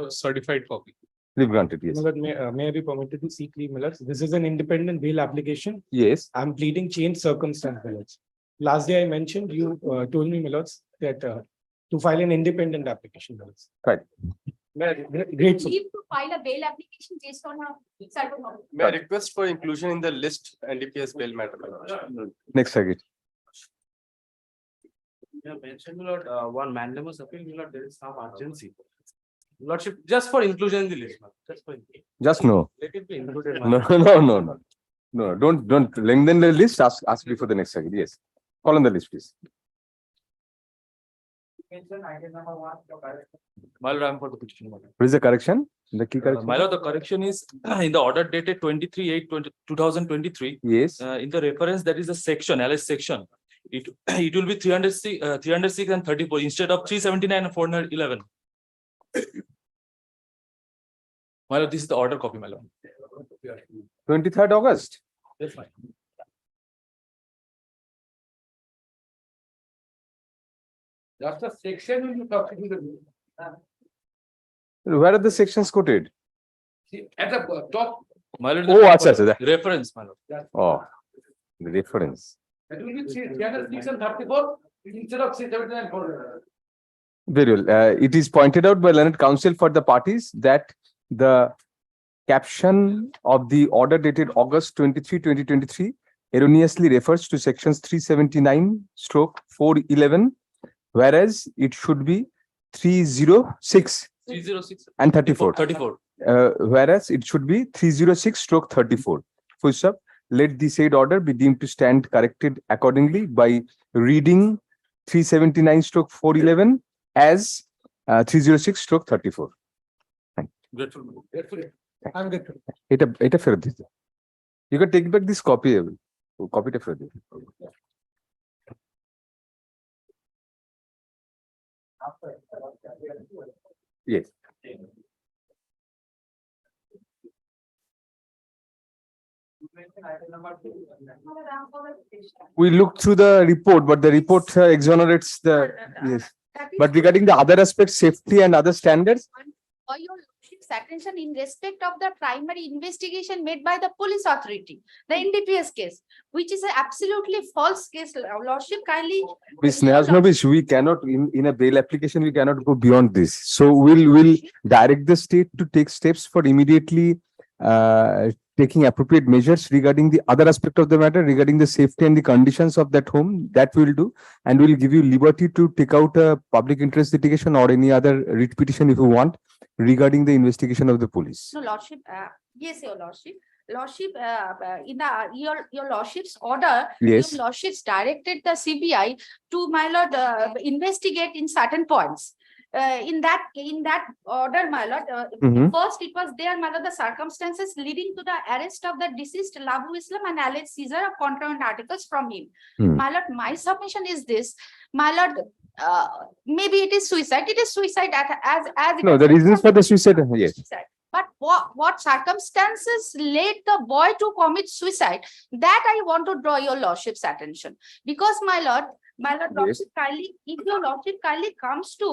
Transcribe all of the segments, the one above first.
certified copy. Leave granted, yes. May I be permitted to seek leave, my lords? This is an independent bail application. Yes. I'm pleading changed circumstance, my lords. Last day I mentioned, you told me, my lords, that to file an independent application, my lords. Right. Grateful. Leave to file a bail application based on a certain. May I request for inclusion in the list NDPS bail matter? Next circuit. You have mentioned, Lord, one mandamus appeal, Lord, there is some urgency. Lordship, just for inclusion in the list, just for inclusion. Just no. Let it be included. No. Don't lengthen the list. Ask before the next circuit. Yes. Call on the list, please. My Lord, I am for the petition. What is the correction? The key correction? My Lord, the correction is in the order dated 23/8/2023. Yes. In the reference, there is a section, LS section. It will be 306 and 34 instead of 379 and 411. My Lord, this is the order copy, my Lord. 23rd August. That's fine. Just a section you talking. Where are the sections quoted? At the top. My Lord, Oh, acha. reference, my Lord. Oh, the reference. It will be 306 and 34 instead of 379. Very well. It is pointed out by learned counsel for the parties that the caption of the order dated August 23, 2023 erroneously refers to sections 379/411, whereas it should be 306 306 and 34. 34. Whereas it should be 306/34. Full stop. Let the said order be deemed to stand corrected accordingly by reading 379/411 as 306/34. Grateful. I'm good. Eta ফেরত দিতে। You can take back this copy. Copy টা ফেরত দিতে। Yes. We looked through the report, but the report exonerates the yes. But regarding the other aspects, safety and other standards, For your lordship's attention in respect of the primary investigation made by the police authority, the NDPS case, which is an absolutely false case, lordship kindly. Ms. Nyaznovic, we cannot in a bail application we cannot go beyond this. So we'll direct the state to take steps for immediately taking appropriate measures regarding the other aspect of the matter, regarding the safety and the conditions of that home. That we'll do, and we'll give you liberty to take out a public interest litigation or any other writ petition if you want regarding the investigation of the police. No, lordship, yes, your lordship. Lordship, in the your lordship's order, Yes. your lordships directed the CBI to, my lord, investigate in certain points. In that order, my lord, first it was there, my lord, the circumstances leading to the arrest of the deceased Labu Islam and alleged seizure of contraband articles from him. My lord, my submission is this, my lord. Maybe it is suicide. It is suicide as No, the reasons for the suicide, yes. Suicide. But what circumstances led the boy to commit suicide? That I want to draw your lordship's attention, because my lord, lordship kindly, if your lordship kindly comes to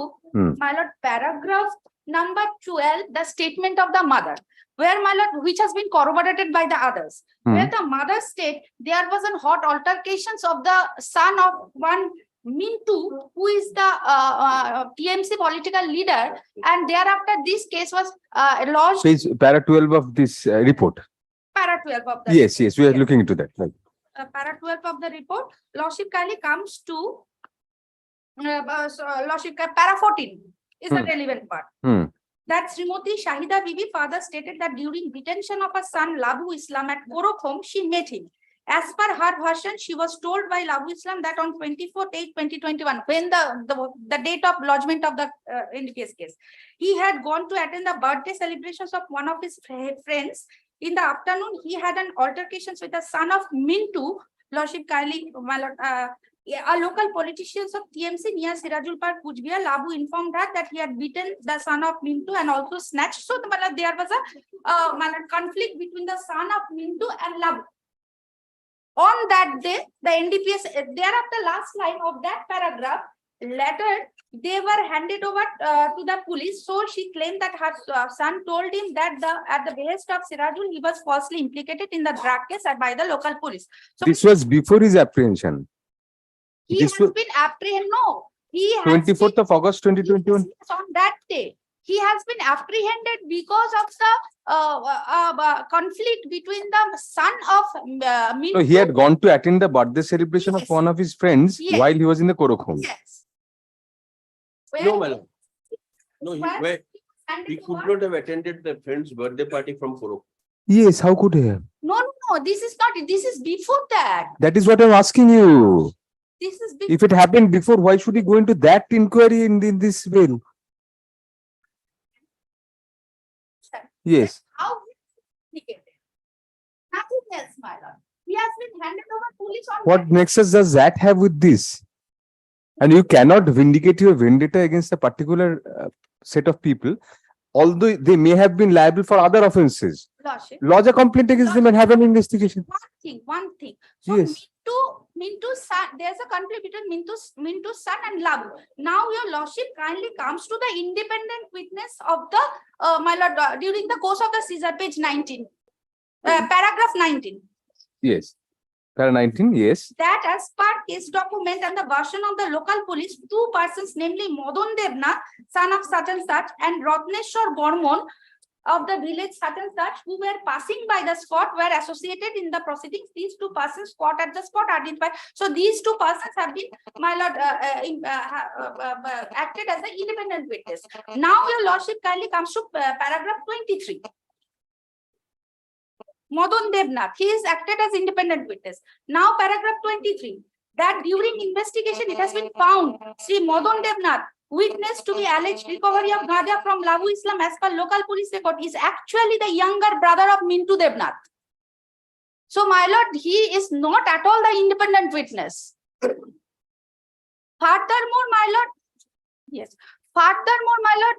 my lord paragraph number 12, the statement of the mother, where my lord, which has been corroborated by the others, where the mother state there was a hot altercations of the son of one Mintu, who is the TMC political leader, and thereafter this case was lodged. Page para 12 of this report. Para 12 of the Yes, yes, we are looking into that. Right. Para 12 of the report, lordship kindly comes to lordship para 14 is the relevant part. That Srimati Shahida Bibi father stated that during detention of her son Labu Islam at Korokhom, she met him. As per her version, she was told by Labu Islam that on 24/8/2021, when the date of lodgement of the NDPS case, he had gone to attend the birthday celebrations of one of his friends. In the afternoon, he had an altercations with the son of Mintu, lordship kindly, a local politicians of TMC near Sirajul Park, Kujbia. Labu informed her that he had beaten the son of Mintu and also snatched. So there was a conflict between the son of Mintu and Labu. On that day, the NDPS, thereafter last line of that paragraph, Later, they were handed over to the police. So she claimed that her son told him that at the behest of Sirajul, he was falsely implicated in the drug case by the local police. So This was before his apprehension. he this has was- been apprehended. No, he has 24th of August, 2021. Yes, on that day, he has been apprehended because of the conflict between the son of Mintu. No, he had gone to attend the birthday celebration of Yes. one of his friends Yes. while he was in the Korokhom. Yes. No, Where madam. No, Where- where handed he could over- not have attended the friend's birthday party from Koro. Yes, how could he have? No, this is not it. This is before that. That is what I'm asking you. This is If it happened before, why should he go into that inquiry in this way? Yes. how he is implicated. Nothing else, my lord. He has been handed over police on What that. nexus does that have with this? And you cannot vindicate your vendetta against a particular set of people, although they may have been liable for other offences. Lordship. Lodge a complaint against them and have an investigation. One thing. So Yes. Mintu's son, there's a conflict between Mintu's son and Labu. Now your lordship kindly comes to the independent witness of the, my lord, during the course of the Caesar, page 19, paragraph 19. Yes. Para 19, yes. That as per case document and the version of the local police, two persons, namely Madan Devnath, son of such and Ratneshwar Bormon of the village such and such, who were passing by the spot, were associated in the proceedings. These two persons caught at the spot identified. So these two persons have been, my lord, acted as an independent witness. Now your lordship kindly comes to paragraph 23. Madan Devnath, he is acted as independent witness. Now paragraph 23, that during investigation it has been found Sri Madan Devnath, witness to the alleged recovery of Ganja from Labu Islam as per local police record, is actually the younger brother of Mintu Devnath. So my lord, he is not at all the independent witness. Furthermore, my lord, yes. Furthermore, my lord,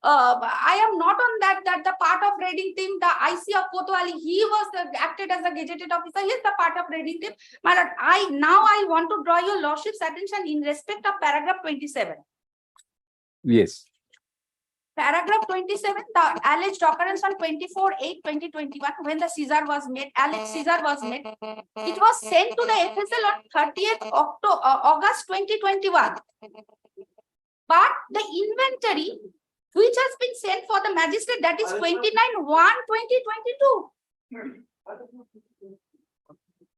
I am not on that the part of raiding team, the IC of Kotwali, he was acted as a gazetted officer. He is the part of raiding team. My lord, I want to draw your lordship's attention in respect of paragraph 27. Yes. Paragraph 27, the alleged occurrence on 24/8/2021, when the Caesar was made, alleged Caesar was made. It was sent to the FSL on 30th August 2021. But the inventory which has been sent for the magistrate, that is 29/1/2022.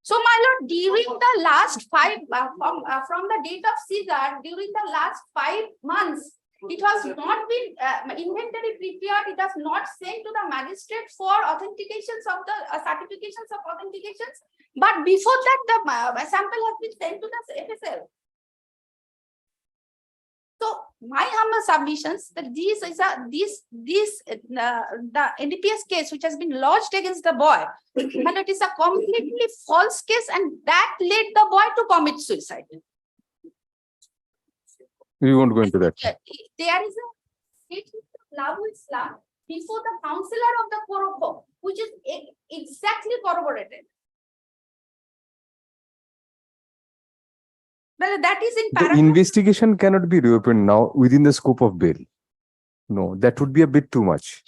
So my lord, during the last from the date of Caesar, during the last 5 months, it has not been inventory prepared. It has not sent to the magistrate for authentications of the certifications of authentications. But before that, the sample has been sent to the FSL. So my humble submissions that the NDPS case which has been lodged against the boy, and it is a completely false case, and that led the boy to commit suicide. We won't go into that. There is a statement of Labu Islam before the counselor of the Korokhom, which is exactly corroborated. Well, that is in The paragraph. investigation cannot be reopened now within the scope of bail. No, that would be a bit too much.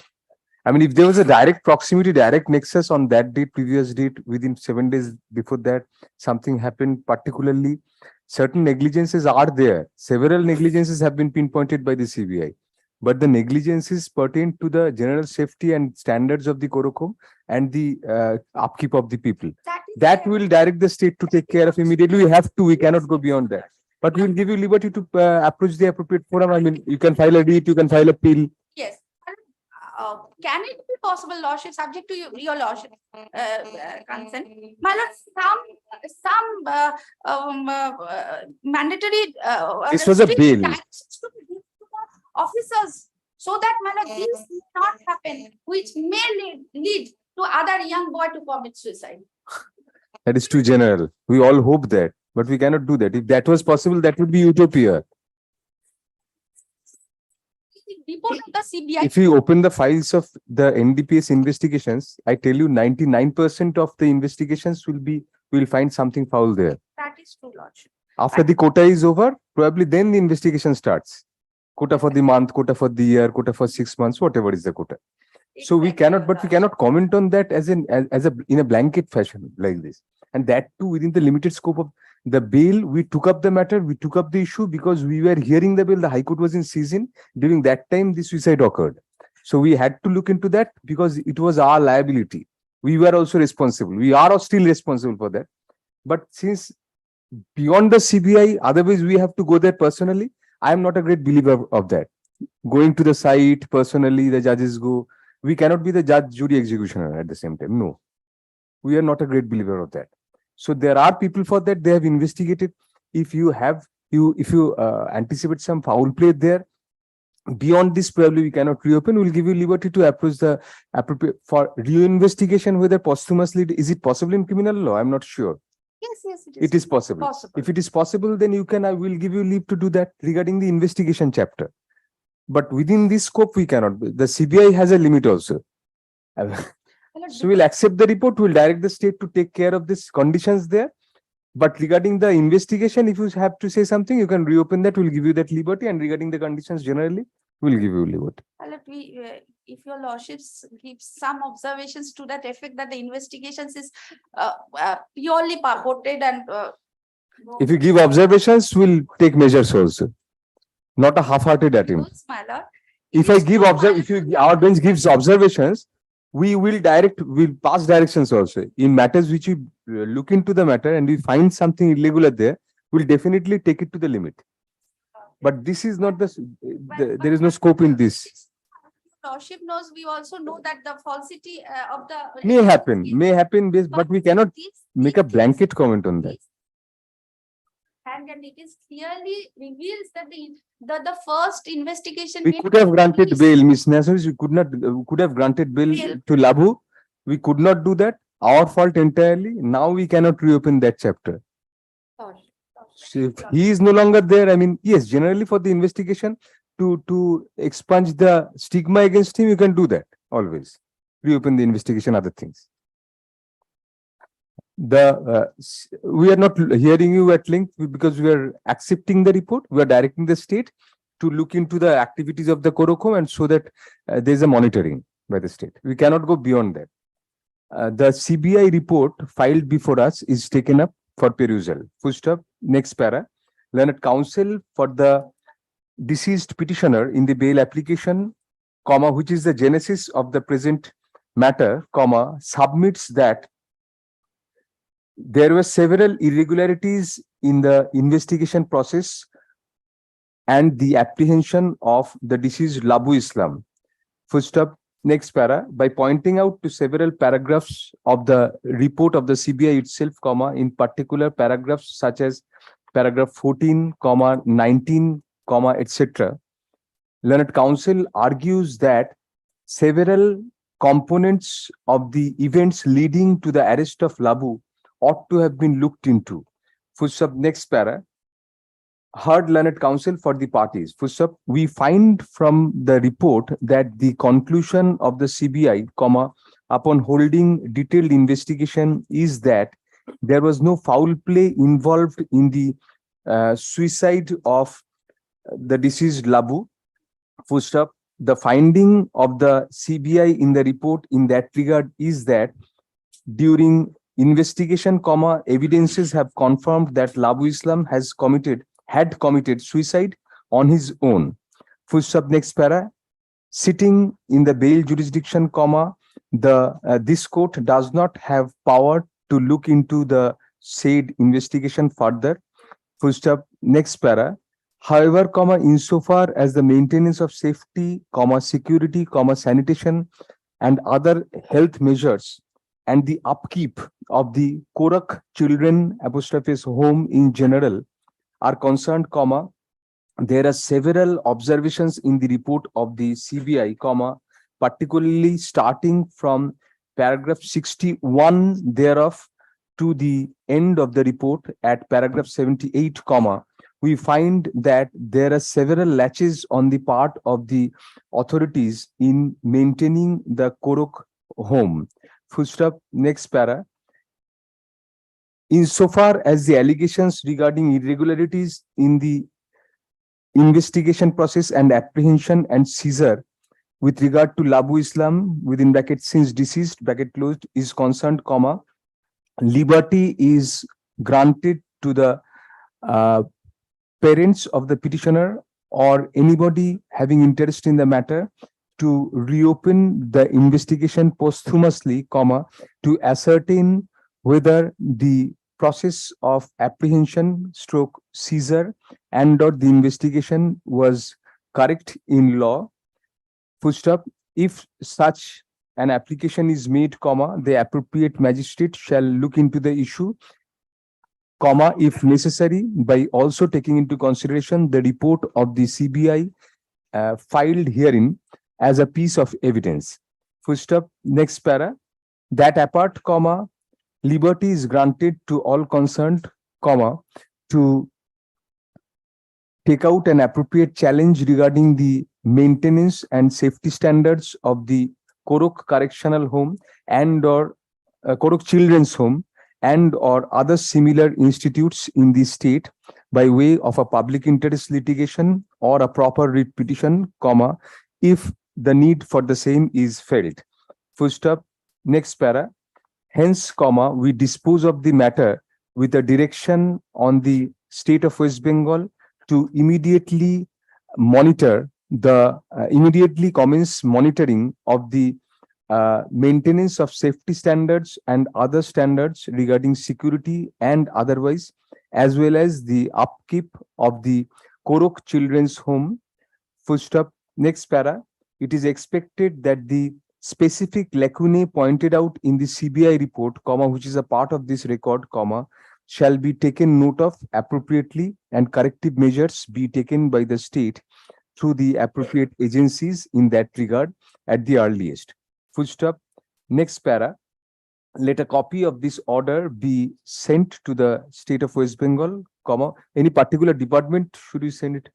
I mean, if there was a direct proximity, direct nexus on that date, previous date, within 7 days before that, something happened particularly, certain negligences are there. Several negligences have been pinpointed by the CBI. But the negligences pertain to the general safety and standards of the Korokhom and the upkeep of the people. That will direct the state to take care of immediately. We have to, we cannot go beyond that. But we will give you liberty to approach the appropriate forum. I mean, you can file a writ, you can file a appeal. Yes. Can it be possible, lordship, subject to your lordship consent? My lord, some mandatory. This was a strict bail. guidance to be given to the officers, so that my lord, this may not happen, which may lead to other young boy to commit suicide. That is too general. We all hope that, but we cannot do that. If that was possible, that would be utopia. Report of the CBI. If you open the files of the NDPS investigations, I tell you 99% of the investigations will find something foul there. That is true, lordship. After the quota is over, probably then the investigation starts. Quota for the month, quota for the year, quota for 6 months, whatever is the quota. So we Exactly, cannot, but we cannot comment on that as in a blanket fashion like this. And that too within the limited scope of the bail. We took up the matter, we took up the issue because we were hearing the bill. The High Court was in season. During that time, the suicide occurred. So we had to look into that because it was our liability. We were also responsible. We are still responsible for that. But since beyond the CBI, otherwise we have to go there personally. I am not a great believer of that. Going to the site personally, the judges go. We cannot be the judge, jury, executioner at the same time. No, we are not a great believer of that. So there are people for that. They have investigated. If you anticipate some foul play there, beyond this, probably we cannot reopen. We'll give you liberty to approach the appropriate for reinvestigation. Whether posthumously, is it possible in criminal law? I'm not sure. Yes, It is possible. If it is possible, then you can. I will give you leave to do that regarding the investigation chapter. But within this scope, we cannot. The CBI has a limit also. So we'll accept the report. We'll direct the state to take care of these conditions there. But regarding the investigation, if you have to say something, you can reopen that. We'll give you that liberty. And regarding the conditions generally, we'll give you liberty. If your lordships give some observations to that effect that the investigations is purely purported and If you give observations, we'll take measures also. Not a half-hearted attempt. rules, my lord. If I give our bench gives observations, we'll pass directions also. In matters which we look into the matter and we find something irregular there, we'll definitely take it to the limit. But this is not there is no scope in this. Lordship knows, we also know that the falsity of the. May happen, but we cannot make a blanket comment on that. And it is clearly reveals that the first investigation. We could have granted bail, Ms. Nasris. We could have granted bail to Labhu. We could not do that. Our fault entirely. Now we cannot reopen that chapter. So if he is no longer there, I mean, yes, generally for the investigation to expunge the stigma against him, you can do that always. Reopen the investigation, other things. We are not hearing you at length because we are accepting the report. We are directing the state to look into the activities of the Korokhom and so that there is a monitoring by the state. We cannot go beyond that. The CBI report filed before us is taken up for perusal. Full stop. Next para. Learned counsel for the deceased petitioner in the bail application, comma, which is the genesis of the present matter, comma, submits that there were several irregularities in the investigation process and the apprehension of the deceased Labu Islam. Full stop. Next para. By pointing out to several paragraphs of the report of the CBI itself, comma, in particular paragraphs such as paragraph 14, comma, 19, comma, etc. Learned counsel argues that several components of the events leading to the arrest of Labu ought to have been looked into. Full stop. Next para. Heard learned counsel for the parties. Full stop. We find from the report that the conclusion of the CBI, comma, upon holding detailed investigation is that there was no foul play involved in the suicide of the deceased Labu. Full stop. The finding of the CBI in the report in that regard is that during investigation, comma, evidences have confirmed that Labu Islam had committed suicide on his own. Full stop. Next para. Sitting in the bail jurisdiction, comma, this court does not have power to look into the said investigation further. Full stop. Next para. However, comma, insofar as the maintenance of safety, comma, security, comma, sanitation and other health measures and the upkeep of the Korak children apostrophe home in general are concerned, comma, there are several observations in the report of the CBI, comma, particularly starting from paragraph 61 thereof to the end of the report at paragraph 78, comma, we find that there are several latches on the part of the authorities in maintaining the Korak home. Full stop. Next para. insofar as the allegations regarding irregularities in the investigation process and apprehension and seizure with regard to Labu Islam within bracket since deceased bracket closed is concerned, comma, liberty is granted to the parents of the petitioner or anybody having interest in the matter to reopen the investigation posthumously, comma, to ascertain whether the process of apprehension stroke seizure and or the investigation was correct in law. Full stop. If such an application is made, comma, the appropriate magistrate shall look into the issue, comma, if necessary, by also taking into consideration the report of the CBI filed herein as a piece of evidence. Full stop. Next para. That apart, comma, liberty is granted to all concerned, comma, to take out an appropriate challenge regarding the maintenance and safety standards of the Korok Correctional Home and or Korok Children's Home and or other similar institutes in the state by way of a public interest litigation or a proper writ petition, comma, if the need for the same is felt. Full stop. Next para. Hence, comma, we dispose of the matter with a direction on the state of West Bengal to immediately monitor the immediately commence monitoring of the maintenance of safety standards and other standards regarding security and otherwise, as well as the upkeep of the Korok Children's Home. Full stop. Next para. It is expected that the specific lacunae pointed out in the CBI report, comma, which is a part of this record, comma, shall be taken note of appropriately and corrective measures be taken by the state through the appropriate agencies in that regard at the earliest. Full stop. Next para. Let a copy of this order be sent to the state of West Bengal, comma, any particular department should we send it?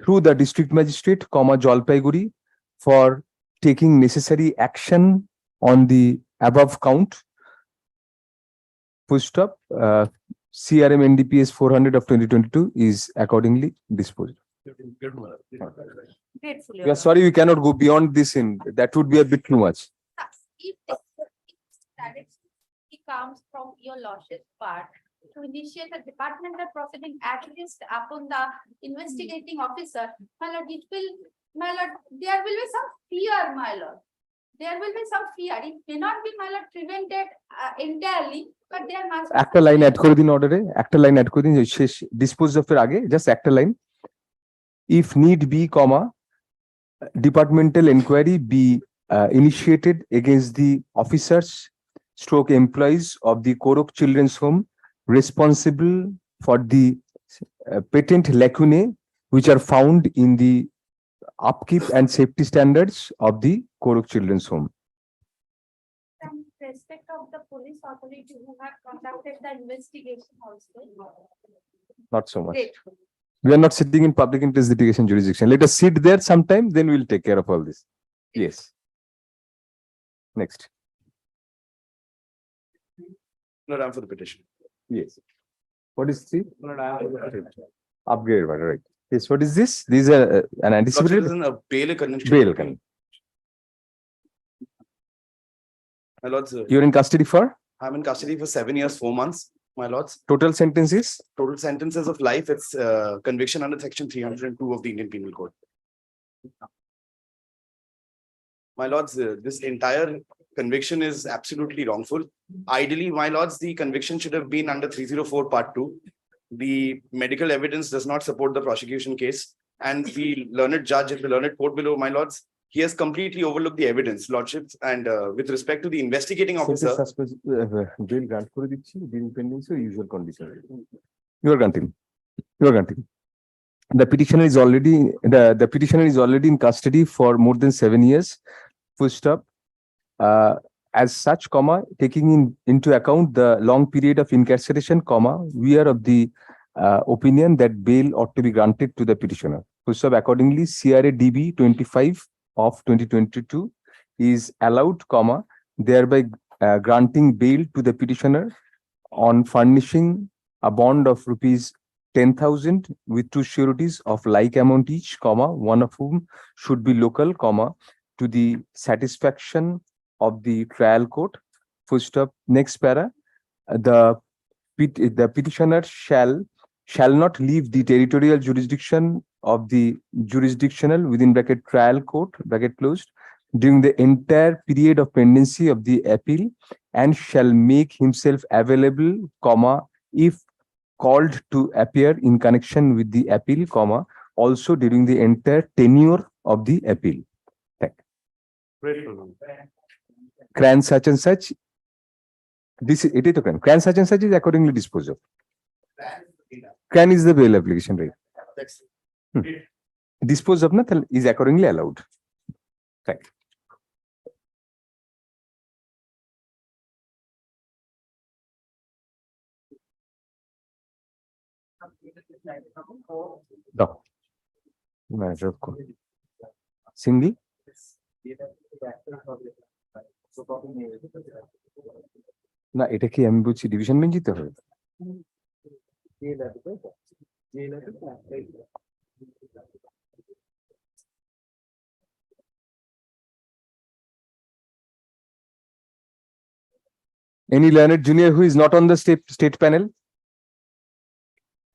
Through the district magistrate, comma, Jalpaiguri, for taking necessary action on the above count. Full stop. CRM NDPS 400 of 2022 is accordingly disposed. Grateful. We are sorry, we cannot go beyond this in, that would be a bit too much. If direction comes from your lordship's part to initiate a departmental proceeding at least upon the investigating officer, my lord, it will, my lord, there will be some fear, my lord. There will be some fear. It may not be, my lord, prevented entirely, but there must be. একটা line add করে দিন অর্ডারে, একটা line add করে দিন শেষ dispose of এর আগে, জাস্ট একটা line, if need be, comma, departmental inquiry be initiated against the officers stroke employees of the Korok Children's Home responsible for the patent lacunae which are found in the upkeep and safety standards of the Korok Children's Home. Some respect of the police authority who have conducted the investigation also. Not so much. Grateful. We are not sitting in public interest litigation jurisdiction. Let us sit there sometime, then we'll take care of all this. Yes. Next. No, I'm for the petition. Yes. What is the upgrade, right? Yes. What is this? These are an Lordship, anticipated this is a bail convention. bail. My lords, You're in custody for I'm in custody for 7 years, 4 months. My lords, total sentences. total sentences of life. It's conviction under section 302 of the Indian Penal Code. My lords, this entire conviction is absolutely wrongful. Ideally, my lords, the conviction should have been under 304 part 2. The medical evidence does not support the prosecution case, and the learned judge at the learned court below, my lords, he has completely overlooked the evidence, lordships, and with respect to the investigating officer. Bail grant করে দিচ্ছি, being pending, so usual condition. You are granting. You are granting. The petitioner is already the petitioner is already in custody for more than 7 years. Full stop. As such, comma, taking into account the long period of incarceration, comma, we are of the opinion that bail ought to be granted to the petitioner. Full stop. Accordingly, CRA DB 25 of 2022 is allowed, comma, thereby granting bail to the petitioner on furnishing a bond of rupees 10,000 with two sureties of like amount each, comma, one of whom should be local, comma, to the satisfaction of the trial court. Full stop. Next para. The petitioner shall not leave the territorial jurisdiction of the jurisdictional within bracket trial court bracket closed during the entire period of pendency of the appeal, and shall make himself available, comma, if called to appear in connection with the appeal, comma, also during the entire tenure of the appeal. Cran such and such. This it is a cran such and such is accordingly disposed of. Cran is the bail application, right? Dispose of nothing is accordingly allowed. Right. No. Matter of course. Single. না এটা কি আমি বলছি division bench দিতে হবে? Any learned junior who is not on the state panel?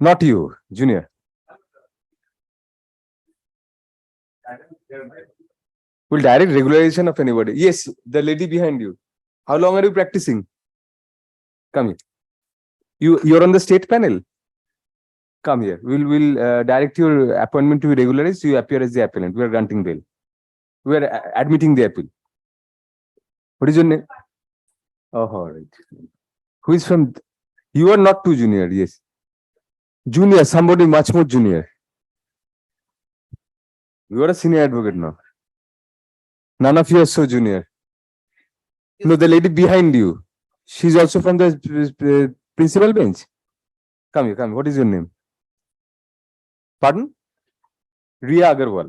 Not you, junior. Will direct regularization of anybody. Yes, the lady behind you. How long are you practicing? Come here. You're on the state panel. Come here. We'll direct your appointment to be regularized. You appear as the appellant. We are granting bail. We are admitting the appeal. What is your name? Oh, all right. Who is from? You are not too junior. Yes. Junior, somebody much more junior. You are a senior advocate now. None of you are so junior. No, the lady behind you. She's also from the principal bench. Come here, come here. What is your name? Pardon? Riya Agarwal.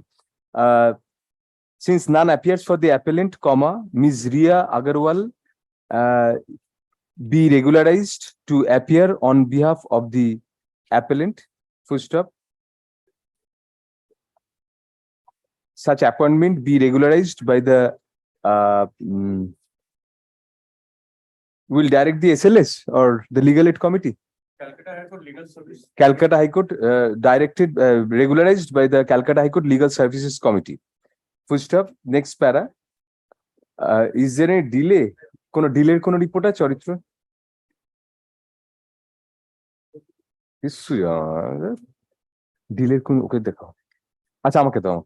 Since none appears for the appellant, comma, Ms. Riya Agarwal be regularized to appear on behalf of the appellant. Full stop. Such appointment be regularized by the will direct the SLS or the legal aid committee. Calcutta High Court Legal Service. Calcutta High Court directed regularized by the Calcutta High Court Legal Services Committee. Full stop. Next para. Is there a delay? Kono delay kono report আছে চরিত্র? কিছুই delay কোন ওকে দেখাও। আচ্ছা আমাকে দাও।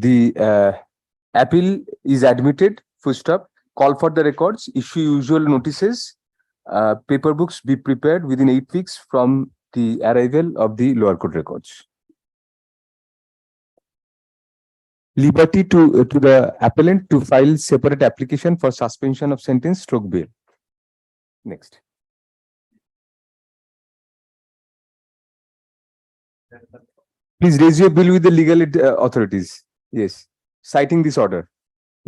The appeal is admitted. Full stop. Call for the records. Issue usual notices. Paper books be prepared within 8 weeks from the arrival of the lower court records. Liberty to the appellant to file separate application for suspension of sentence stroke bail. Next. Please raise your bill with the legal aid authorities. Yes. Citing this order.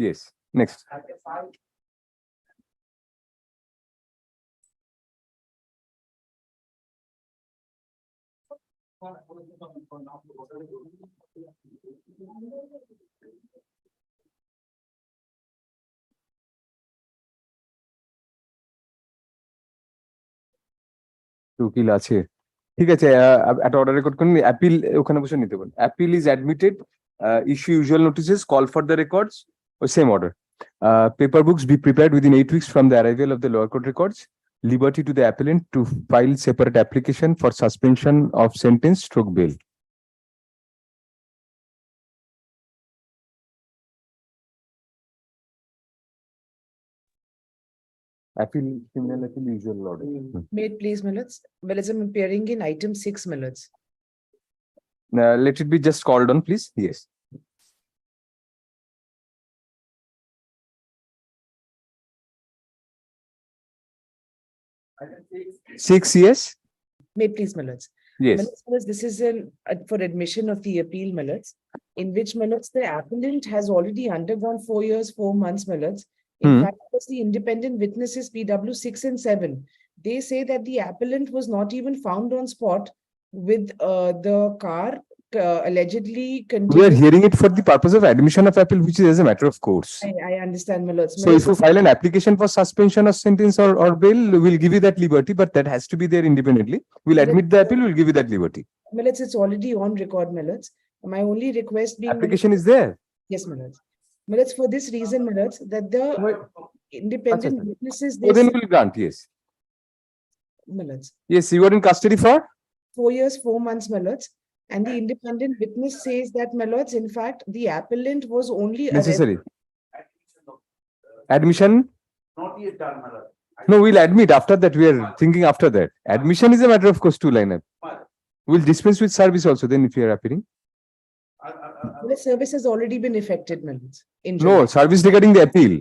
Yes. Next. উকিল আছে ঠিক আছে একটা order record করুন appeal ওখানে বসে নিতে পারেন appeal is admitted issue usual notices call for the records or same order paper books be prepared within 8 weeks from the arrival of the lower court records liberty to the appellant to file separate application for suspension of sentence stroke bail. Appeal, criminal appeal, usual order. May it please, minutes. Well, as I'm appearing in item 6 minutes. Let it be just called on, please. Yes. Six, yes? May it please, minutes. Yes. Minutes, this is for admission of the appeal, minutes, in which minutes the appellant has already undergone 4 years, 4 months, minutes. In Hmm. fact, it was the independent witnesses PW 6 and 7. They say that the appellant was not even found on spot with the car allegedly We are containing. hearing it for the purpose of admission of appeal, which is as a matter of course. I understand, minutes. So if you file an application for suspension of sentence or bail, we'll give you that liberty, but that has to be there independently. We'll admit the appeal, we'll give you that liberty. Minutes, it's already on record, minutes. My only request being. Application is there. Yes, minutes. Minutes, for this reason, minutes, that the independent Achha. witnesses, So they then say, we'll grant, yes. minutes, Yes, you are in custody for? 4 years, 4 months, minutes. And the independent witness says that, minutes, in fact, the appellant was only arrested. Necessary. Admission? Not yet done, my lord. No, we'll admit after that. We are thinking after that. Admission is a matter of course, two line. We'll dispense with service also then if you are appearing. The service has already been effected, minutes. In No, July. service regarding the appeal.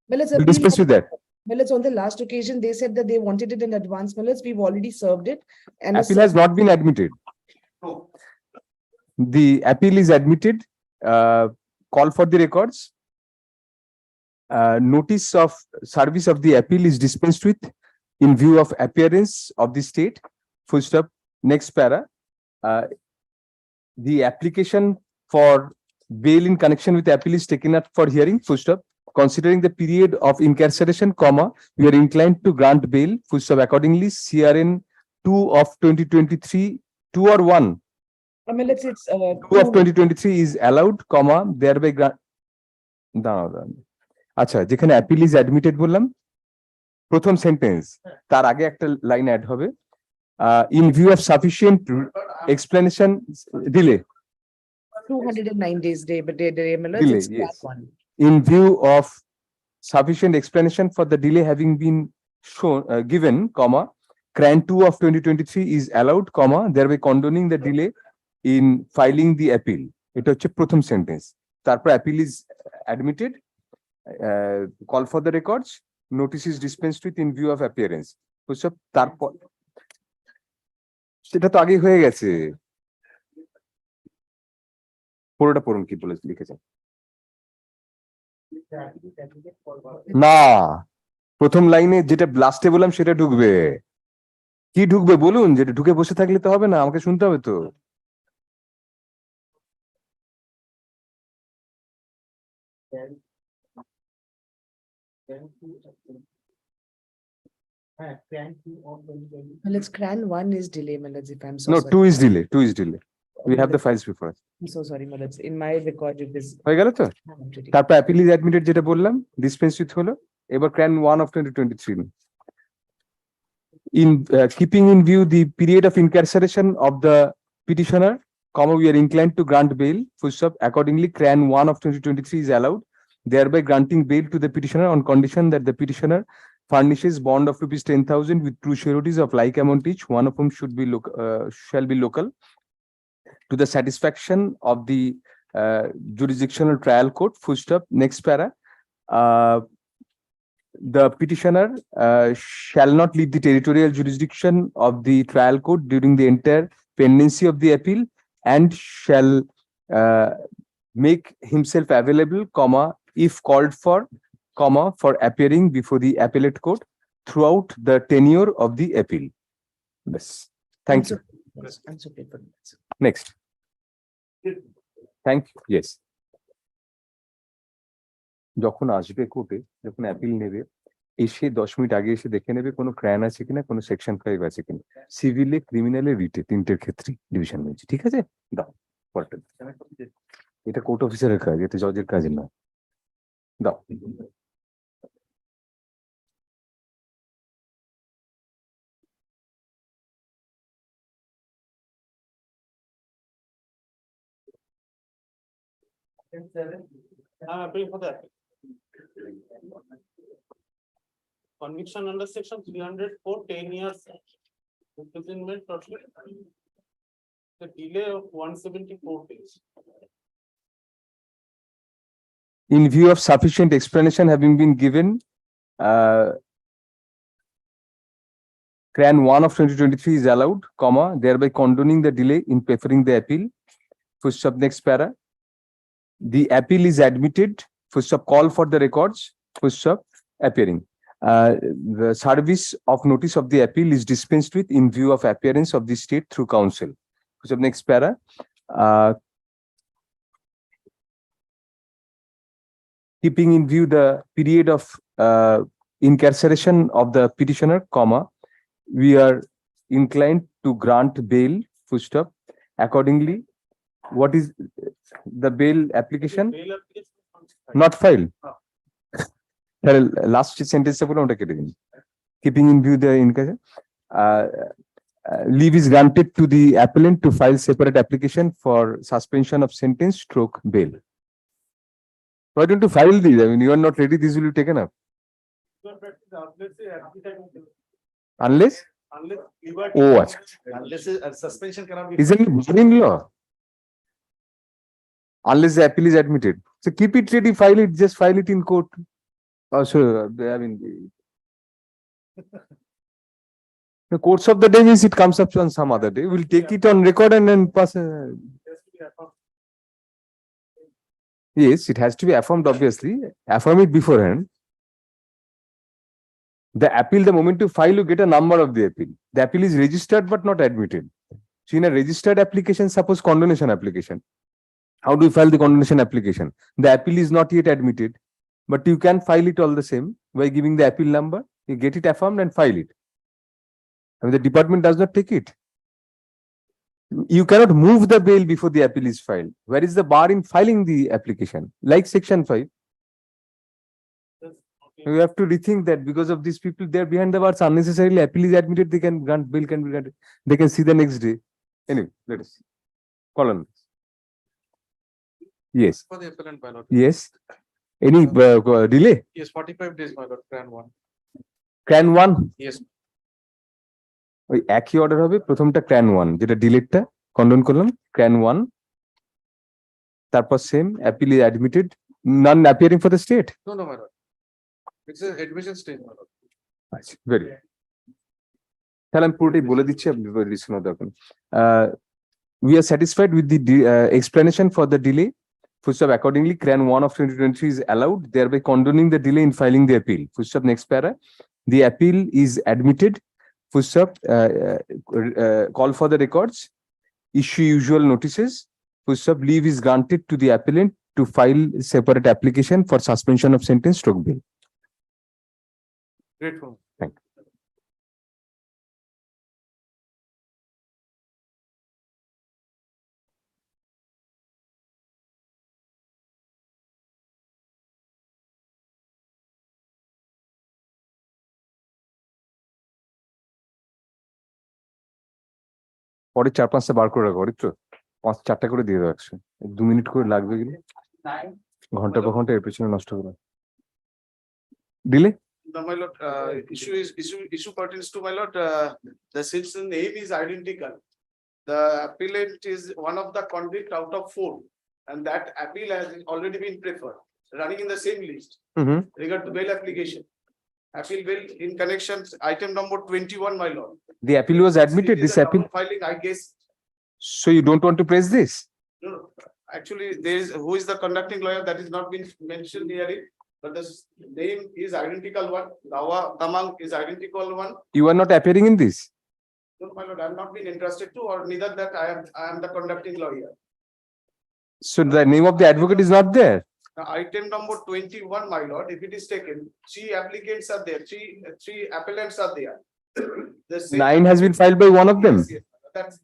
Minutes, We'll dispense with that. minutes, on the last occasion, they said that they wanted it in advance, minutes. We've already served it. And Appeal has not been admitted. No. The appeal is admitted. Call for the records. Notice of service of the appeal is dispensed with in view of appearance of the state. Full stop. Next para. The application for bail in connection with the appeal is taken up for hearing. Full stop. Considering the period of incarceration, comma, we are inclined to grant bail. Full stop. Accordingly, CRN 2 of 2023, 2 or 1. minutes, it's 2 of 2023 is allowed, comma, thereby grant. আচ্ছা যেখানে appeal is admitted বললাম প্রথম sentence তার আগে একটা line add হবে in view of sufficient explanation delay 209 days, day, minutes, Delay, it's yes. that one. in view of sufficient explanation for the delay having been shown given, comma, CRAN 2 of 2023 is allowed, comma, thereby condoning the delay in filing the appeal. এটা হচ্ছে প্রথম sentence তারপর appeal is admitted, call for the records, notice is dispensed with in view of appearance. বুঝছো তারপর সেটা তো আগেই হয়ে গেছে পুরোটা পড়ুন কি বলে লিখেছেন না প্রথম লাইনে যেটা লাস্টে বললাম সেটা ঢুকবে কি ঢুকবে বলুন যেটা ঢুকে বসে থাকলে তো হবে না আমাকে শুনতে হবে তো Well, it's CRAN 1 is delay, minutes, if I'm so no sorry. 2 is delay, 2 is delay. We have the files before us. I'm so sorry, minutes. In my record, it is. হয়ে গেল তো তারপর appeal is admitted যেটা বললাম dispense with হলো এবার CRAN 1 of 2023 in keeping in view the period of incarceration of the petitioner, comma, we are inclined to grant bail, full stop. Accordingly, CRAN 1 of 2023 is allowed, thereby granting bail to the petitioner on condition that the petitioner furnishes bond of rupees 10,000 with true sureties of like amount each, one of whom shall be local, to the satisfaction of the jurisdictional trial court. Full stop. Next para. The petitioner shall not leave the territorial jurisdiction of the trial court during the entire pendency of the appeal and shall make himself available, comma, if called for, comma, for appearing before the appellate court throughout the tenure of the appeal. Yes. Thank you. Answer paper. Next. Thank you. Yes. যখন আসবে কোর্টে যখন appeal নেবে এসে 10 minute আগে এসে দেখে নেবে কোনো ক্র্যান আছে কিনা কোনো সেকশন 5 আছে কিনা সিভিলে ক্রিমিনালে রিটে তিনটের ক্ষেত্রে ডিভিশন বেঞ্চ ঠিক আছে দাও পরেরটা এটা কোর্ট অফিসারের কাজ এটা জজের কাজ না দাও Conviction under section 304, 10 years imprisonment or the delay of 174 days. In view of sufficient explanation having been given, CRAN 1 of 2023 is allowed, comma, thereby condoning the delay in preferring the appeal. Full stop, next para. The appeal is admitted, full stop, call for the records, full stop, appearing. The service of notice of the appeal is dispensed with in view of appearance of the state through counsel. Full stop, next para. Keeping in view the period of incarceration of the petitioner, comma, we are inclined to grant bail, full stop. Accordingly, what is the bail application? Bail application Not filed. Last sentence, keeping in view the incarceration, leave is granted to the appellant to file separate application for suspension of sentence stroke bail. Why don't you file these? I mean, you are not ready, this will be taken up. Unless? Oh, Unless a suspension cannot be. isn't it in law? Unless the appeal is admitted. So keep it ready, file it, just file it in court. Also, I mean, the course of the day means it comes up on some other day. We'll take it on record and then pass. Yes, it has to be affirmed, obviously. Affirm it beforehand. The appeal, the moment you file, you get a number of the appeal. The appeal is registered but not admitted. So in a registered application, suppose condonation application. How do you file the condonation application? The appeal is not yet admitted, but you can file it all the same by giving the appeal number. You get it affirmed and file it. I mean, the department does not take it. You cannot move the bail before the appeal is filed. Where is the bar in filing the application? Like section 5. You have to rethink that because of these people, they are behind the bars unnecessarily. Appeal is admitted, they can grant bail, can be granted. They can see the next day. Anyway, let us see. Call on. Yes. For the appellant, my lord. Yes. Any delay? Yes, 45 days, my lord, CRAN 1. CRAN 1? Yes. ওই একই order হবে, প্রথমটা CRAN 1 যেটা ডিলেটটা condone করলাম, CRAN 1, তারপর same appeal is admitted, none appearing for the state. No, no, my lord. It's an admission stage, my lord. আচ্ছা, very good. তাহলে আমি পুরোটাই বলে দিচ্ছি, আপনি রিস্ক নেওয়ার দরকার নেই। We are satisfied with the explanation for the delay. Full stop, accordingly, CRAN 1 of 2023 is allowed, thereby condoning the delay in filing the appeal. Full stop, next para. The appeal is admitted. Full stop, call for the records, issue usual notices. Full stop, leave is granted to the appellant to file separate application for suspension of sentence stroke bail. Grateful. Thank you. পরে 4-5টা বার করে রাখো, অরিত্র 5-4টা করে দিয়ে দাও, 2 minute করে লাগবে কিন্তু ঘন্টা পর ঘন্টা এর পেছনে নষ্ট করে দিলে। No, my lord, issue pertains to, my lord, since the name is identical, the appellant is one of the convict out of 4, and that appeal has already been preferred, running in the same list. Regard to bail application, appeal bail in connection, item number 21, my lord. The appeal was admitted, this appeal. Filing, I guess. So you don't want to press this? No, actually, there is, who is the conducting lawyer, that is not been mentioned here, but the name is identical one, Dawa Damang is identical one. You are not appearing in this? No, my lord, I am not been interested to, or neither that I am the conducting lawyer. So the name of the advocate is not there? Now, item number 21, my lord, if it is taken, 3 applicants are there, three appellants are there. The same- 9 has been filed by one of them. Yes, yes, that's.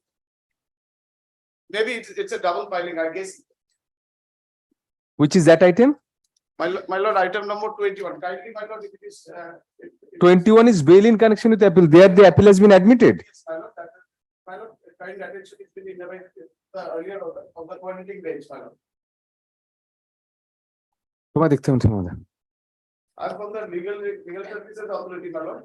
Maybe it's a double filing, I guess. Which is that item? My lord, item number 21, kindly, my lord, if it is. 21 is bail in connection with appeal. There the appeal has been admitted. Yes, my lord, kind attention is being given the earlier of the coordinating bench, my lord. তোমায় দেখতে হবে, As from the legal services authority, my lord.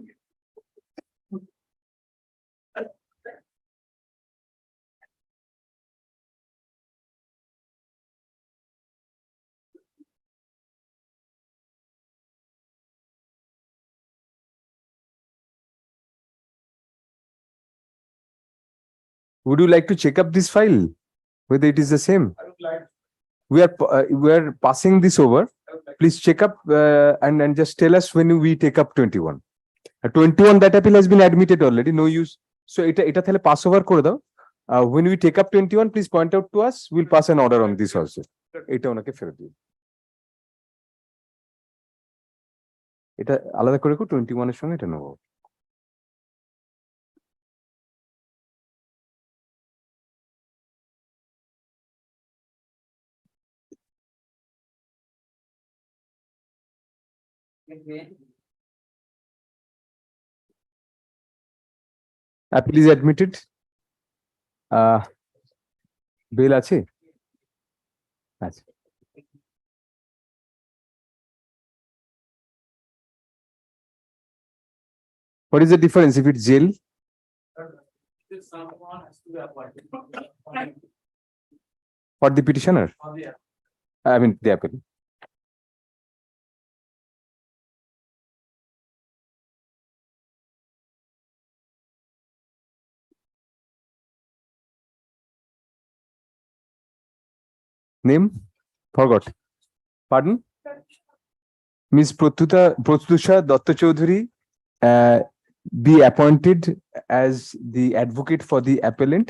Would you like to check up this file? Whether it is the same? I would like. We are passing this over. Please check up and just tell us when we take up 21. 21 that appeal has been admitted already, no use. So এটা তাহলে pass over করে দাও. When we take up 21, please point out to us. We'll pass an order on this also. এটা ওনাকে ফেরত দিন। এটা আলাদা করে 21 এর সঙ্গে এটা নেবো। Appeal is admitted. Bail আছে? আছে। What is the difference if it's jail? Someone has to be appointed. For the petitioner? I mean, the appeal. Name? Forgot. Pardon? Ms. Pratyusha Datta Chaudhary be appointed as the advocate for the appellant.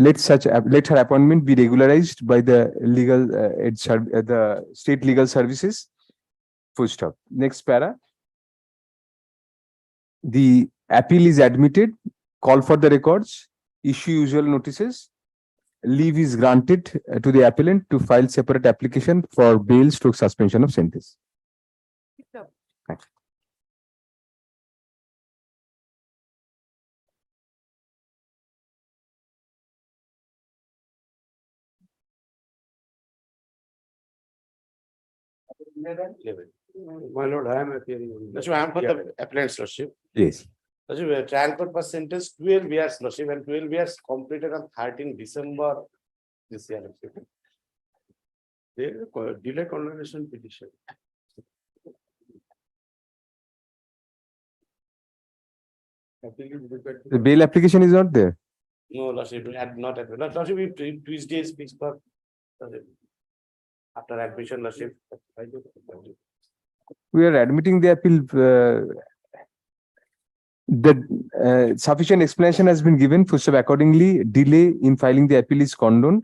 Let her appointment be regularized by the legal the state legal services. Full stop. Next para. The appeal is admitted. Call for the records. Issue usual notices. Leave is granted to the appellant to file separate application for bail / suspension of sentence. Thanks. My lord, I am appearing. Lordship, I am for the appellant's lordship. Yes. Lordship, trial court was sentenced 12 years, lordship, and 12 years completed on 13 December this year. There is a delay condemnation petition. Appeal is referred to The bail application is not there. No, lordship, not at, lordship, we Tuesday speaks for. After admission, lordship. We are admitting the appeal. The sufficient explanation has been given. Full stop. Accordingly, delay in filing the appeal is condoned.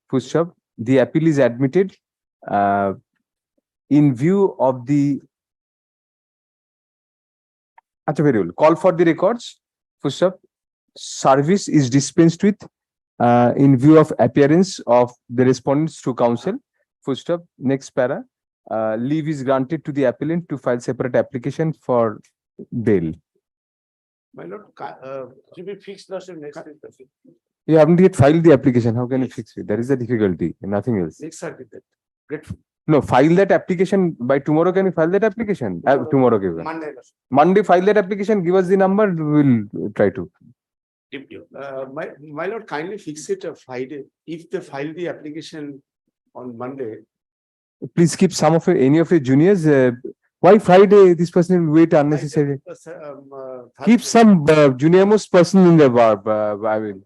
Full stop. The appeal is admitted in view of the very well. Call for the records. Full stop. Service is dispensed with in view of appearance of the respondents to counsel. Full stop. Next para. Leave is granted to the appellant to file separate application for bail. my lord, Should be fixed, lordship, next week, lordship. You haven't yet filed the application. How can you fix it? That is the difficulty. Nothing else. next certificate. Grateful. No, file that application by tomorrow. Can you file that application? Tomorrow, give us. Monday, lordship. Monday, file that application. Give us the number. We'll try to. Tip you. My lord, kindly fix it Friday. If they file the application on Monday, Please keep some of any of your juniors. Why Friday? This person will wait unnecessarily. Keep some junior most person in the bar. I will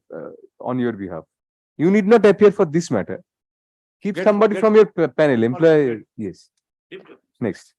on your behalf. You need not appear for this matter. Keep somebody from your panel. Employee. Yes. Tip you. Next.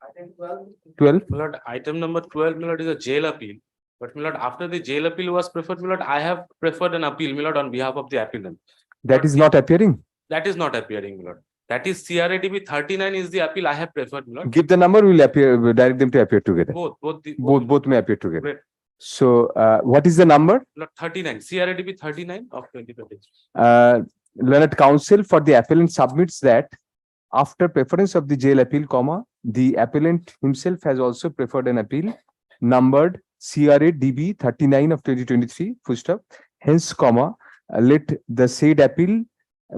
Item 12. 12. My lord, item number 12, my lord, is a jail appeal. But my lord, after the jail appeal was preferred, my lord, I have preferred an appeal, my lord, on behalf of the appellant. That is not appearing. That is not appearing, my lord. That is CRATB 39 is the appeal I have preferred, my lord. Give the number. We'll appear. We'll direct them to appear together. Both May appear together. Great. So, what is the number? Lord, 39, CRATB 39 of 2020. Learned counsel for the appellant submits that after preference of the jail appeal, the appellant himself has also preferred an appeal numbered CRADB 39 of 2023. Full stop. Hence, let the said appeal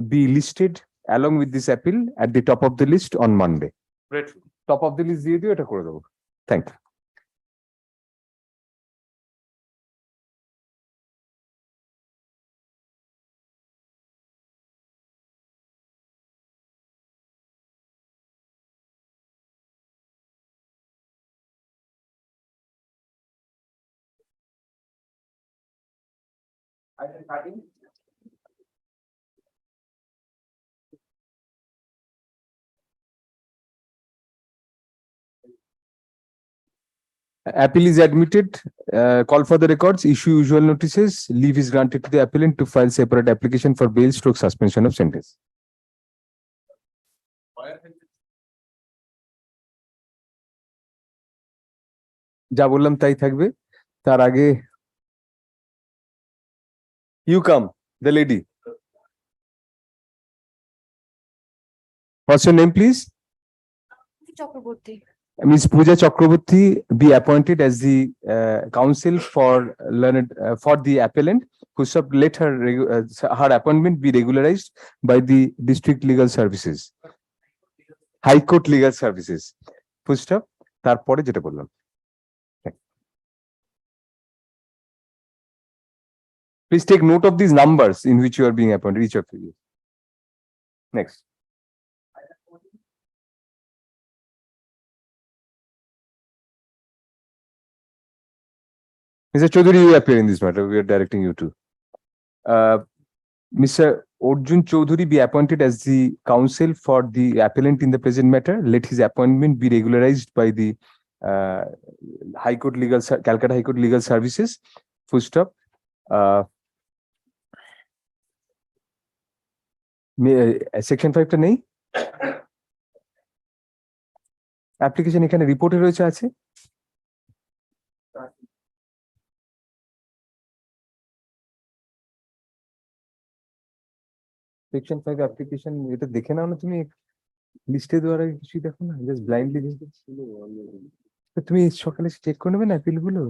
be listed along with this appeal at the top of the list on Monday. Grateful. Top of the list দিয়ে দিও, এটা করে দেবো। Thank you. Appeal is admitted, call for the records, issue usual notices, leave is granted to the appellant to file separate application for bail stroke suspension of sentence. যা বললাম তাই থাকবে, তার আগে you come, the lady. What's your name, please? Chakraborty. Ms. Pooja Chakraborty be appointed as the counsel for learned for the appellant, who let her appointment be regularized by the district legal services, High Court legal services. Full stop. তারপরে যেটা বললাম। Please take note of these numbers in which you are being appointed, each of you. Next. Mr. Chaudhary, you appear in this matter. We are directing you to. Mr. Arjun Chaudhary be appointed as the counsel for the appellant in the present matter. Let his appointment be regularized by the High Court legal, Calcutta High Court legal services. Full stop. Section 5 টা নেই, application এখানে রিপোর্টে রয়েছে, আছে। Section 5 application, এটা দেখে নাও না তুমি, লিস্টে দেওয়ার আগে কিছুই দেখো না, জাস্ট ব্লাইন্ডলি তুমি সকালে চেক করে নেবে না অ্যাপিল গুলো।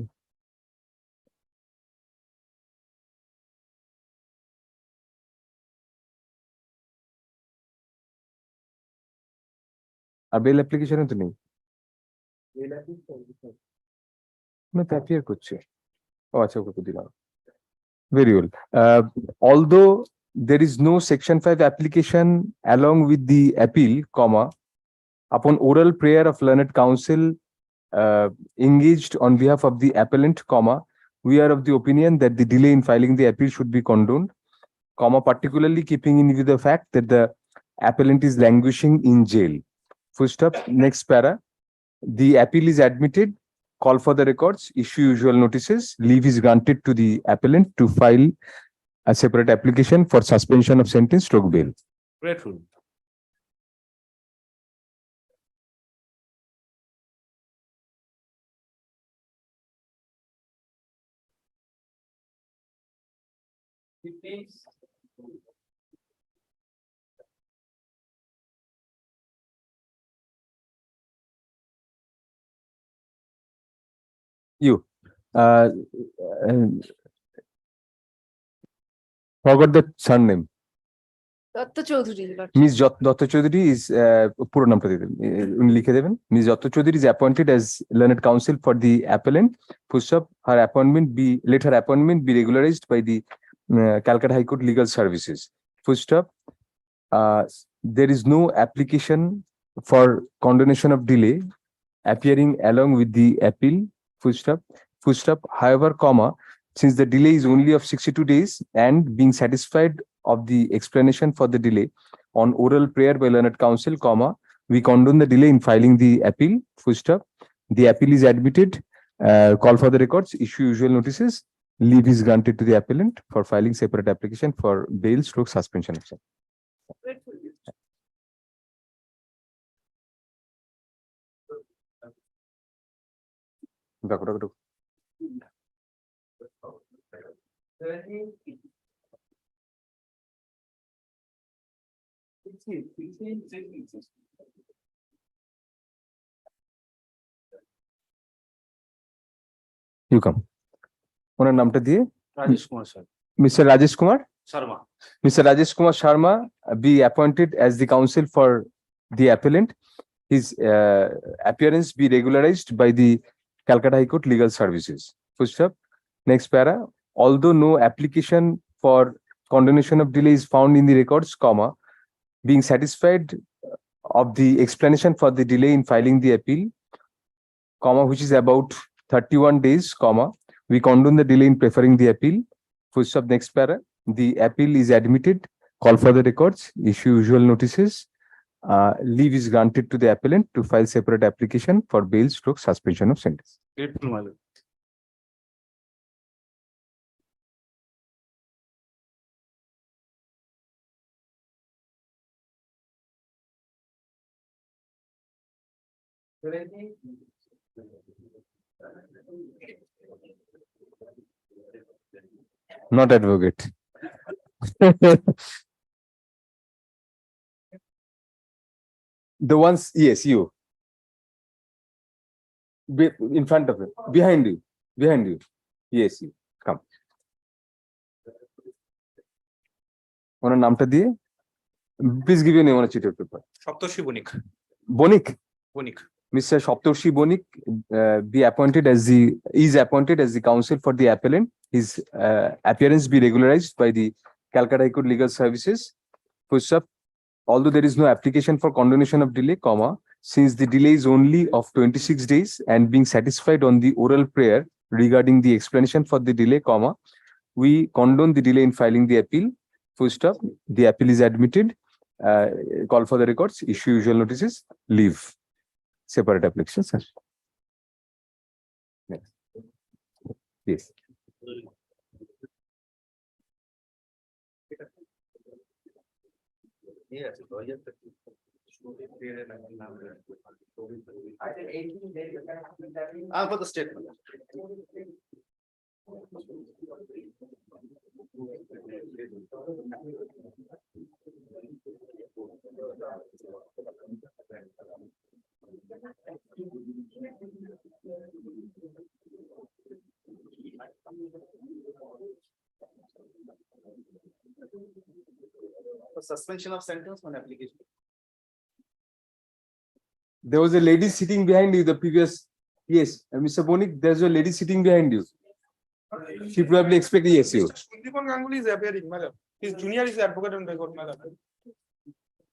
আর বেল অ্যাপ্লিকেশনে তো নেই, অ্যাপিয়ার করছে। ও আচ্ছা, ওকে দিলাম। Very well. Although there is no section 5 application along with the appeal, comma, upon oral prayer of learned counsel engaged on behalf of the appellant, comma, we are of the opinion that the delay in filing the appeal should be condoned, comma, particularly keeping in view the fact that the appellant is languishing in jail. Full stop. Next para. The appeal is admitted, call for the records, issue usual notices, leave is granted to the appellant to file a separate application for suspension of sentence stroke bail. Grateful. You. Forgot the surname. Dutta Chowdhury. Ms. Datta Chaudhary is পুরো নামটা দিয়ে দেবেন, উনি লিখে দেবেন। Ms. Datta Chaudhary is appointed as learned counsel for the appellant. Full stop. Let her appointment be regularized by the Calcutta High Court legal services. Full stop. There is no application for condonation of delay appearing along with the appeal. Full stop. Full stop. However, comma, since the delay is only of 62 days and being satisfied of the explanation for the delay on oral prayer by learned counsel, comma, we condone the delay in filing the appeal. Full stop. The appeal is admitted, call for the records, issue usual notices, leave is granted to the appellant for filing separate application for bail stroke suspension of sentence. You come. ওনার নামটা দিয়ে Rajesh Kumar, sir. Mr. Rajesh Kumar, Sharma. Mr. Rajesh Kumar Sharma be appointed as the counsel for the appellant. His appearance be regularized by the Calcutta High Court Legal Services. Full stop. Next para. Although no application for condonation of delay is found in the records, comma, being satisfied of the explanation for the delay in filing the appeal, comma, which is about 31 days, comma, we condone the delay in preferring the appeal. Full stop. Next para. The appeal is admitted. Call for the records. Issue usual notices. Leave is granted to the appellant to file separate application for bail stroke suspension of sentence. Grateful, my lord. Not advocate. The ones, yes, you. In front of it, behind you. Yes, you. Come. ওনার নামটা দিয়ে, please give your name on a sheet of paper. Saptarshi Bonik. Bonik. Bonik. Mr. Saptarshi Bonik is appointed as the counsel for the appellant. His appearance be regularized by the Calcutta High Court Legal Services. First up, although there is no application for condonation of delay, comma, since the delay is only of 26 days and being satisfied on the oral prayer regarding the explanation for the delay, comma, we condone the delay in filing the appeal. Full stop. The appeal is admitted. Call for the records. Issue usual notices. Leave. Separate application, sir. Next. Yes. For the statement. For suspension of sentence on application. There was a lady sitting behind you, the previous, yes, Mr. Bonik, there's a lady sitting behind you. She probably expected, yes, you. Sundipan Ganguly is appearing, madam. His junior is advocate on record, madam.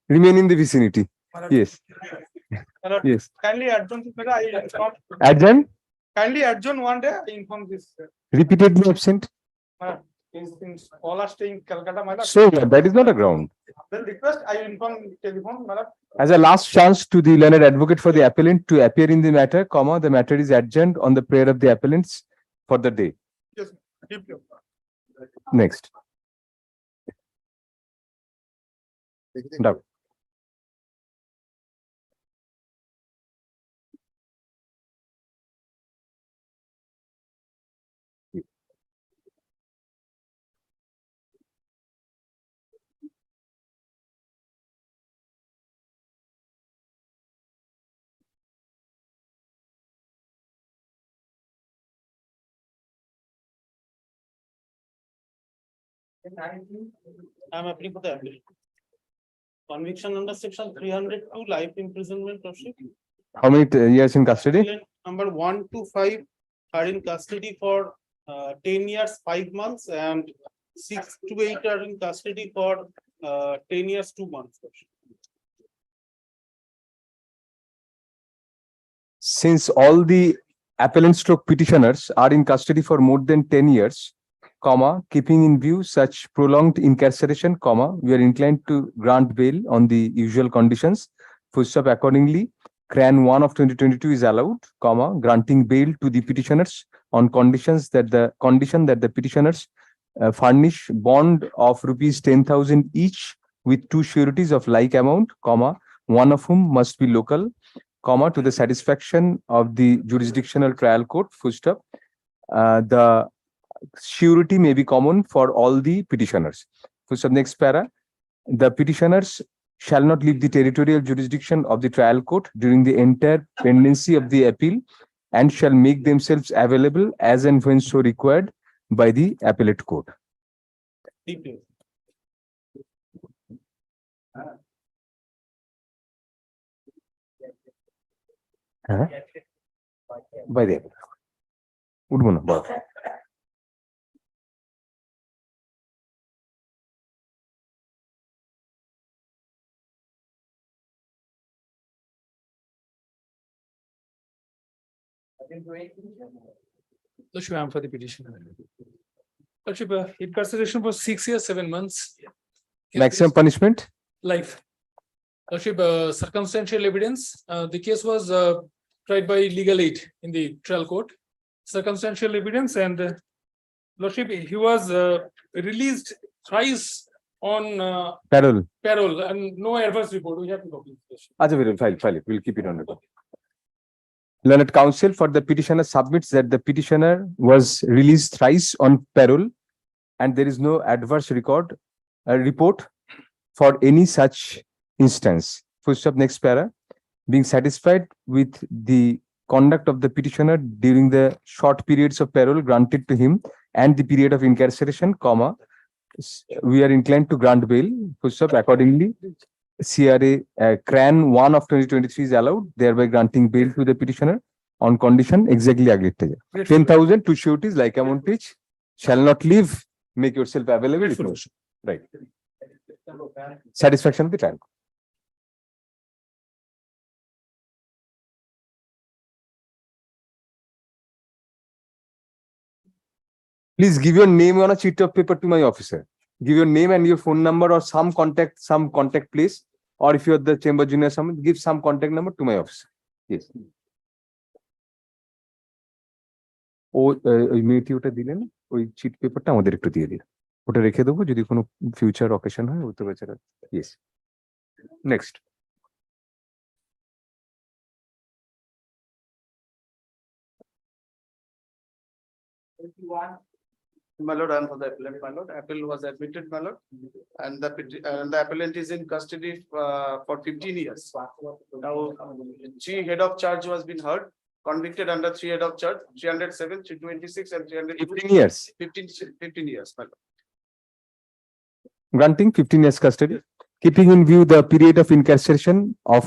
Remain in the vicinity. Yes. Yes. Kindly adjourn, madam. I inform. Adjourn, Kindly adjourn one day. I inform this. repeatedly absent. Madam, all are staying Calcutta, madam. So that is not a ground. Then request, I inform telephone, madam. As a last chance to the learned advocate for the appellant to appear in the matter, comma, the matter is adjourned on the prayer of the appellants for the day. Yes, keep you. Next. Doubt. I am appealing for the appeal. Conviction under section 302, life imprisonment. How many years in custody? Number 1 to 5 are in custody for 10 years, 5 months, and 6 to 8 are in custody for 10 years, 2 months. Since all the appellant stroke petitioners are in custody for more than 10 years, comma, keeping in view such prolonged incarceration, comma, we are inclined to grant bail on the usual conditions. Full stop. Accordingly, CRAN 1 of 2022 is allowed, comma, granting bail to the petitioners on conditions that the petitioners furnish bond of rupees 10,000 each with 2 sureties of like amount, comma, one of whom must be local, comma, to the satisfaction of the jurisdictional trial court. Full stop. The surety may be common for all the petitioners. Full stop. Next para. The petitioners shall not leave the territorial jurisdiction of the trial court during the entire pendency of the appeal and shall make themselves available as and when so required by the appellate court. By the উঠবো না বল। Lordship, I am for the petition. Lordship, incarceration for 6 years, 7 months. Maximum punishment? Life. Lordship, circumstantial evidence, the case was tried by legal aid in the trial court. Circumstantial evidence and Lordship, he was released thrice on parole and no adverse report. We have to copy this. Acha, we will file it. We'll keep it on record. Learned counsel for the petitioner submits that the petitioner was released thrice on parole and there is no adverse report for any such instance. Full stop, next para. Being satisfied with the conduct of the petitioner during the short periods of parole granted to him and the period of incarceration, comma, we are inclined to grant bail. Full stop, accordingly. CRA CRAN 1 of 2023 is allowed, thereby granting bail to the petitioner on condition exactly agreed. 10,000 to sureties like amount each shall not leave, make yourself available. Right. Satisfaction of the trial. Please give your name on a sheet of paper to my officer. Give your name and your phone number or some contact place, or if you're the chamber junior, give some contact number to my officer. Yes. ওই মেয়েটি ওটা দিলেন, ওই cheat পেপারটা আমাদের একটু দিয়ে দিন, ওটা রেখে দেবো যদি কোনো ফিউচার অকেশন হয়, ওই তো বেচারা। Yes, next. My lord, I am for the appellant, my lord. Appeal was admitted, my lord, and the appellant is in custody for 15 years. Now, 3 head of charge was been heard, convicted under 3 head of charge, 307, 326, and 302. 15 years. 15 years, my lord. Granting 15 years custody, keeping in view the period of incarceration of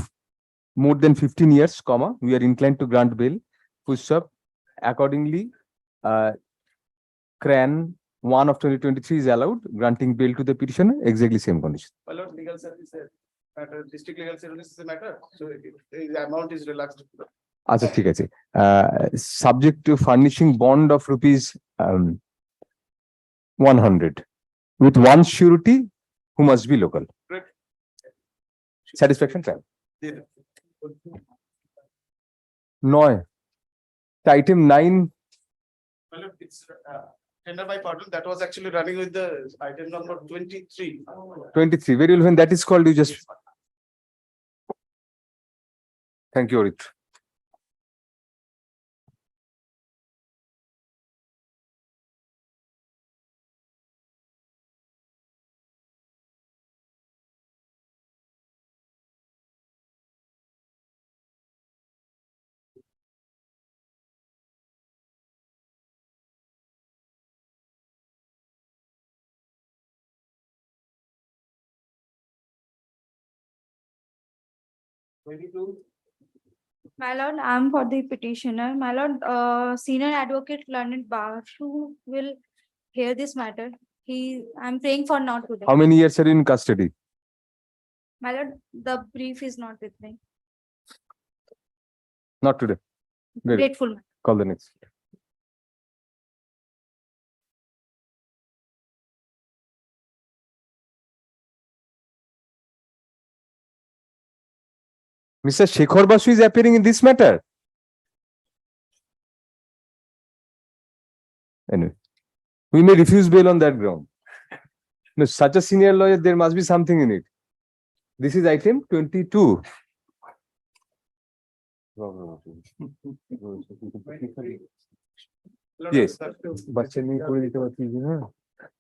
more than 15 years, comma, we are inclined to grant bail. Full stop. Accordingly, CRAN 1 of 2023 is allowed, granting bail to the petitioner, exactly same condition. My lord, legal service matter, district legal service is a matter, so the amount is relaxed. আচ্ছা, ঠিক আছে। Subject to furnishing bond of rupees 100 with one surety who must be local. Correct. Satisfaction trial. Yeah. 9. Item 9. My lord, it's tender by pardon, that was actually running with the item number 23. 23. Very well, when that is called, you just. Thank you, Orit. My lord, I am for the petitioner. My lord, senior advocate learned Basu will hear this matter. I'm praying for not today. How many years are you in custody? My lord, the brief is not with me. Not today. Very. Grateful. Call the next. Mr. Shekhar Basu is appearing in this matter. Anyway, we may refuse bail on that ground. No, such a senior lawyer, there must be something in it. This is item 22. Yes.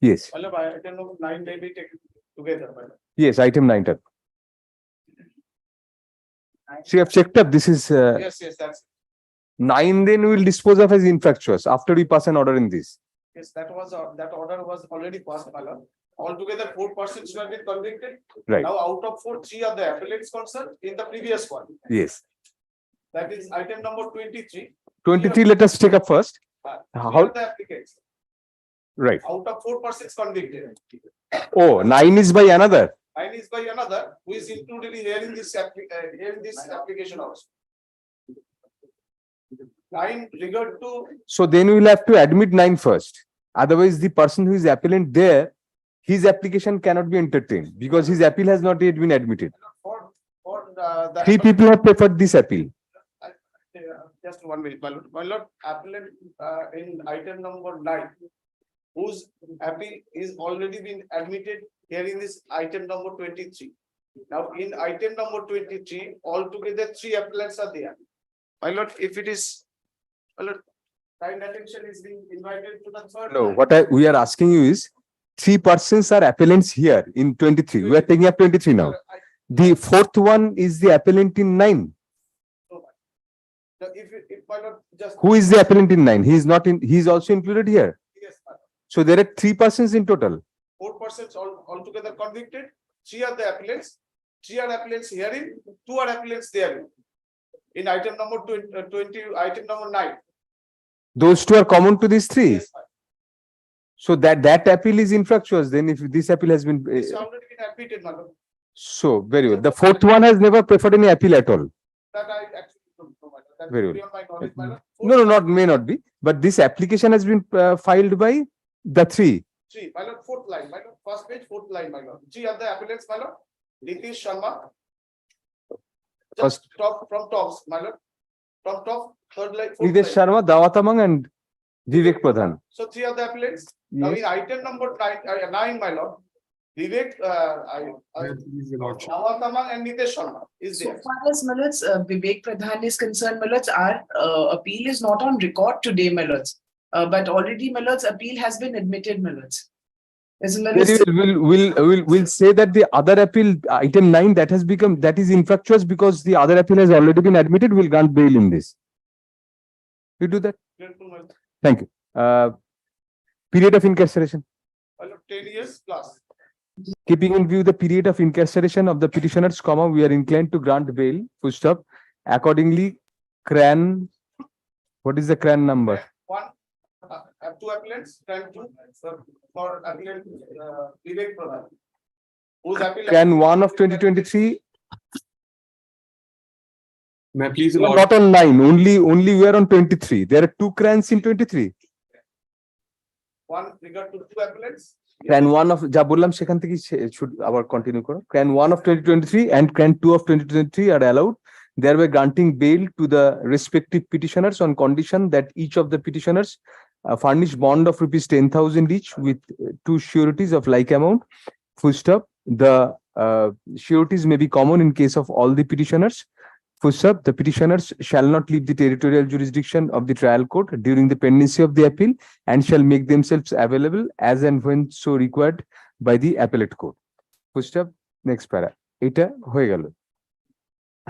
Yes. Item number 9 may be taken together. My lord. Yes, item 9. So you have checked up, this is Yes, that's, 9, then we will dispose of as infractuous after we pass an order in this. yes, that order was already passed, my lord. Altogether, 4 persons who have been convicted. Right. Now, out of 4, 3 are the appellants concerned in the previous one. Yes. That is item number 23. 23, let us take up first. How How, the applicants? right. Out of 4 persons convicted. Oh, 9 is by another. 9 is by another who is included here in this application also. 9 regard to So then we will have to admit 9 first. Otherwise, the person who is appellant there, his application cannot be entertained because his appeal has not yet been admitted. for the 3 people have preferred this appeal. just 1 minute, my lord. My lord, appellant in item number 9, whose appeal is already been admitted here in this item number 23. Now, in item number 23, altogether 3 appellants are there. My lord, if it is, my lord, kind attention is being invited to the third. No, line. what we are asking you is 3 persons are appellants here in 23. We are taking up 23 now. The 4th one is the appellant in 9. Now, if my lord just. Who is the appellant in 9? He is not in, he is also included here. Yes, my lord. So there are 3 persons in total. 4 persons altogether convicted, 3 are the appellants, 3 are appellants herein, 2 are appellants therein. In item number 20, item number 9. Those 2 are common to these 3. Yes, my lord. So that appeal is infructuous. Then if this appeal has been, It's already been admitted, my lord. so very well. The 4th one has never preferred any appeal at all. That I actually don't know, my lord. That Very will be well. on my knowledge, my lord. No, not may not be, but this application has been filed by the 3. 3, my lord, 4th line, my lord, first page, 4th line, my lord. 3 are the appellants, my lord. Nitish Sharma. Just top, from tops, my lord. From top, 3rd line, 4th Nitesh line. Sharma, Dawatamang and Vivek Pradhan. So 3 are the appellants. Now Yes. in item number 9, my lord, Vivek, Nawatamang and Nitesh Sharma is So there. far as Millards, Vivek Pradhan is concerned, Millards, our appeal is not on record today, Millards. But already Millards' appeal has been admitted, Millards. As Millards, We'll say that the other appeal, item 9, that has become, that is infructuous because the other appeal has already been admitted. We'll grant bail in this. You do that? Thank you. Period of incarceration. My lord, 10 years plus. Keeping in view the period of incarceration of the petitioners, comma, we are inclined to grant bail, full stop. Accordingly, CRAN, what is the CRAN number? 1, have 2 appellants, and 2 for appellant Vivek Pradhan. Whose appeal? CRAN 1 of 2023, May I please, we are Lord, not on 9, only we are on 23. There are 2 CRANs in 23. 1 regard to 2 appellants. CRAN 1 of, যা বললাম সেখান থেকে should আবার continue করো. CRAN 1 of 2023 and CRAN 2 of 2023 are allowed, thereby granting bail to the respective petitioners on condition that each of the petitioners furnish bond of ₹10,000 each with 2 sureties of like amount. Full stop. The sureties may be common in case of all the petitioners. Full stop. The petitioners shall not leave the territorial jurisdiction of the trial court during the pendency of the appeal and shall make themselves available as and when so required by the appellate court. Full stop. Next para. এটা হয়ে গেল।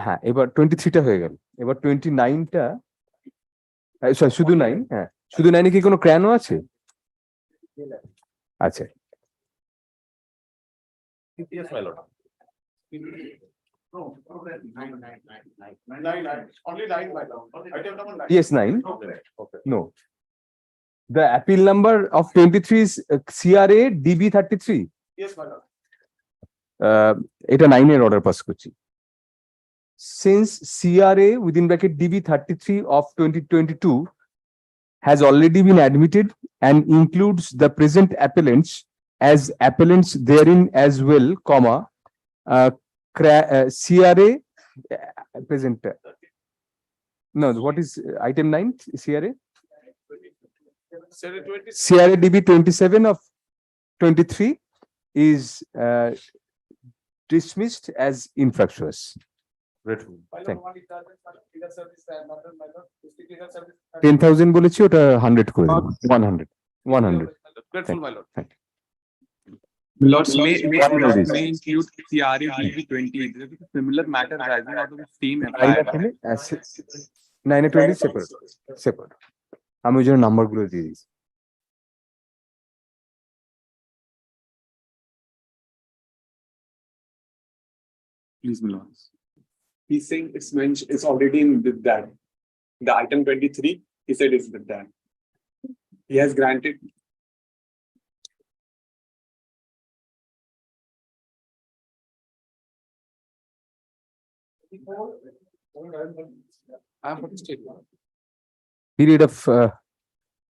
হ্যাঁ, এবার 23 টা হয়ে গেল। এবার 29 টা, sorry, শুধু 9, হ্যাঁ, শুধু 9 এ কি কোনো ক্র্যানও আছে? আচ্ছা। Yes, my lord. No, 9, only 9, my lord. Item number 9. Yes, 9. Okay. No. The appeal number of 23 is CRA DB 33. Yes, my lord. এটা 9 এর অর্ডার পাস করছি। Since CRA within bracket DB 33 of 2022 has already been admitted and includes the present appellants as appellants therein as well, comma, CRA present. No, what is item 9? CRA? CRA DB 27 of 23 is dismissed as infructuous. Grateful. Thank you. 10,000 বলেছি, ওটা 100 করে দেবো। 100. Grateful, my lord. Thank you. Lords, may Please. include CRA DB 20. There is a similar matter arising out of the same 9 A 20 separate. আমি ওই জন্য number গুলো দিয়ে দিয়েছি। Please, my lords. He's saying it's mentioned, it's already in with that. The item 23, he said it's with that. He has granted. I'm from the state. Period of,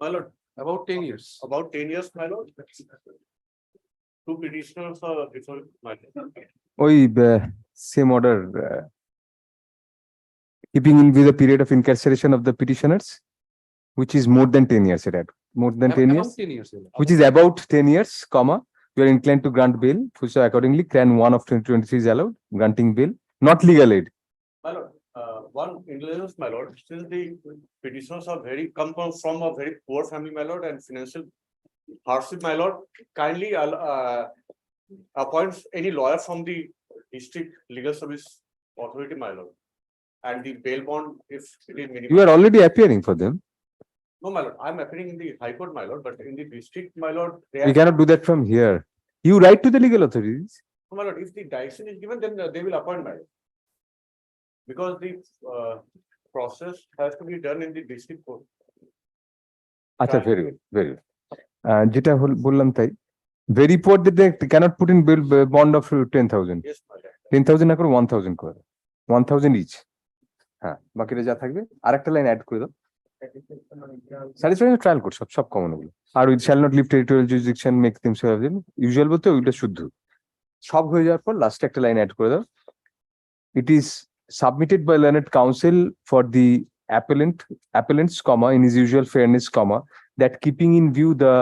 My lord, about 10 years. About 10 years, my lord. Two petitioners are different, my lord. same order. Keeping in view the period of incarceration of the petitioners, which is more than 10 years, more than 10 years, About 10 years. which is about 10 years, comma, you are inclined to grant bail, so accordingly, CRAN 1 of 2023 is allowed, granting bail, not legal aid. My lord, one indulgence, my lord, since the petitioners are come from a very poor family, my lord, and financial hardship, my lord, kindly appoints any lawyer from the district legal service authority, my lord. And the bail bond, if it is minimum. You are already appearing for them. No, my lord, I'm appearing in the High Court, my lord, but in the district, my lord. We cannot do that from here. You write to the legal authorities. No, my lord, if the direction is given, then they will appoint, my lord. Because the process has to be done in the district court. Acha, very good, very good. যেটা বললাম তাই, very poor that they cannot put in bill bond of 10,000. Yes, my lord. 10,000 না করে 1,000 করে 1,000 each. হ্যাঁ, বাকিটা যা থাকবে আরেকটা লাইন অ্যাড করে দাও। স্যাটিসফাইং ট্রায়াল কোড সব কমন ওগুলো। আর with shall not leave territorial jurisdiction make them so usual বলতে ওইটা শুদ্ধ। সব হয়ে যাওয়ার পর লাস্টে একটা লাইন অ্যাড করে দাও। It is submitted by learned counsel for the appellants, comma, in his usual fairness, comma, that keeping in view the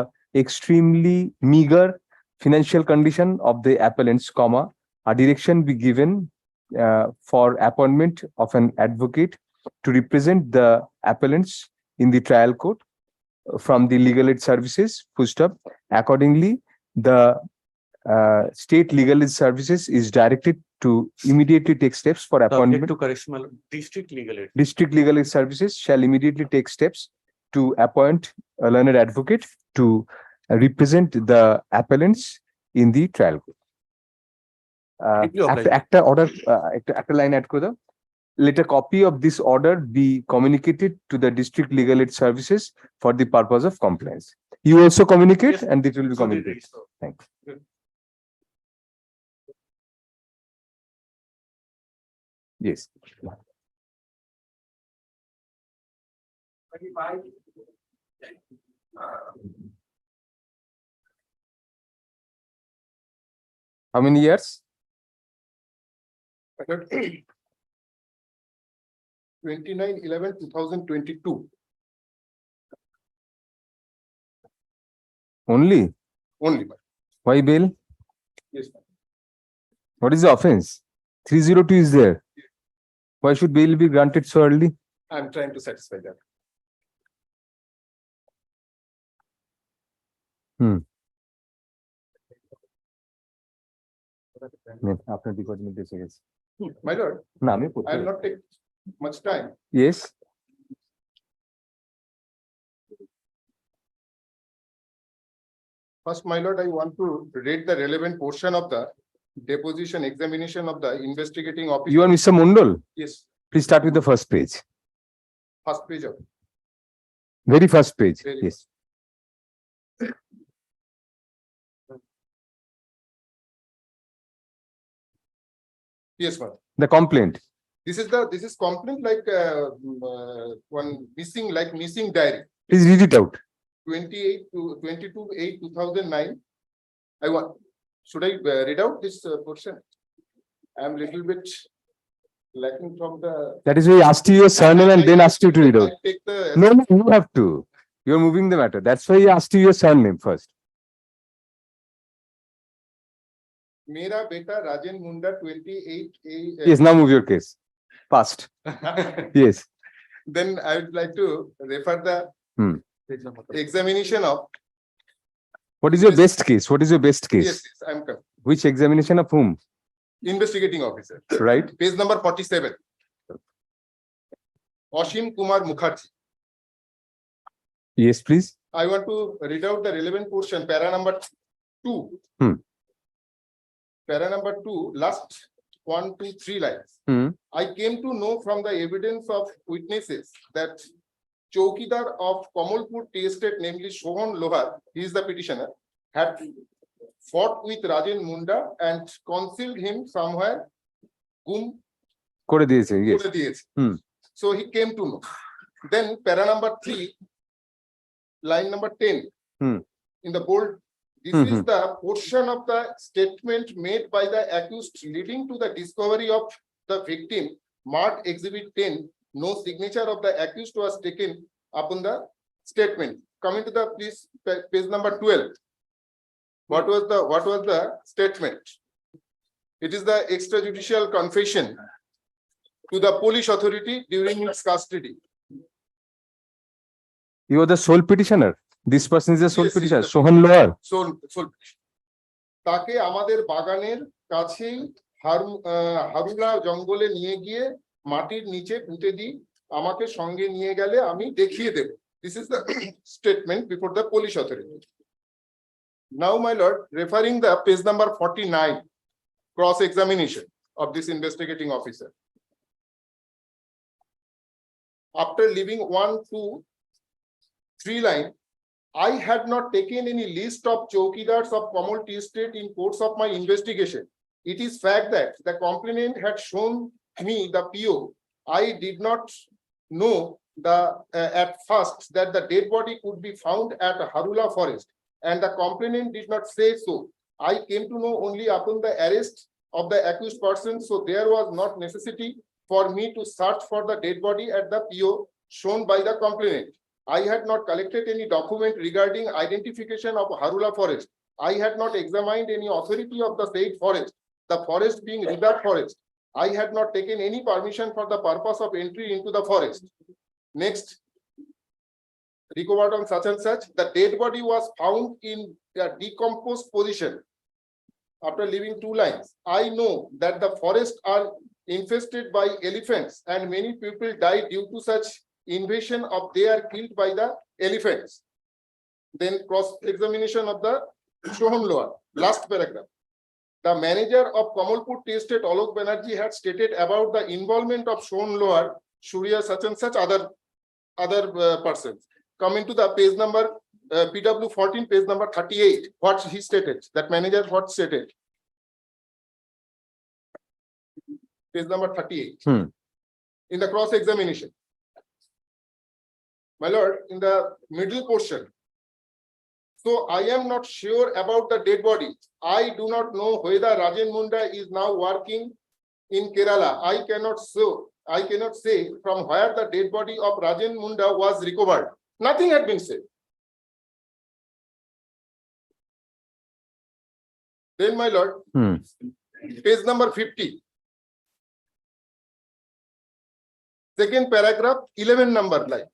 extremely meager financial condition of the appellants, comma, a direction be given for appointment of an advocate to represent the appellants in the trial court from the legal aid services, full stop. Accordingly, the state legal aid services is directed to immediately take steps for appointment. To correction, my lord, district legal aid. District legal aid services shall immediately take steps to appoint a learned advocate to represent the appellants in the trial court. একটা order, একটা line add করে দাও. Let a copy of this order be communicated to the district legal aid services for the purpose of compliance. You also communicate, Yes, and it will be so communicated. so. Thanks. Yes. How many years? 29/11/2022. Only? Only. Why bail? Yes, ma'am. What is the offense? 302 is there. Why should bail be granted so early? I'm trying to satisfy that. আপনার department এসে গেছে। My lord, না আমি I will not take much time. Yes. First, my lord, I want to read the relevant portion of the deposition examination of the investigating officer. You are Mr. Mondal. Yes, Please start with the first page. first page of. Very first page. Very Yes. Yes, ma'am. The complaint. This is complaint like one missing diary. Please read it out. 22/8/2009. Should I read out this portion? I am little bit lacking from the. That is why I asked you your surname and then asked you to read out. I take the. No, you have to. You are moving the matter. That's why I asked you your surname first. Mera beta Rajan Munda 28. Yes, now move your case. Fast. Yes. Then I would like to refer the examination of. What is your best case? What is your best case? Yes, I'm coming. Which examination of whom? Investigating officer. Right. Page number 47. Ashim Kumar Mukherjee. Yes, please. I want to read out the relevant portion, para number 2. Para number 2, last 1, 2, 3 lines. Hmm. I came to know from the evidence of witnesses that Chowkidar of Kamalpur Tea Estate, namely Sohan Lohar, he is the petitioner, had fought with Rajen Munda and concealed him somewhere. Gum করে দিয়েছে, yes. করে দিয়েছে। Hmm. So he came to know. Then para number 3, line number 10. Hmm. In the bold, this is the portion of the statement made by the accused leading to the discovery of the victim, marked exhibit 10. No signature of the accused was taken upon the statement. Coming to the please page number 12. What was the statement? It is the extrajudicial confession to the police authority during its custody. You are the sole petitioner. This person is the sole Yes, he is petitioner, the- Sohan Lohar. Sole petition. তাকে আমাদের বাগানের কাছেই হারুলা জঙ্গলে নিয়ে গিয়ে মাটির নিচে পুঁতে দিই, আমাকে সঙ্গে নিয়ে গেলে আমি দেখিয়ে দেব। This is the statement before the police authority. Now, my lord, referring the page number 49, cross examination of this investigating officer. After leaving 1, 2, 3 line, I had not taken any list of chowkidars of Kamal Tea Estate in course of my investigation. It is fact that the complainant had shown me the PO. I did not know at first that the dead body could be found at Harula forest, and the complainant did not say so. I came to know only upon the arrest of the accused person, so there was not necessity for me to search for the dead body at the PO shown by the complainant. I had not collected any document regarding identification of Harula forest. I had not examined any authority of the said forest, the forest being reserve forest. I had not taken any permission for the purpose of entry into the forest. Next, recovered on such and such, the dead body was found in a decomposed position. After leaving 2 lines, I know that the forests are infested by elephants and many people die due to such invasion of they are killed by the elephants. Then cross examination of the Sohan Lohar, last paragraph. The manager of Kamalpur Tea Estate, Alok Banerjee, had stated about the involvement of Sohan Lohar, Surya such and such other persons. Coming to the page number PW 14, page number 38, what he stated, that manager what stated. Page number 38. In the cross examination. My lord, in the middle portion. So I am not sure about the dead body. I do not know whether Rajen Munda is now working in Kerala. I cannot say from where the dead body of Rajen Munda was recovered. Nothing had been said. Then, my lord, page number 50. Second paragraph, 11 number line.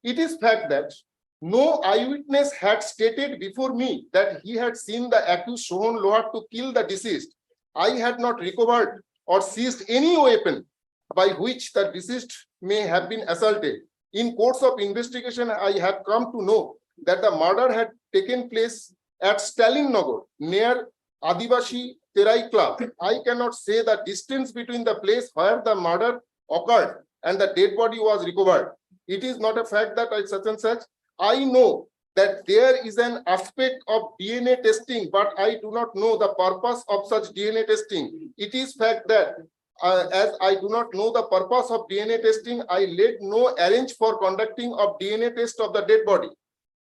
It is fact that no eyewitness had stated before me that he had seen the accused Sohan Lohar to kill the deceased. I had not recovered or seized any weapon by which the deceased may have been assaulted. In course of investigation, I have come to know that the murder had taken place at Stalin Nagar near Adivashi Terai Club. I cannot say the distance between the place where the murder occurred and the dead body was recovered. It is not a fact that I such and such. I know that there is an aspect of DNA testing, but I do not know the purpose of such DNA testing. It is fact that as I do not know the purpose of DNA testing, I let no arrange for conducting of DNA test of the dead body.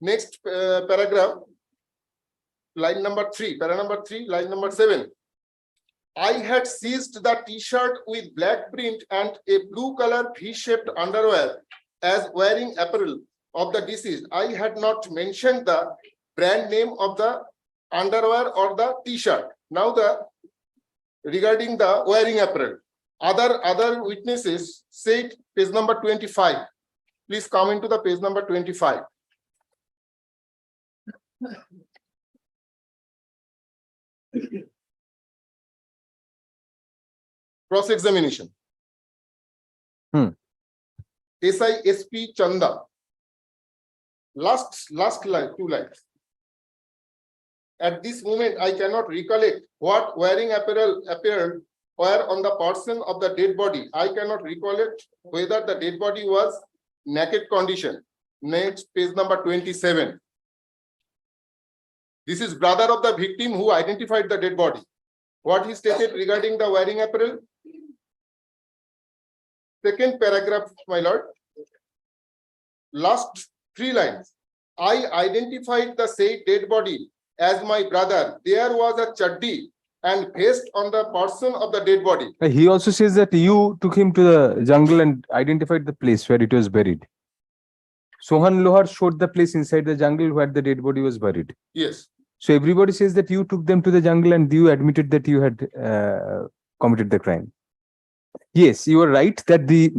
Next paragraph, line number 3, para number 3, line number 7. I had seized the T-shirt with black print and a blue color V-shaped underwear as wearing apparel of the deceased. I had not mentioned the brand name of the underwear or the T-shirt. Now regarding the wearing apparel, other witnesses said, page number 25. Please come into the page number 25. Cross examination. SISP Chanda. Last line, 2 lines. At this moment, I cannot recollect what wearing apparel appeared were on the person of the dead body. I cannot recall it whether the dead body was naked condition. Next, page number 27. This is brother of the victim who identified the dead body. What he stated regarding the wearing apparel? Second paragraph, my lord. Last 3 lines. I identified the said dead body as my brother. There was a chaddi and vest on the person of the dead body. He also says that you took him to the jungle and identified the place where it was buried. Sohan Lohar showed the place inside the jungle where the dead body was buried. Yes. So everybody says that you took them to the jungle and you admitted that you had committed the crime. Yes, you are right that the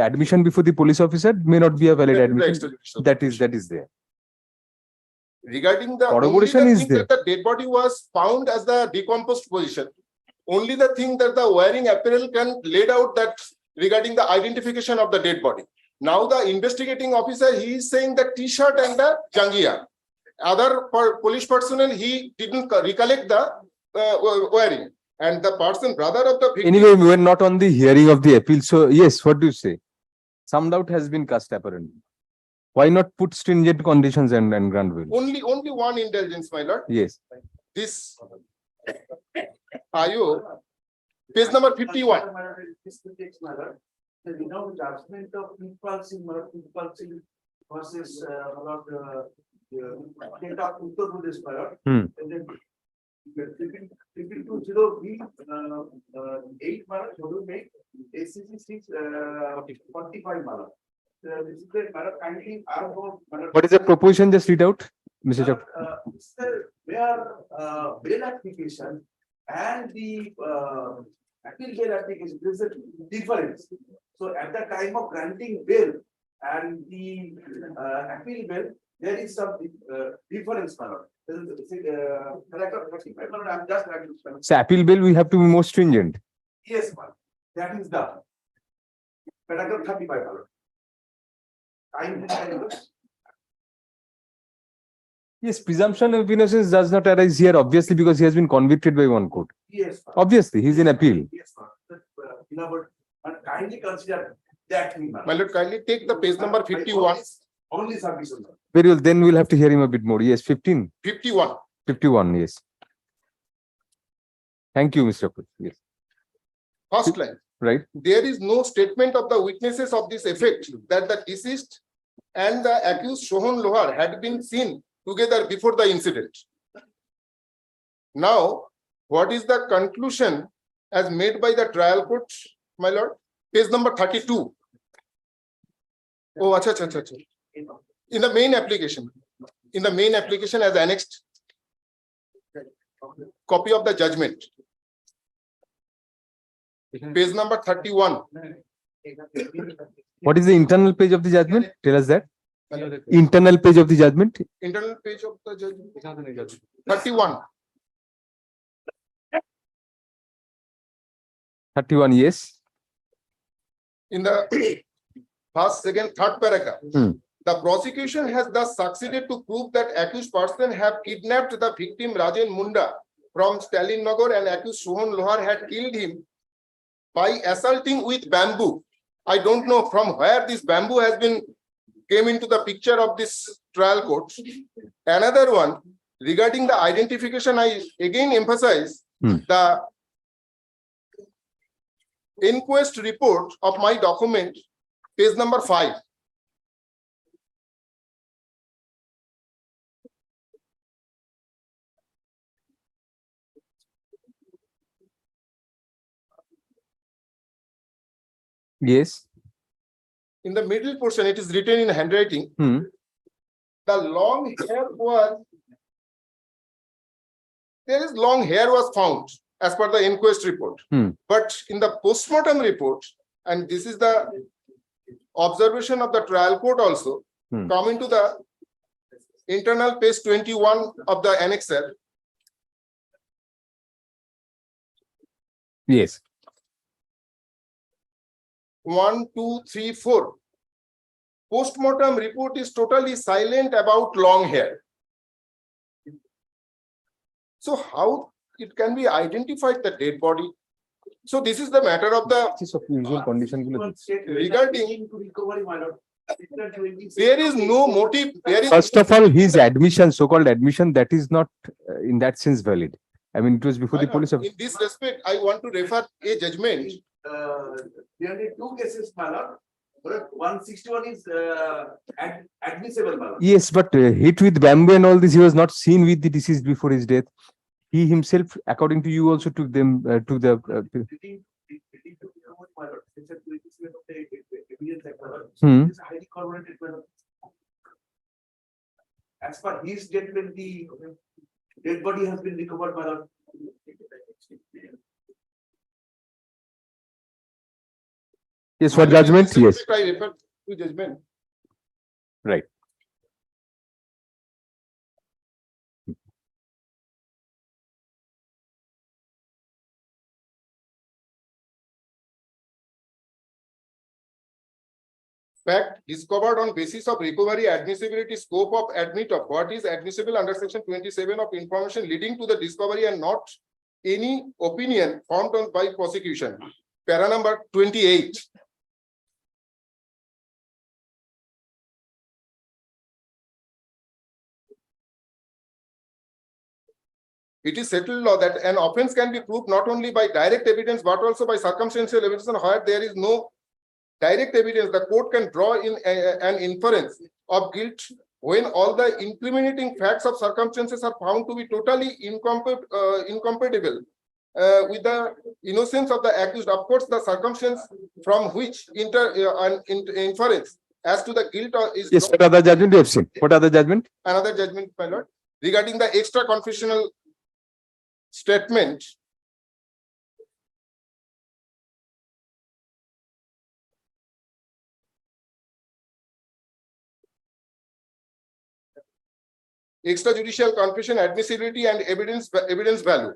admission before the police officer may not be a valid admission. That is there. Regarding the Corroboration only the is thing there. that the dead body was found as the decomposed position. Only the thing that the wearing apparel can laid out that regarding the identification of the dead body. Now the investigating officer, he is saying the t-shirt and the jangia. Other police personnel, he didn't recollect the wearing. And the person, brother of the victim. Anyway, we were not on the hearing of the appeal. So yes, what do you say? Some doubt has been cast apparently. Why not put stringent conditions and grant bail? Only one indulgence, my lord. Yes. This Ayo, page number 51. The judgment of impulsive versus state of Uttar Pradesh, and then 5208 will make ACC 645 this is the kindly What is the proposition? Just read out, Mr. Chak. where bail application and the appeal bail application, there is a difference. So at the time of granting bail and the appeal bail, there is some difference. I'm just So appeal bail, we have to be more stringent. yes, ma'am. That is the paragraph 35. Yes, presumption of innocence does not arise here, obviously, because he has been convicted by one court. Yes, ma'am. Obviously, he is in appeal. Yes, ma'am. Beloved, and kindly consider that thing, ma'am. My lord, kindly take the page number 51. Only submission. Very well, then we'll have to hear him a bit more. Yes, 15. 51. 51, yes. Thank you, Mr. Akut. Yes. First line. Right. There is no statement of the witnesses of this effect that the deceased and the accused Sohan Lohar had been seen together before the incident. Now, what is the conclusion as made by the trial court, my lord? Page number 32. Oh, acha. In the main application. In the main application as annexed copy of the judgment. Page number 31. What is the internal page of the judgment? Tell us that. Internal page of the judgment. Internal page of the judgment. 31. 31, yes. In the first, second, third paragraph. The prosecution has thus succeeded to prove that accused person have kidnapped the victim Rajen Munda from Stalin Nagar and accused Sohan Lohar had killed him by assaulting with bamboo. I don't know from where this bamboo has been came into the picture of this trial court. Another one regarding the identification, I again emphasize the inquest report of my document, page number 5. Yes. In the middle portion, it is written in handwriting. The long hair was, there is long hair was found as per the inquest report. But in the postmortem report, and this is the observation of the trial court also, coming to the internal page 21 of the annexure. Yes. 1, 2, 3, 4. Postmortem report is totally silent about long hair. So how it can be identified the dead body? So this is the matter of the usual condition গুলো regarding. There is no motive. There is First of all, his admission, so-called admission, that is not in that sense valid. I mean, it was before the police. In this respect, I want to refer a judgment. There are two cases, my lord. 161 is admissible, my lord. Yes, but hit with bamboo and all this, he was not seen with the deceased before his death. He himself, according to you, also took them to the. This is highly corroborated, my lord. As per his statement, the dead body has been recovered, my lord. Yes, for judgment, yes. I refer to judgment. Right. Fact discovered on basis of recovery admissibility scope of admit of what is admissible under section 27 of information leading to the discovery and not any opinion formed on by prosecution. Para number 28. It is settled law that an offense can be proved not only by direct evidence but also by circumstantial evidence, and where there is no direct evidence, the court can draw in an inference of guilt when all the incriminating facts of circumstances are found to be totally incompatible with the innocence of the accused. Of course, the circumstance from which inference as to the guilt is. Yes, what other judgment you have seen? What other judgment? Another judgment, my lord, regarding the extra confessional statement. Extrajudicial confession admissibility and evidence value.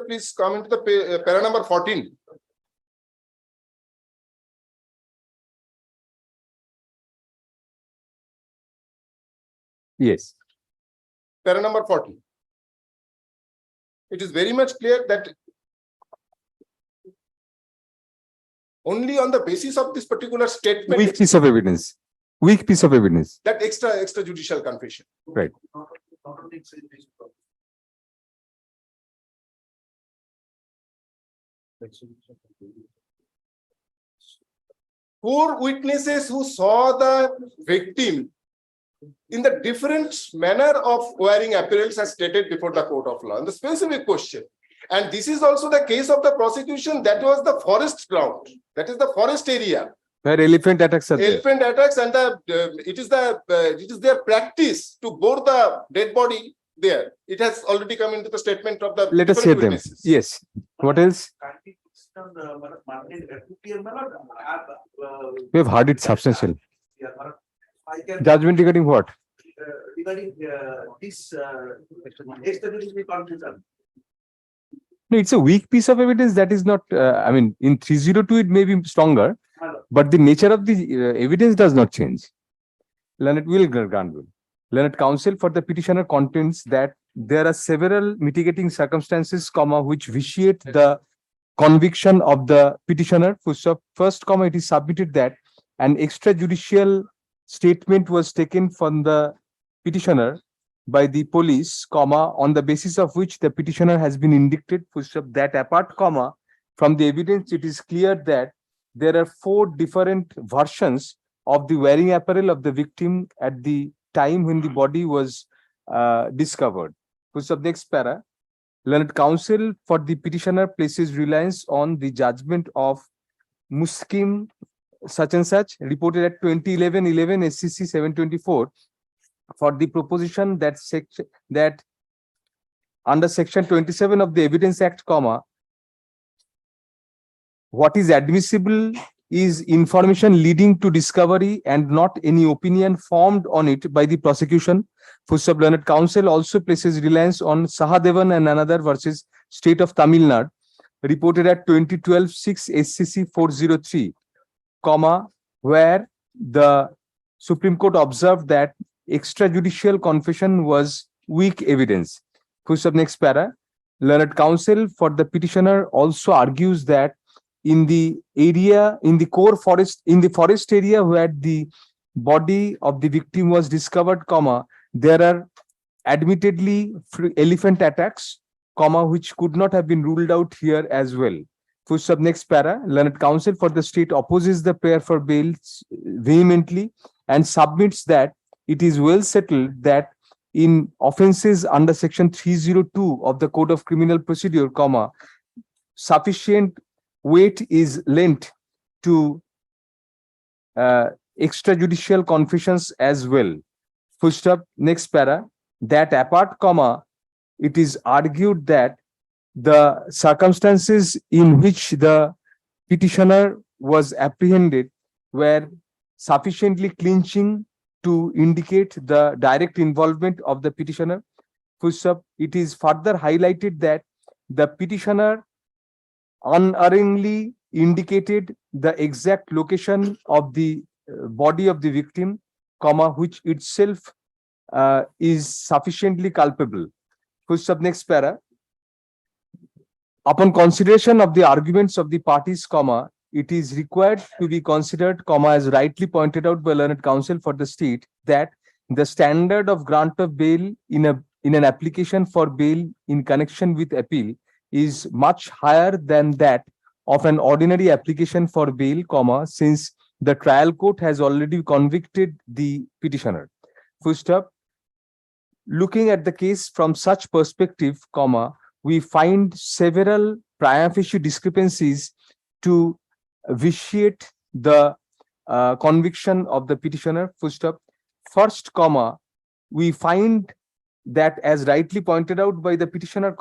Please come into the para number 14. Yes. Para number 14. It is very much clear that only on the basis of this particular statement. Weak piece of evidence. Weak piece of evidence. That extrajudicial confession. Right. Four witnesses who saw the victim in the different manner of wearing apparels as stated before the court of law. And the specific question. And this is also the case of the prosecution. That was the forest ground. That is the forest area. Where elephant attacks are there. Elephant attacks, and it is their practice to bore the dead body there. It has already come into the statement of the. Let us hear them. Witnesses. Yes. What else? We have heard it substantial. Judgment regarding what? Regarding this extrajudicial confession. No, it's a weak piece of evidence. That is not. I mean, in 302 it may be stronger, but the nature of the evidence does not change. Learned counsel for the petitioner contends that there are several mitigating circumstances, which vitiate the conviction of the petitioner. First, it is submitted that an extrajudicial statement was taken from the petitioner by the police, on the basis of which the petitioner has been indicted. That apart, from the evidence, it is clear that there are four different versions of the wearing apparel of the victim at the time when the body was discovered. Next para. Learned counsel for the petitioner places reliance on the judgment of Muskim such and such, reported at 2011-11 SCC 724, for the proposition that under section 27 of the Evidence Act, what is admissible is information leading to discovery and not any opinion formed on it by the prosecution. Learned counsel also places reliance on Sahadevan and another versus State of Tamil Nadu, reported at 2012-6 SCC 403, where the Supreme Court observed that extrajudicial confession was weak evidence. Next para. learned counsel for the petitioner also argues that in the area, in the core forest, in the forest area where the body of the victim was discovered, there are admittedly elephant attacks, which could not have been ruled out here as well. Next para, learned counsel for the state opposes the prayer for bail vehemently and submits that it is well settled that in offences under section 302 of the Code of Criminal Procedure, sufficient weight is lent to extrajudicial confessions as well. Next para, that apart, it is argued that the circumstances in which the petitioner was apprehended were sufficiently clinching to indicate the direct involvement of the petitioner. It is further highlighted that the petitioner unerringly indicated the exact location of the body of the victim, which itself is sufficiently culpable. Next para. Upon consideration of the arguments of the parties, it is required to be considered, as rightly pointed out by learned counsel for the state, that the standard of grant of bail in an application for bail in connection with appeal is much higher than that of an ordinary application for bail, since the trial court has already convicted the petitioner. Looking at the case from such perspective, we find several prima facie discrepancies to vitiate the conviction of the petitioner. First, we find that, as rightly pointed out by the petitioner,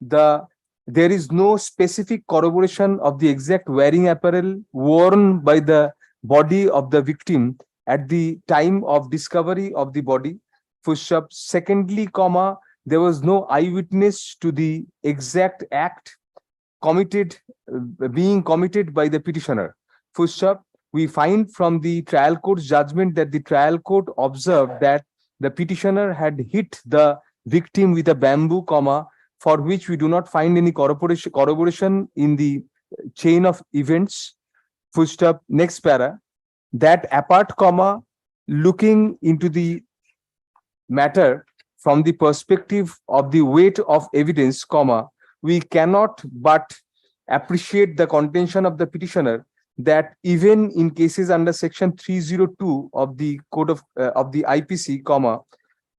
there is no specific corroboration of the exact wearing apparel worn by the body of the victim at the time of discovery of the body. Secondly, there was no eyewitness to the exact act being committed by the petitioner. We find from the trial court's judgment that the trial court observed that the petitioner had hit the victim with a bamboo, for which we do not find any corroboration in the chain of events. Next para, that apart, looking into the matter from the perspective of the weight of evidence, we cannot but appreciate the contention of the petitioner that even in cases under section 302 of the code of the IPC,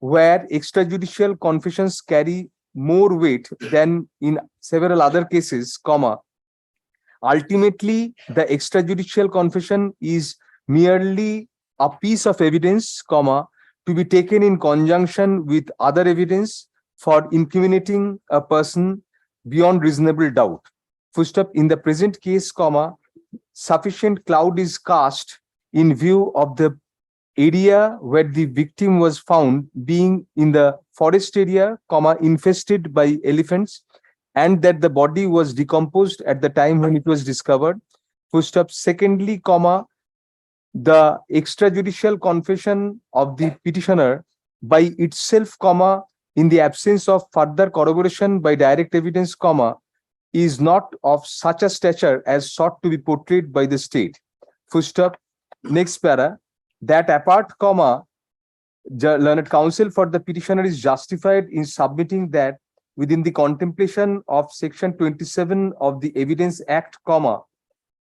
where extrajudicial confessions carry more weight than in several other cases, ultimately the extrajudicial confession is merely a piece of evidence, to be taken in conjunction with other evidence for incriminating a person beyond reasonable doubt. In the present case, sufficient cloud is cast in view of the area where the victim was found being in the forest area, infested by elephants, and that the body was decomposed at the time when it was discovered. Secondly, the extrajudicial confession of the petitioner by itself, in the absence of further corroboration by direct evidence, is not of such a stature as sought to be portrayed by the state. Next para, that apart, learned counsel for the petitioner is justified in submitting that within the contemplation of section 27 of the Evidence Act,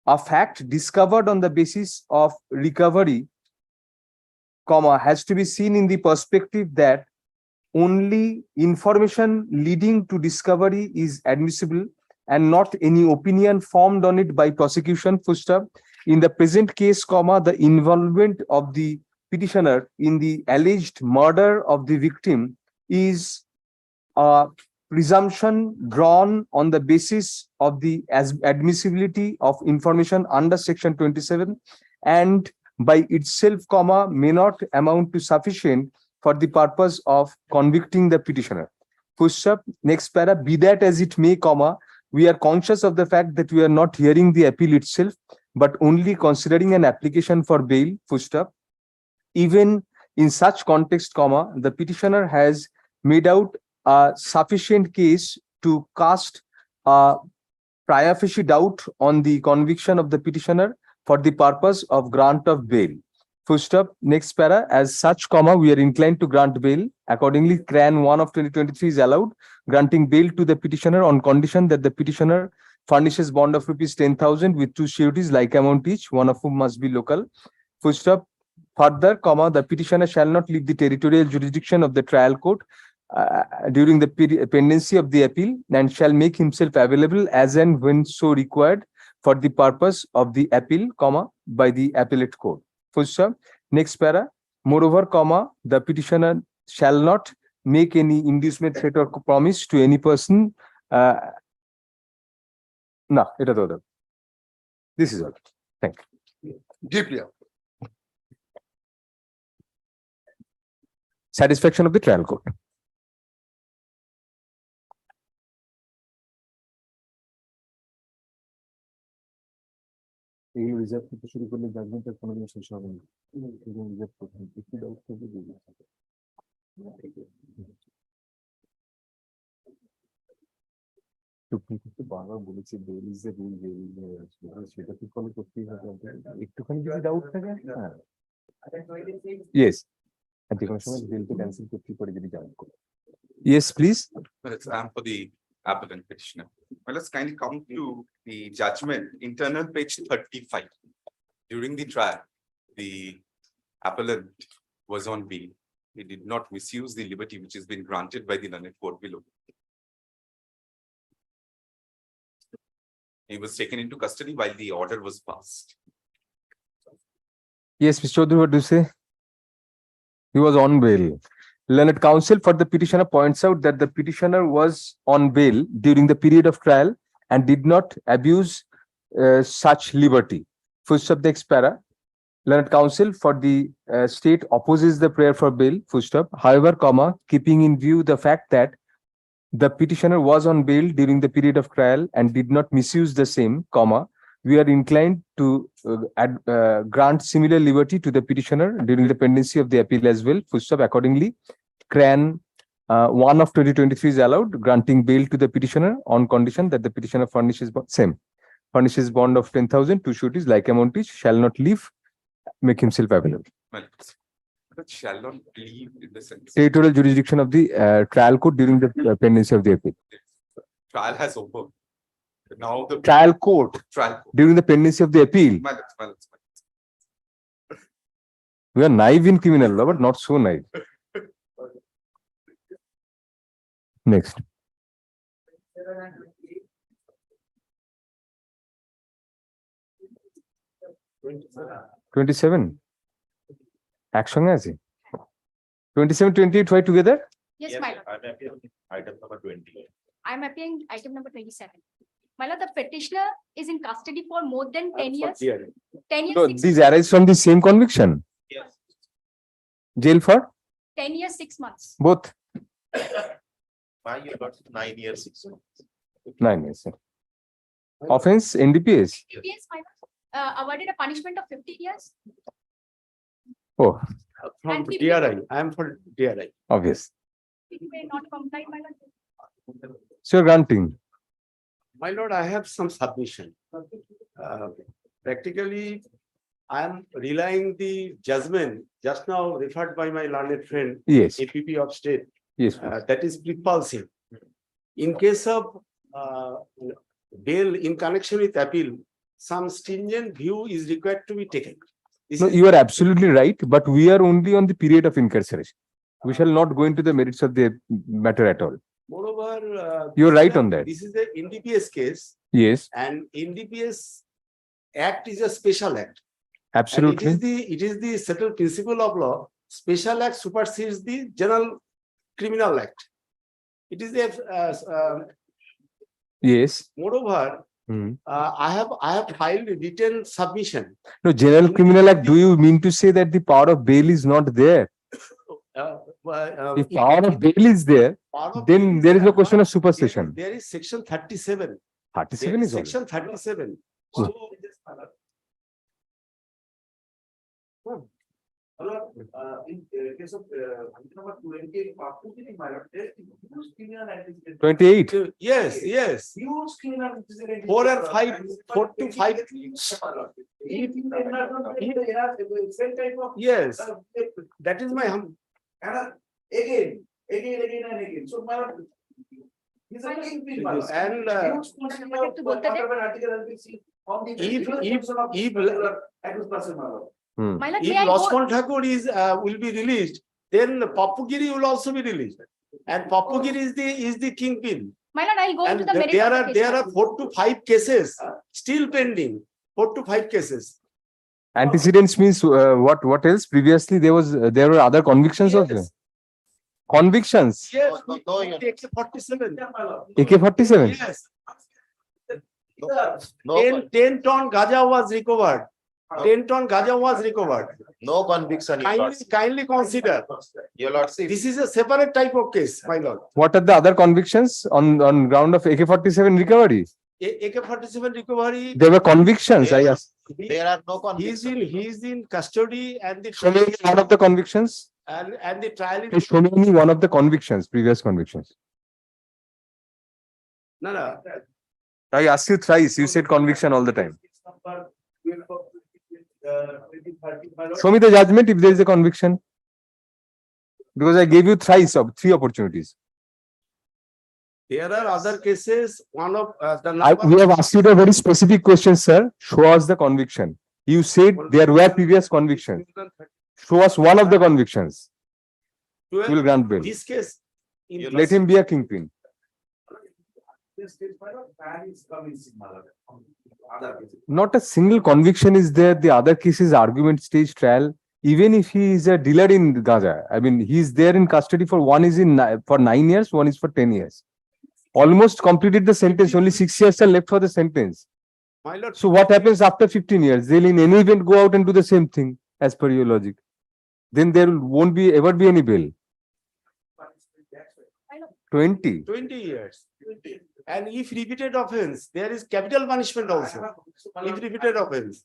a fact discovered on the basis of recovery, has to be seen in the perspective that only information leading to discovery is admissible and not any opinion formed on it by prosecution. In the present case, the involvement of the petitioner in the alleged murder of the victim is a presumption drawn on the basis of the admissibility of information under section 27, and by itself, may not amount to sufficient for the purpose of convicting the petitioner. Next para, be that as it may, we are conscious of the fact that we are not hearing the appeal itself, but only considering an application for bail. Even in such context, the petitioner has made out a sufficient case to cast a prima facie doubt on the conviction of the petitioner for the purpose of grant of bail. Full stop. Next para. As such, comma, we are inclined to grant bail. Accordingly, CRAN 1 of 2023 is allowed, granting bail to the petitioner on condition that the petitioner furnishes bond of rupees 10,000 with 2 sureties like amount each, one of whom must be local. Full stop. Further, comma, the petitioner shall not leave the territorial jurisdiction of the trial court during the pendency of the appeal and shall make himself available as and when so required for the purpose of the appeal, comma, by the appellate court. Full stop. Next para. Moreover, comma, the petitioner shall not make any inducement, threat, or promise to any person. No, this is all. Thank you. Deeply. Satisfaction of the trial court. এই reserve থেকে শুরু করলে জাজমেন্টের কোনোদিন শেষ হবে না। Reserve করতে একটু ডাউট থেকে দিয়ে সুপ্রিম কোর্ট বারবার বলেছে বেল ইজ এ রুল, সেটা তো ফলো করতেই হবে। একটুখানি যদি ডাউট থাকে, হ্যাঁ, ইয়েস, যে কোনো সময় বেলকে ক্যান্সেল করতে পারে যদি ডাউট করে। Yes please. I'm for the applicant petitioner. Well, let's kindly come to the judgment, internal page 35. During the trial, the appellant was on bail. He did not misuse the liberty which has been granted by the learned court below. He was taken into custody while the order was passed. Yes, Mr. Chaudhary, what do you say? He was on bail. Learned counsel for the petitioner points out that the petitioner was on bail during the period of trial and did not abuse such liberty. Full stop. Next para. Learned counsel for the state opposes the prayer for bail. Full stop. However, comma, keeping in view the fact that the petitioner was on bail during the period of trial and did not misuse the same, comma, we are inclined to grant similar liberty to the petitioner during the pendency of the appeal as well. Full stop. Accordingly, CRAN 1 of 2023 is allowed, granting bail to the petitioner on condition that the petitioner furnishes bond of 10,000, 2 sureties like amount each, shall not leave, make himself available. Well, but shall not leave in the sense. Territorial jurisdiction of the trial court during the pendency of the appeal. Trial has over. Now the Trial court trial. during the pendency of the appeal. We are naive in criminal law, but not so naive. Next. $27. Action as 27, 28, why together? Yes, my lord. I'm appealing item number 20. I'm appealing item number 27. My lord, the petitioner is in custody for more than 10 years. 10 years, So 6 these arise from the same conviction. Yes. Jail for 10 years, 6 months. both Why you got 9 years, 6 months? 9 years. Offense NDPS. Yes, my lord. Awarded a punishment of 15 years. Oh, And From he- DRI, I am for DRI. obvious. He may not comply, my lord. So you're granting. My lord, I have some submission. Practically, I am relying the judgment just now referred by my learned friend, Yes, APP of state, yes. that is repulsive. In case of bail in connection with appeal, some stringent view is required to be taken. This No, is- you are absolutely right, but we are only on the period of incarceration. We shall not go into the merits of the matter at all. Moreover. You're this is right a- on that. This is the NDPS case, Yes, and NDPS Act is a special act. And absolutely. it is the settled principle of law. Special act supersedes the general criminal act. It is the, Yes. moreover, Hmm. I have filed a written submission. No, General Criminal Act, do you mean to say that the power of bail is not there? If power of bail is there, then there is no question of supersession. There is section 37. 37 is all. Section 37. Hmm. So, In case of number 28, 28. Yes, yes. 4 and 5, 4 to 5. Yes, that is my again and again. So my he's a kingpin, my lord. And My lord, if may I go? Lachman Thakur is will be released, then Pappugiri will also be released. And Pappugiri is the kingpin. My lord, I'll go into And the merit there of the are case. there my are lord. 4 to 5 cases still pending. 4 to 5 cases. Antecedents means what else? Previously there were other convictions also. Yes. Convictions. Yes, No, Your take 47. AK-47. Yes. No, 10 ton gaja was recovered. 10 ton gaja was recovered. no conviction, Your Lordship. Kindly consider. Your Lordship. This is a separate type of case, my lord. What are the other convictions on ground of AK-47 recovery? AK-47 recovery. There were convictions. I asked. There are no convictions. He's in custody and the Show me one of the convictions. and the trial is. Please show me one of the convictions, previous convictions. No. I asked you thrice. You said conviction all the time. Show me the judgment if there is a conviction. Because I gave you thrice of 3 opportunities. There are other cases. One of the We have asked you a very specific question, sir. Show us the conviction. You said there were previous convictions. Show us one of the convictions. We will grant bail. This case. Let him be a kingpin. Not a single conviction is there. The other cases, argument stage trial. Even if he is a dealer in Gaza, I mean, he is there in custody for one is for 9 years, one is for 10 years. Almost completed the sentence. Only 6 years are left for the sentence. My lord. So what happens after 15 years? They'll in any event go out and do the same thing as per your logic. Then there won't be ever be any bail. 20. 20 years. And if repeated offense, there is capital punishment also. If repeated offense.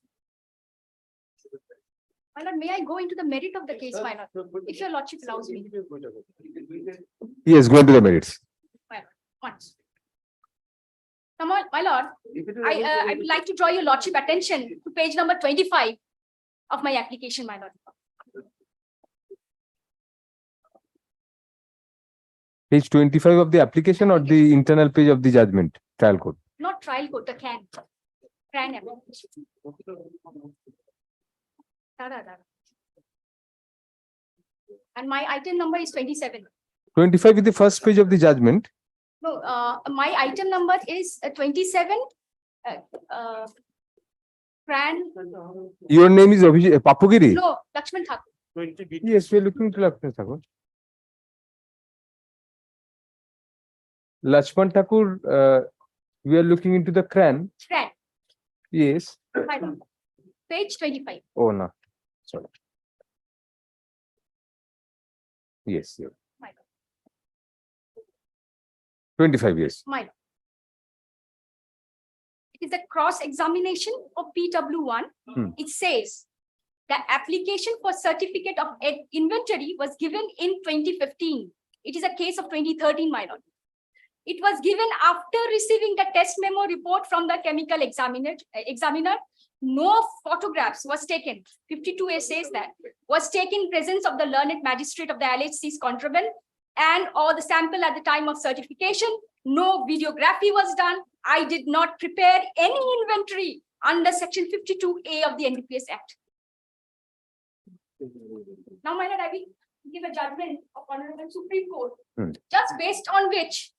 My lord, may I go into the merit of the case, my lord? If your lordship allows me. Yes, go into the merits. Once. Come on, my lord, I would like to draw your lordship attention to page number 25 of my application, my lord. Page 25 of the application or the internal page of the judgment, trial court? Not trial court, the CRAN application. And my item number is 27. 25 is the first page of the judgment. No, my item number is 27. CRAN. Your name is Pappugiri? No, Lakshman Thakur. Yes, we are looking to Lakshman Thakur. Lakshman Thakur, we are looking into the CRAN. CRAN. Yes. Page 25. Oh, no. Sorry. Yes. Yeah. My lord. 25 years. My lord. It is a cross-examination of PW1. It says the application for certificate of inventory was given in 2015. It is a case of 2013, my lord. It was given after receiving the test memo report from the chemical examiner. No photographs was taken. 52A says that was taken in presence of the learned magistrate of the alleged seized contraband and or the sample at the time of certification. No videography was done. I did not prepare any inventory under section 52A of the NDPS Act. Now, my lord, I will give a judgment of Honorable Supreme Court just based on which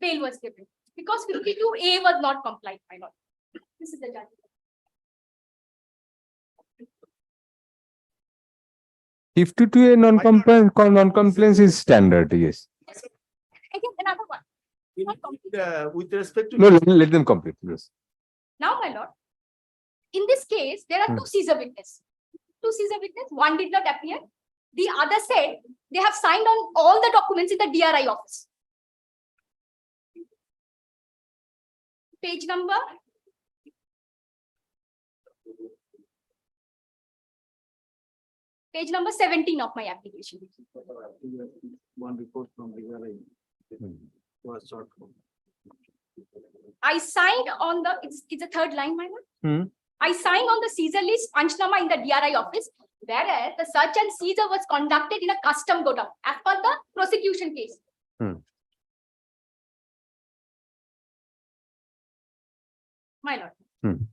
bail was given because 52A was not complied, my lord. This is the judgment. If to a non-compliance is standard, yes. I think another one. With respect to No, let them complete. Yes. Now, my lord, in this case, there are two Caesar witnesses. One did not appear. The other said they have signed on all the documents in the DRI office. Page number Page number 17 of my application. One report from the I signed on the, it's a third line, my lord. Hmm. I signed on the seizure list Panchnama in the DRI office, whereas the search and seizure was conducted in a custom godown as per the prosecution case. Hmm. My lord. Hmm.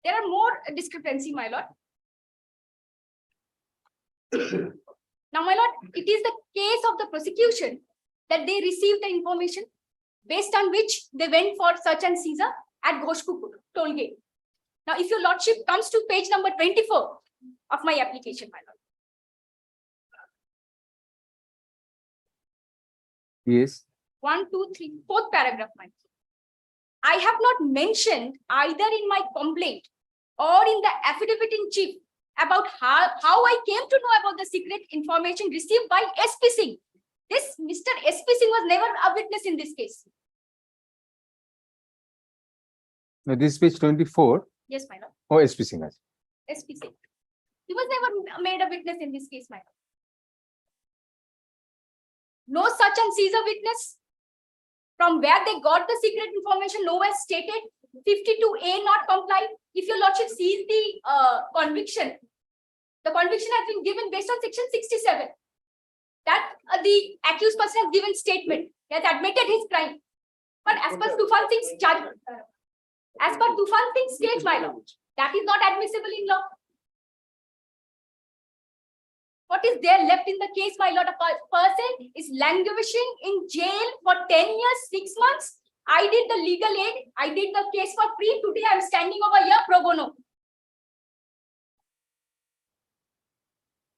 There are more discrepancy, my lord. Now, my lord, it is the case of the prosecution that they received the information based on which they went for search and seizure at Goshpur toll gate. Now, if your lordship comes to page number 24 of my application, my lord. Yes. 1, 2, 3, fourth paragraph, my lord. I have not mentioned either in my complaint or in the affidavit in chief about how I came to know about the secret information received by SP Singh. This Mr. SP Singh was never a witness in this case. Now, this is page 24. Yes, my lord. Oh, SP Singh. SP Singh. He was never made a witness in this case, my lord. No such and seizure witness. From where they got the secret information, nowhere stated. 52A not complied. If your lordship sees the conviction has been given based on section 67. That the accused person has given statement. He has admitted his crime. But as per Tufan Singh's charge, as per Tufan Singh's stage, my lord, that is not admissible in law. What is there left in the case, my lord? A person is languishing in jail for 10 years, 6 months. I did the legal aid. I did the case for free. Today I am standing over here pro bono.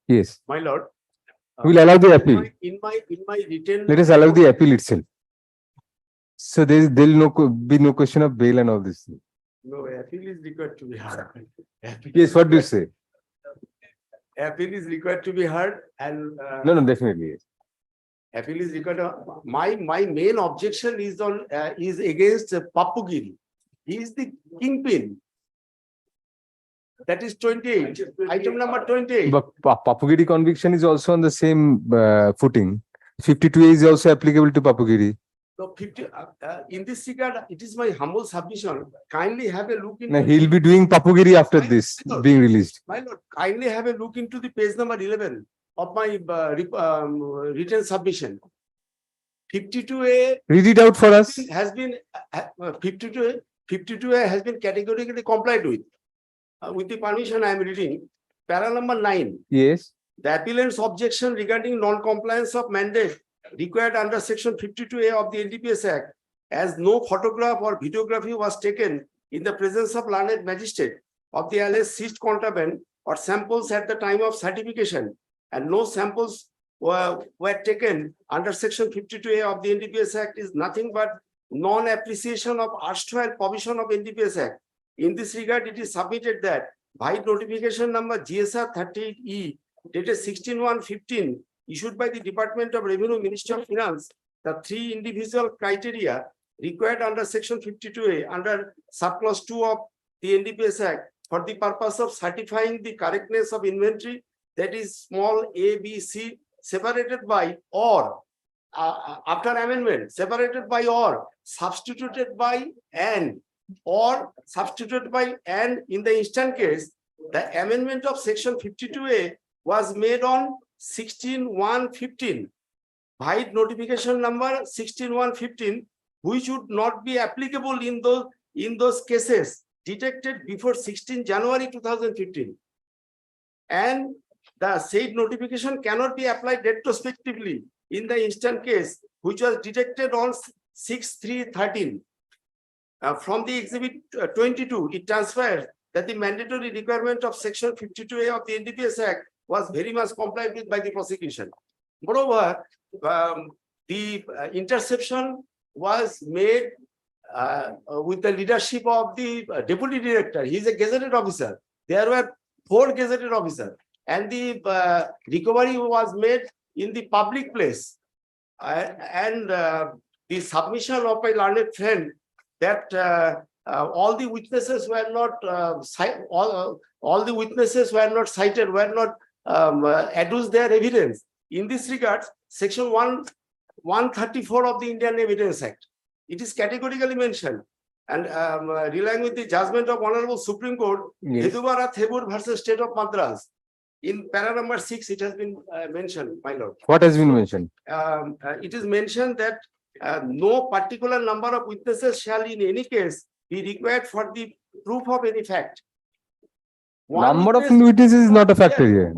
Yes. My lord. We'll allow the appeal. In my written. Let us allow the appeal itself. So there will be no question of bail and all this. No, appeal is required to be heard. Yes, what do you say? Appeal is required to be heard and. No, definitely. Yes. Appeal is required. My main objection is on is against Papugiri. He is the kingpin. That is 28. Item number 28. But Papugiri conviction is also on the same footing. 52A is also applicable to Papugiri. So 50 in this regard, it is my humble submission. Kindly have a look into. Now he'll be doing Papugiri after this being released. My lord, kindly have a look into the page number 11 of my written submission. 52A. Read it out for us. Has been 52A has been categorically complied with. With the permission, I am reading para number 9. Yes. The appellant's objection regarding non-compliance of mandate required under section 52A of the NDPS Act, as no photograph or videography was taken in the presence of learned magistrate of the alleged seized contraband or samples at the time of certification, and no samples were taken under section 52A of the NDPS Act is nothing but non-appreciation of erstwhile provision of NDPS Act. In this regard, it is submitted that by notification number GSR 38E dated 16/1/15 issued by the Department of Revenue, Ministry of Finance, the 3 individual criteria required under section 52A under subclause 2 of the NDPS Act for the purpose of certifying the correctness of inventory, that is small a, b, c, separated by or after amendment, separated by or substituted by and or substituted by and in the instant case, the amendment of section 52A was made on 16/1/15 by notification number 16/1/15, which would not be applicable in those cases detected before 16 January 2015. And the said notification cannot be applied retrospectively in the instant case, which was detected on 6/3/13. From the exhibit 22, it transfers that the mandatory requirement of section 52A of the NDPS Act was very much complied with by the prosecution. Moreover, the interception was made with the leadership of the deputy director. He is a gazetted officer. There were 4 gazetted officers, and the recovery was made in the public place. And the submission of my learned friend that all the witnesses were not all the witnesses were not cited, were not adduce their evidence. In this regard, section 134 of the Indian Evidence Act, it is categorically mentioned. And relying with the judgment of Honorable Supreme Court, Yes. Hedubara Thebur versus State of Madras. In para number 6, it has been mentioned, my lord. What has been mentioned? It is mentioned that no particular number of witnesses shall in any case be required for the proof of any fact. Number of witness- witnesses is not a factor Yes, here.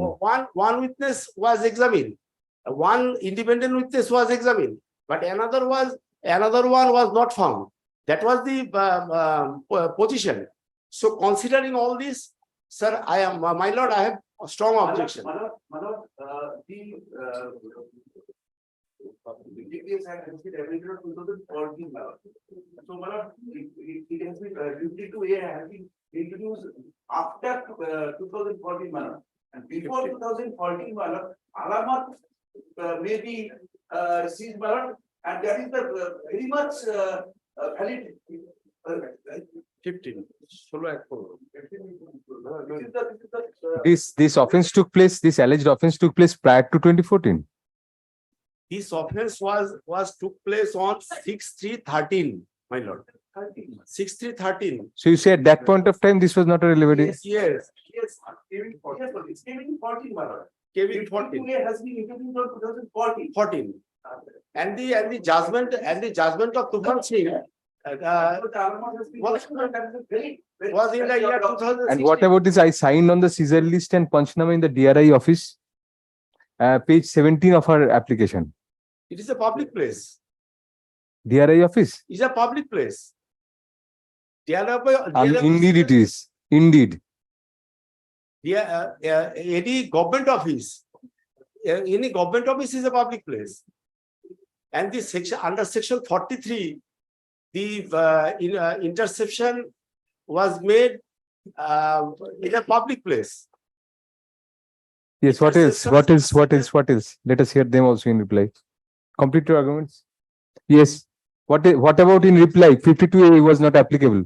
One witness was examined. One independent witness was examined, but another one was not found. That was the position. So considering all this, sir, my lord, I have a strong objection. DPS Act has been amended in 2014 now. So, Malad, it has been 52A has been introduced after 2014 Malad. And before 2014 Malad, Alamat may be seized Malad, and that is the very much valid. 15. This offense took place, this alleged offense took place prior to 2014. This offense took place on 6/3/13, my lord. 6/3/13. So you say at that point of time, this was not a relevant. Yes. It's came in 14 Malad. Came in 14. 52A has been introduced on 2014. 14. And the judgment of Tufan Singh was in the year 2016. And what about this? I signed on the Caesar list and Panchnama in the DRI office. Page 17 of our application. It is a public place. DRI office. It's a public place. Indeed it is. Indeed. Any government office. Any government office is a public place. And the section under section 43, the interception was made in a public place. Yes, what else? What else? Let us hear them also in reply. Complete your arguments. Yes. What about in reply? 52A was not applicable.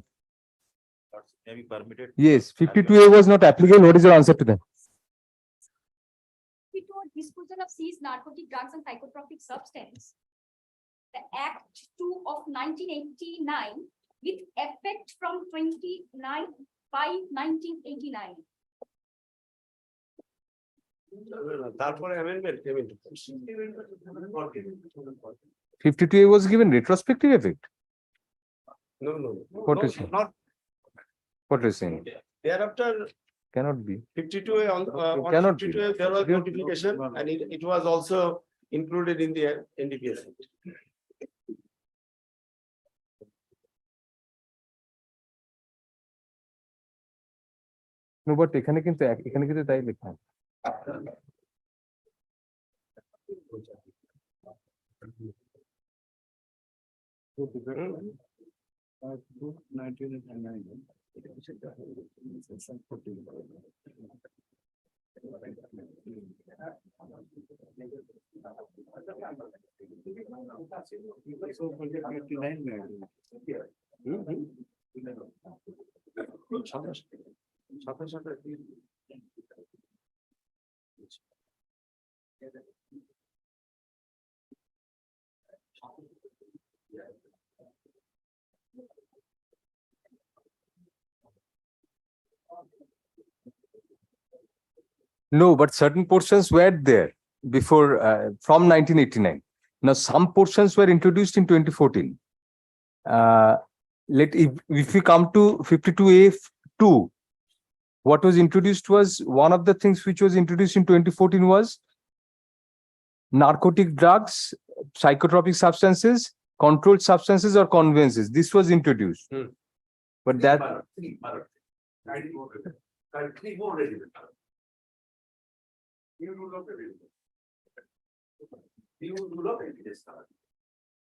May be permitted. Yes, 52A was not applicable. What is your answer to that? Disposal of seized narcotic drugs and psychotropic substance. The Act 2 of 1989 with effect from 29/5/1989. Therefore, amendment came into 52A was given retrospective effect. No. What is it? Not What is saying? thereafter. Cannot be. 52A on cannot be. 52A there was notification and it was also included in the NDPS. No, but এখানে কিন্তু তাই লেখা। No, but certain portions were there before from 1989. Now some portions were introduced in 2014. If we come to 52A2, what was introduced was one of the things which was introduced in 2014 was narcotic drugs, psychotropic substances, controlled substances or conveyances. This was introduced. But that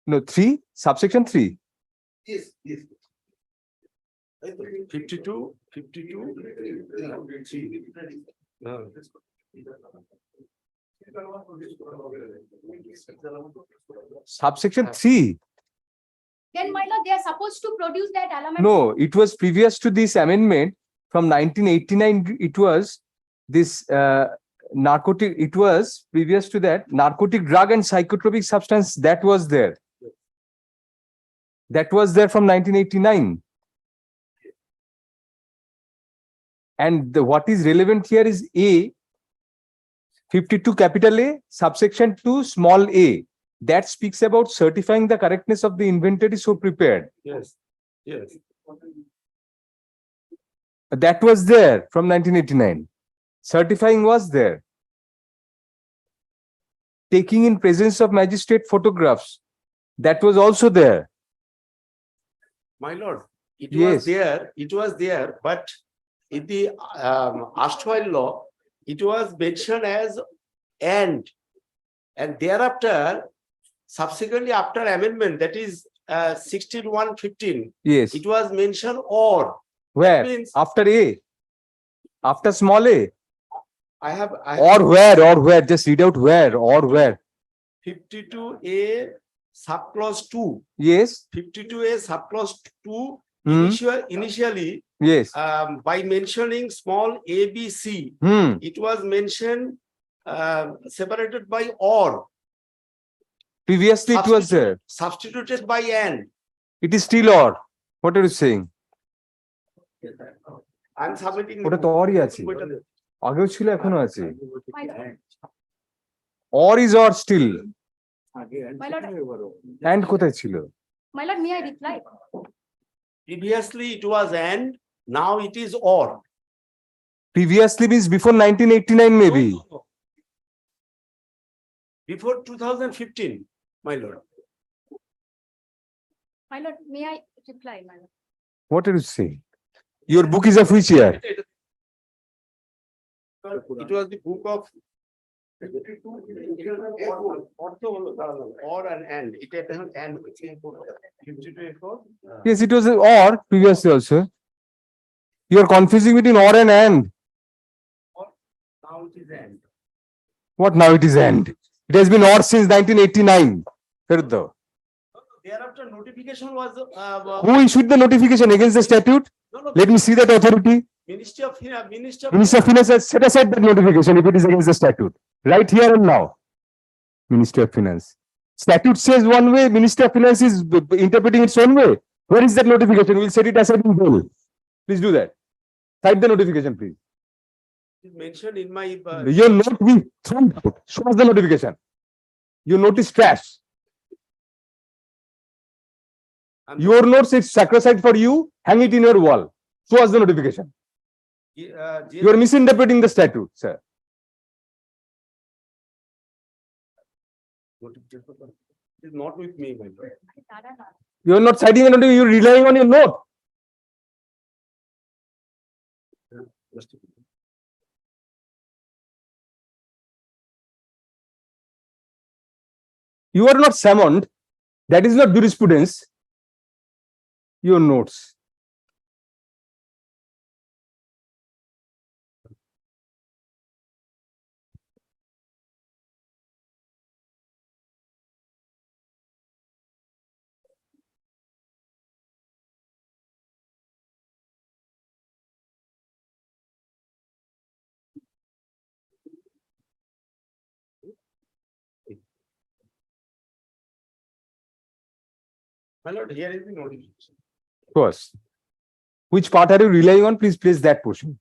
no 3 subsection 3. Yes. 52. Subsection 3. Then, my lord, they are supposed to produce that element. No, it was previous to this amendment from 1989. It was this narcotic, it was previous to that, narcotic drug and psychotropic substance that was there. That was there from 1989. And what is relevant here is A, 52 capital A, subsection 2, small a. That speaks about certifying the correctness of the inventory so prepared. Yes, yes. That was there from 1989. Certifying was there. Taking in presence of magistrate photographs, that was also there. My lord, it Yes. was there, but in the erstwhile law, it was mentioned as and thereafter, subsequently after amendment, that is 6115, Yes. it was mentioned or. Where? Means After A. After small a. I have Or where? Just read out where or where. 52A subclause 2. Yes. 52A subclause 2 Hmm. initially Yes. by mentioning small ABC, it was mentioned separated by or. Previously it was there. Substituted by and. It is still or. What are you saying? I'm submitting. ওটা তো অরই আছে আগেও ছিল এখনো আছে or is or still My lord, and কোথায় ছিল my lord, may I reply? Previously it was and, now it is or. previously means before 1989 maybe. No. Before 2015, my lord. My lord, may I reply, my lord? What are you saying? Your book is of which year? It was the book of or and it had and 52A4. Yes, it was or previously also. You are confusing between or and and. Now it is and. What now it is and? It has been or since 1989. ফেরত দাও। Thereafter notification was Who issued the notification against the statute? no, Let me see that authority. Ministry of Minister of Finance has set aside that notification if it is against the statute. Right here and now. Ministry of Finance. Statute says one way, Ministry of Finance is interpreting its own way. Where is that notification? We'll set it aside in full. Please do that. Cite the notification, please. It is mentioned in my Your note we thrown out. Show us the notification. Your note is trash. Your notes is sacrosanct for you. Hang it in your wall. Show us the notification. You are misinterpreting the statute, sir. It is not with me, my lord. You are not citing a notification. You are relying on your note. You are not summoned. That is not jurisprudence. Your notes. My lord, here is the notification. First, which part are you relying on? Please place that portion.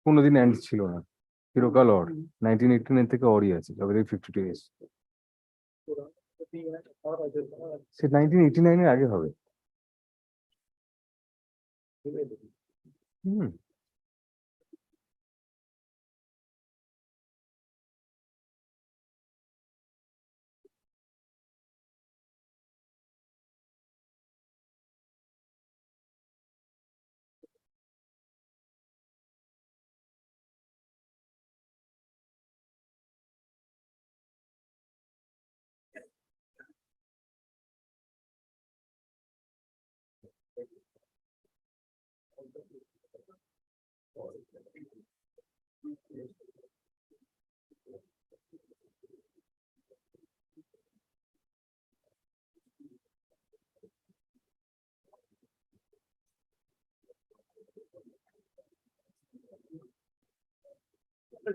কোনোদিন and ছিল না, চিরকাল odd. 1989 থেকে অডই আছে, তবে 52 years। সে 1989 এর আগে হবে। হুম।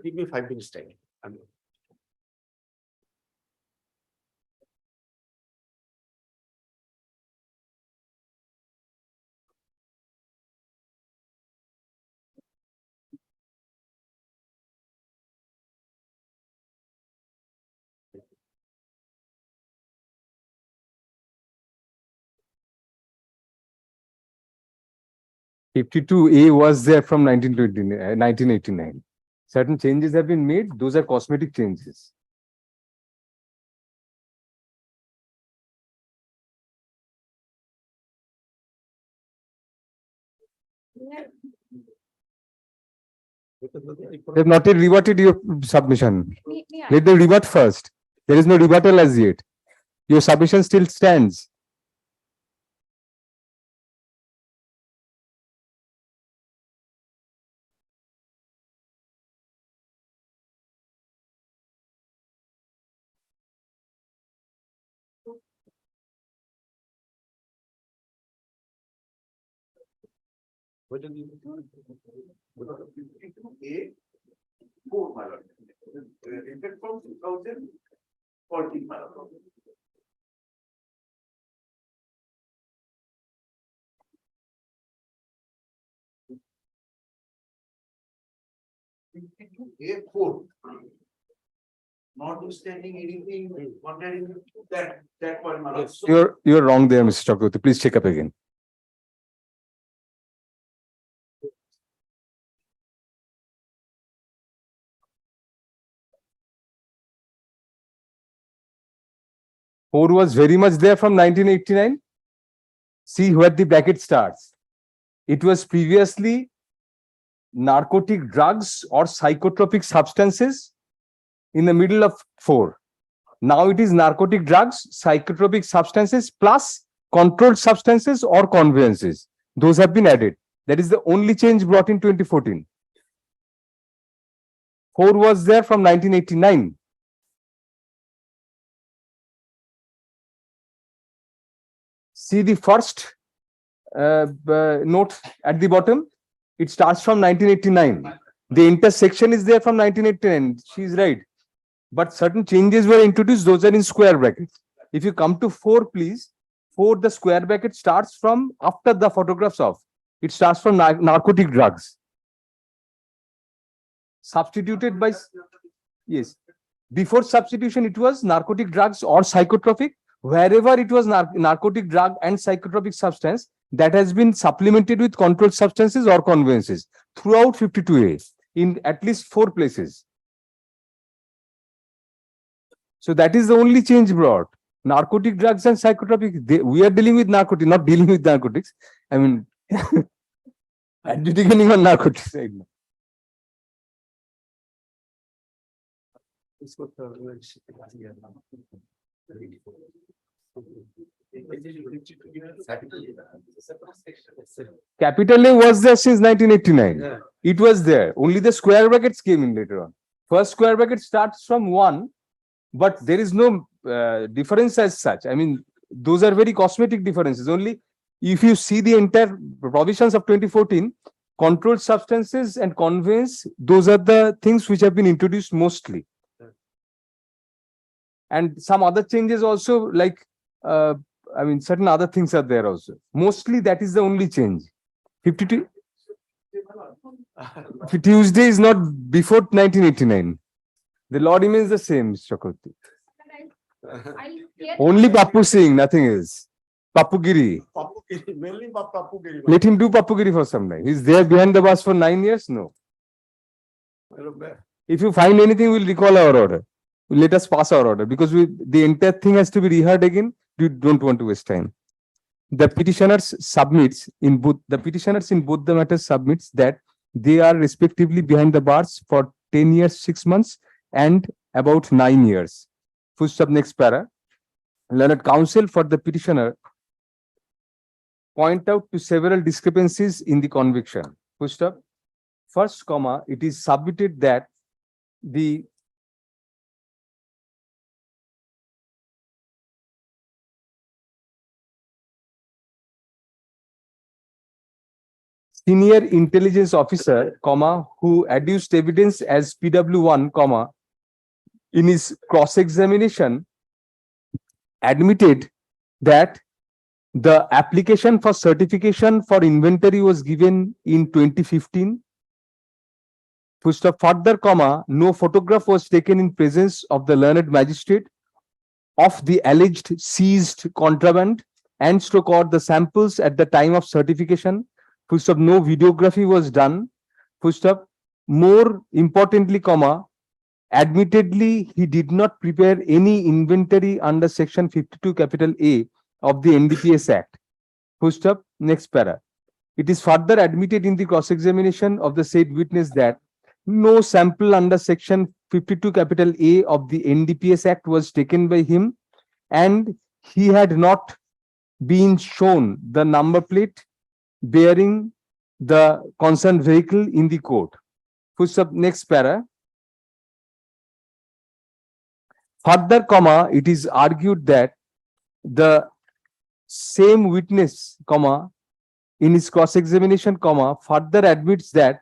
Give me 5 minutes time. A was there from 1989. Certain changes have been made. Those are cosmetic changes. They have not yet rebutted your submission. Let them rebut first. There is no rebuttal as yet. Your submission still stands. From 2014. A4. Notwithstanding anything contrary to that point, my lord. So- You're wrong there, Mr. Chakraborty. Please check up again. Four was very much there from 1989. See where the bracket starts. It was previously narcotic drugs or psychotropic substances in the middle of 4. Now it is narcotic drugs, psychotropic substances plus controlled substances or conveyances. Those have been added. That is the only change brought in 2014. 4 was there from 1989. See the first note at the bottom. It starts from 1989. The intersection is there from 1989. She is right. But certain changes were introduced. Those are in square brackets. If you come to 4, please. 4, the square bracket starts from after the photographs of. It starts from narcotic drugs. Substituted by, yes. Before substitution, it was narcotic drugs or psychotropic. Wherever it was narcotic drug and psychotropic substance, that has been supplemented with controlled substances or conveyances throughout 52A in at least 4 places. So that is the only change brought. Narcotic drugs and psychotropic, we are dealing with narcotics, not dealing with narcotics. I mean, adjudicating on narcotics right now. Capital A was there since 1989. Yeah. It was there. Only the square brackets came in later on. First square bracket starts from 1, but there is no difference as such. I mean, those are very cosmetic differences. Only if you see the entire provisions of 2014, controlled substances and conveyance, those are the things which have been introduced mostly. And some other changes also, like I mean, certain other things are there also. Mostly that is the only change. 52. Tuesday is not before 1989. The law remains the same, Mr. Chakravarti. Only Pappu Singh, nothing else. Pappugiri. Mainly Papugiri. Let him do Pappugiri for some time. He's there behind the bars for 9 years? No. If you find anything, we'll recall our order. Let us pass our order because the entire thing has to be reheard again. We don't want to waste time. The petitioners in both the matters submits that they are respectively behind the bars for 10 years, 6 months and about 9 years. Full stop, next para. Learned counsel for the petitioner point out to several discrepancies in the conviction. Full stop. First, comma, it is submitted that the senior intelligence officer, comma, who adduced evidence as PW1, comma, in his cross-examination, admitted that the application for certification for inventory was given in 2015. Further, comma, no photograph was taken in presence of the learned magistrate of the alleged seized contraband and or the samples at the time of certification. No videography was done. More importantly, comma, admittedly, he did not prepare any inventory under section 52 capital A of the NDPS Act. Next para. It is further admitted in the cross-examination of the said witness that no sample under section 52 capital A of the NDPS Act was taken by him and he had not been shown the number plate bearing the concerned vehicle in the court. Next para. Further, comma, it is argued that the same witness, comma, in his cross-examination, comma, further admits that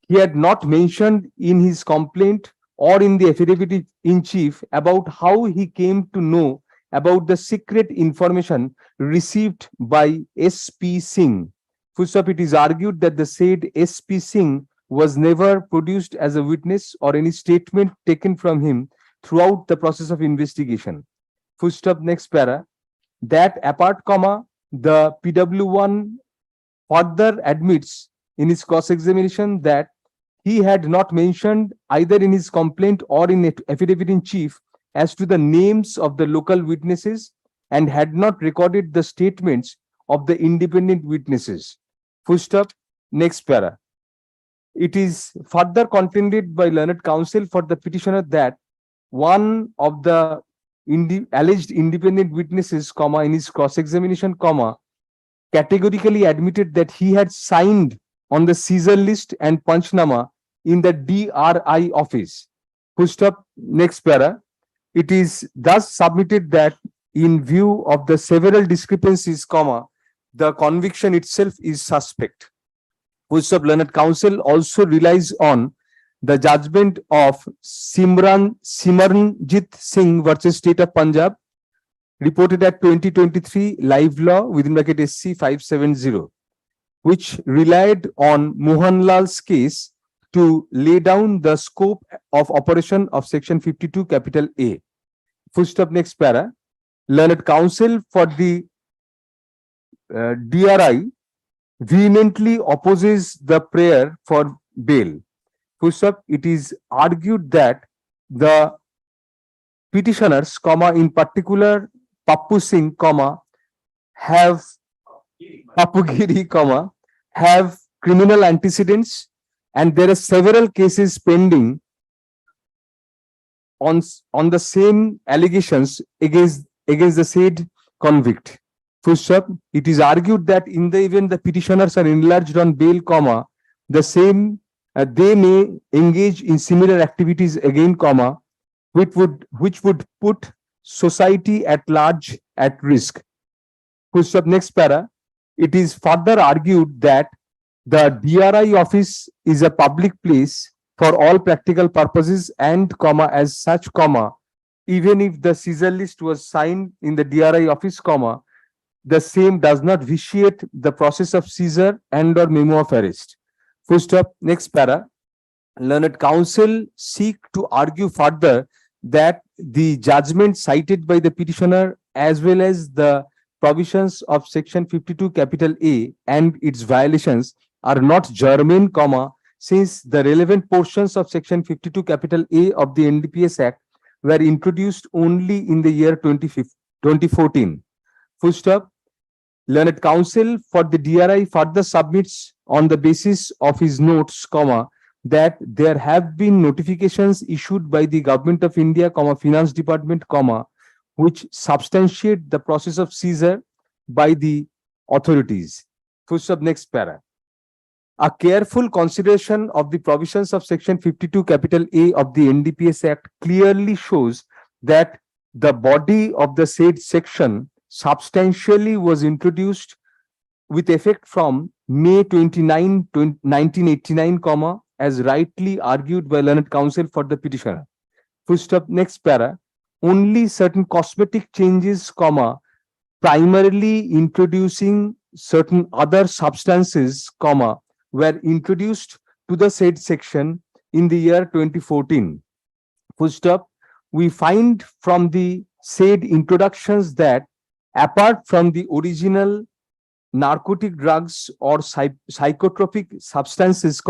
he had not mentioned in his complaint or in the affidavit in chief about how he came to know about the secret information received by S.P. Singh. It is argued that the said S.P. Singh was never produced as a witness or any statement taken from him throughout the process of investigation. Next para. That apart, comma, the PW1 further admits in his cross-examination that he had not mentioned either in his complaint or in affidavit in chief as to the names of the local witnesses and had not recorded the statements of the independent witnesses. Next para. It is further contended by learned counsel for the petitioner that one of the alleged independent witnesses, comma, in his cross-examination, comma, categorically admitted that he had signed on the seizure list and punchnama in the DRI office. Next para. It is thus submitted that in view of the several discrepancies, comma, the conviction itself is suspect. Learned counsel also relies on the judgment of Simranjit Singh versus State of Punjab, reported at 2023 Live Law within bracket SC 570, which relied on Mohanlal's case to lay down the scope of operation of section 52 capital A. Next para. Learned counsel for the DRI vehemently opposes the prayer for bail. It is argued that the petitioners, comma, in particular Pappu Singh, comma, Pappugiri, comma, have criminal antecedents and there are several cases pending on the same allegations against the said convict. It is argued that in the event the petitioners are enlarged on bail, comma, the same they may engage in similar activities again, comma, which would put society at large at risk. Next para. It is further argued that the DRI office is a public place for all practical purposes and, comma, as such, comma, even if the seizure list was signed in the DRI office, comma, the same does not vitiate the process of seizure and or memo of arrest. Full stop. Next para. Learned counsel seek to argue further that the judgment cited by the petitioner as well as the provisions of section 52 capital A and its violations are not germane, since the relevant portions of section 52 capital A of the NDPS Act were introduced only in the year 2014. Full stop. Learned counsel for the DRI further submits on the basis of his notes, that there have been notifications issued by the Government of India, Finance Department, which substantiate the process of seizure by the authorities. Full stop. Next para. A careful consideration of the provisions of section 52 capital A of the NDPS Act clearly shows that the body of the said section substantially was introduced with effect from May 29, 1989, as rightly argued by learned counsel for the petitioner. Full stop. Next para. Only certain cosmetic changes, primarily introducing certain other substances, were introduced to the said section in the year 2014. Full stop. We find from the said introductions that apart from the original narcotic drugs or psychotropic substances,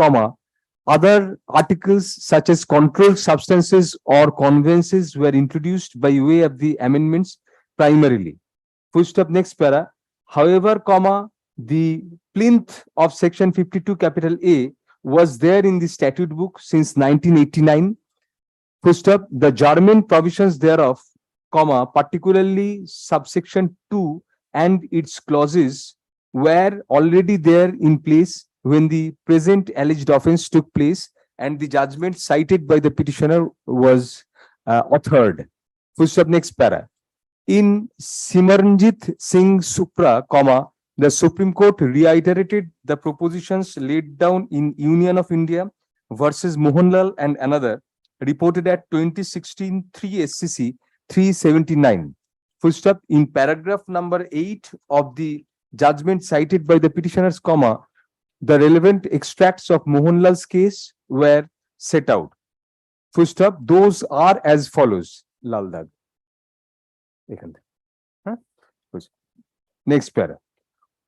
other articles such as controlled substances or conveyances were introduced by way of the amendments primarily. Full stop. Next para. However, the plinth of section 52 capital A was there in the statute book since 1989. Full stop. The German provisions thereof, particularly subsection 2 and its clauses were already there in place when the present alleged offense took place and the judgment cited by the petitioner was authored. Full stop. Next para. In Simarnjit Singh Supra, the Supreme Court reiterated the propositions laid down in Union of India versus Mohanlal and another, reported at 2016 3 SCC 379. Full stop. In paragraph number 8 of the judgment cited by the petitioners, the relevant extracts of Mohanlal's case were set out. Full stop. Those are as follows. Lal dag. Next para.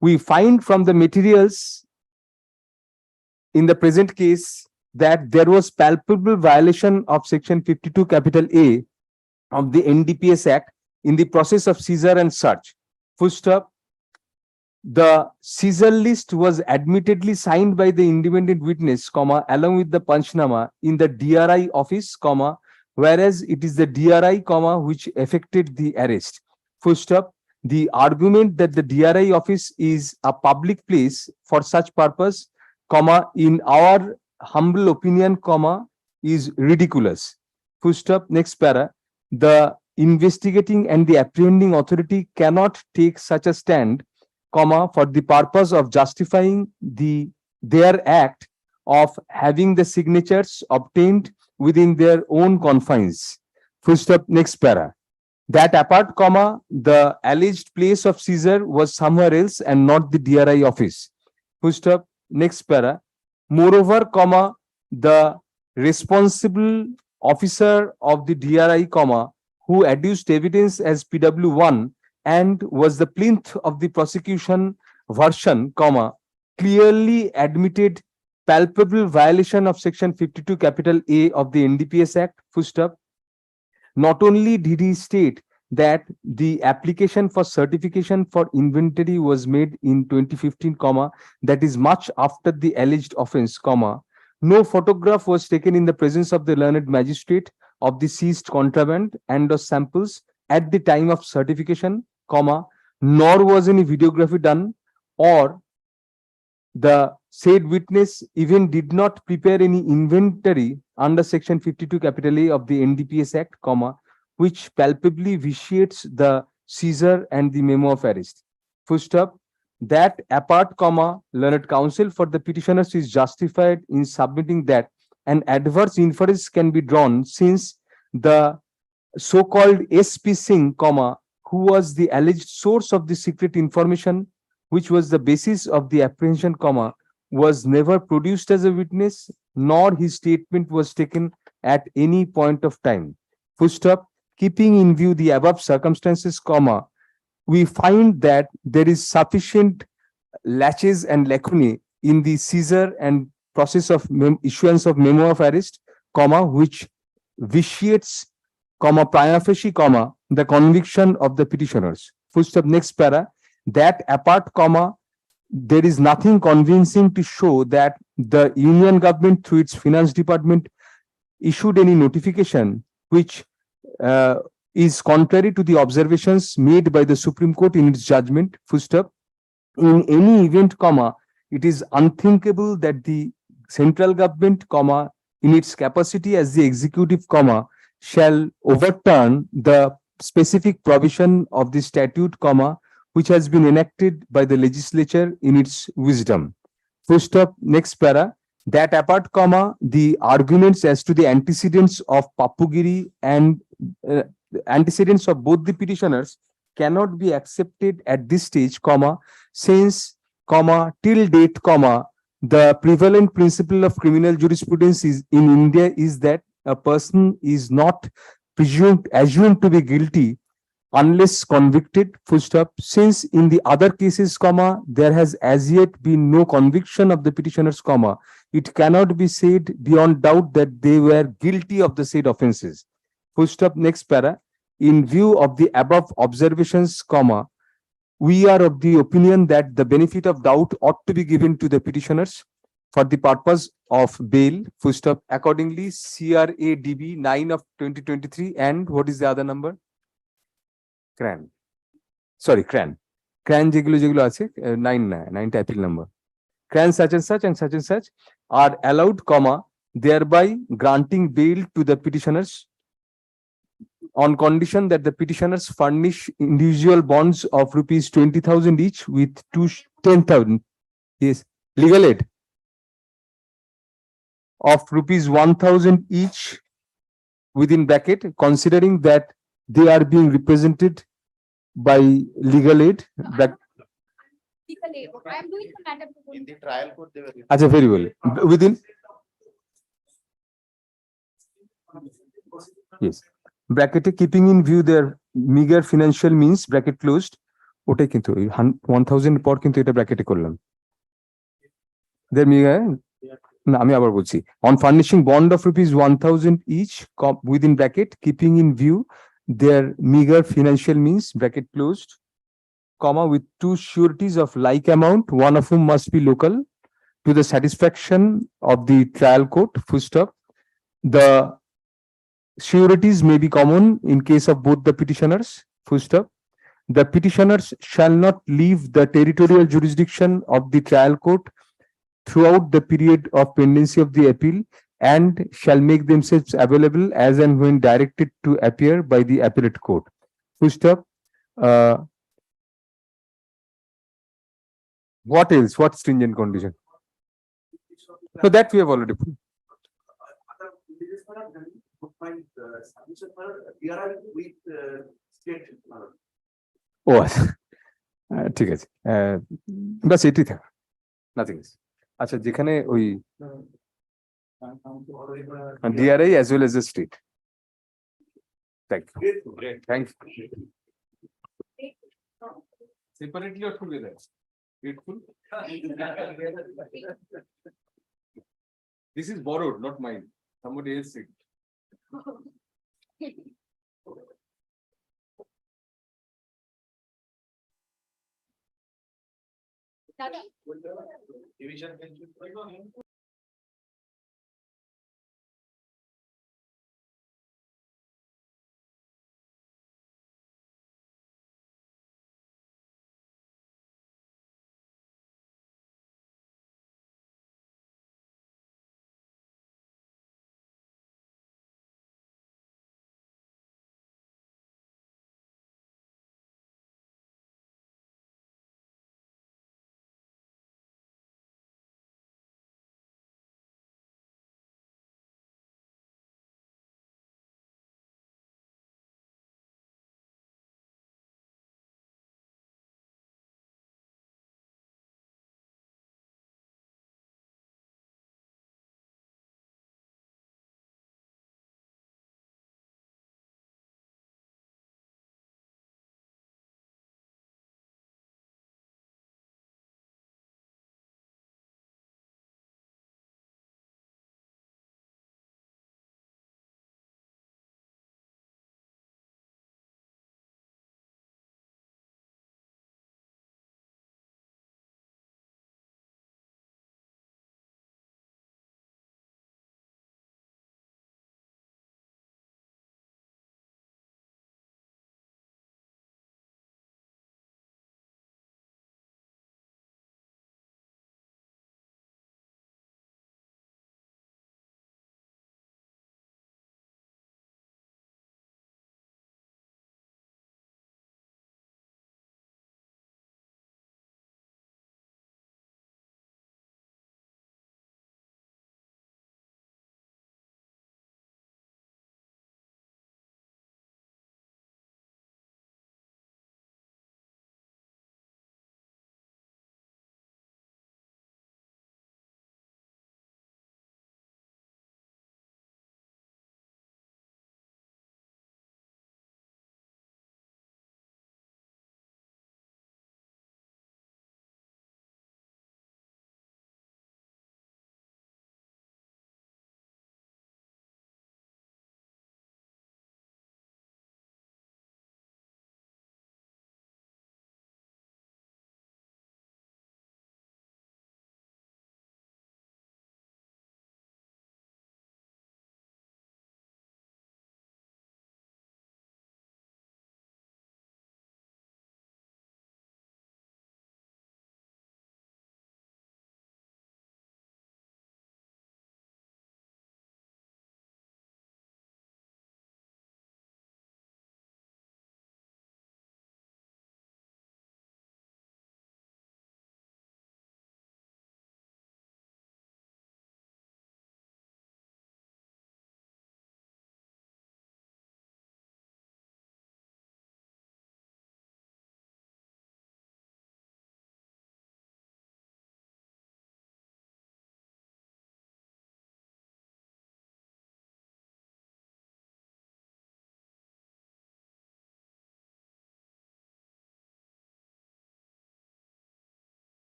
We find from the materials in the present case that there was palpable violation of section 52 capital A of the NDPS Act in the process of seizure and search. Full stop. The seizure list was admittedly signed by the independent witness, along with the Panchnama in the DRI office, whereas it is the DRI, which effected the arrest. Full stop. The argument that the DRI office is a public place for such purpose, in our humble opinion, is ridiculous. Full stop. Next para. The investigating and the apprehending authority cannot take such a stand, for the purpose of justifying their act of having the signatures obtained within their own confines. Full stop. Next para. That apart, the alleged place of seizure was somewhere else and not the DRI office. Full stop. Next para. Moreover, the responsible officer of the DRI, who adduced evidence as PW1 and was the plinth of the prosecution version, clearly admitted palpable violation of section 52 capital A of the NDPS Act. Full stop. Not only did he state that the application for certification for inventory was made in 2015, that is much after the alleged offense, no photograph was taken in the presence of the learned magistrate of the seized contraband and of samples at the time of certification, nor was any videography done, or the said witness even did not prepare any inventory under section 52 capital A of the NDPS Act, which palpably vitiates the seizure and the memo of arrest. Full stop. That apart, learned counsel for the petitioners is justified in submitting that an adverse inference can be drawn since the so-called SP Singh, who was the alleged source of the secret information, which was the basis of the apprehension, was never produced as a witness, nor his statement was taken at any point of time. Full stop. Keeping in view the above circumstances, we find that there is sufficient laches and lacunae in the seizure and process of issuance of memo of arrest, which vitiates, prima facie, the conviction of the petitioners. Full stop. Next para. That apart, there is nothing convincing to show that the union government through its finance department issued any notification which is contrary to the observations made by the Supreme Court in its judgment. Full stop. In any event, it is unthinkable that the central government, in its capacity as the executive, shall overturn the specific provision of the statute, which has been enacted by the legislature in its wisdom. Full stop. Next para. That apart, the arguments as to the antecedents of Papugiri and antecedents of both the petitioners cannot be accepted at this stage, since, till date, the prevalent principle of criminal jurisprudence is in India is that a person is not assumed to be guilty unless convicted. Full stop. Since in the other cases, there has as yet been no conviction of the petitioners, it cannot be said beyond doubt that they were guilty of the said offences. Full stop. Next para. In view of the above observations, we are of the opinion that the benefit of doubt ought to be given to the petitioners for the purpose of bail. Full stop. Accordingly, CRADB 9 of 2023 and what is the other number? CRAN. Sorry, CRAN. CRAN যেগুলো আছে 9 appeal number. CRAN such and such are allowed, thereby granting bail to the petitioners on condition that the petitioners furnish individual bonds of rupees 20,000 each with 10,000. Yes, legal aid of rupees 1,000 each within bracket, considering that they are being represented by legal aid. I am doing the matter. In the trial court, they were. Achha, very well. Within. Yes. Bracket keeping in view their meager financial means, bracket closed. ওটাই কিন্তু 1,000 পর কিন্তু এটা ব্র্যাকেটে করলাম। Their meager, না আমি আবার বলছি, on furnishing bond of rupees 1,000 each within bracket keeping in view their meager financial means, bracket closed, with 2 sureties of like amount, one of whom must be local, to the satisfaction of the trial court. Full stop. The sureties may be common in case of both the petitioners. Full stop. The petitioners shall not leave the territorial jurisdiction of the trial court throughout the period of pendency of the appeal and shall make themselves available as and when directed to appear by the appellate court. Full stop. What else? What stringent condition? So that we have already put. Oh, ঠিক আছে, বাস এটাই থাক, nothing else. আচ্ছা, যেখানে ওই DRI as well as the state. Thank you. Thank you. Separately or together? Grateful. This is borrowed, not mine. Somebody else said. Division.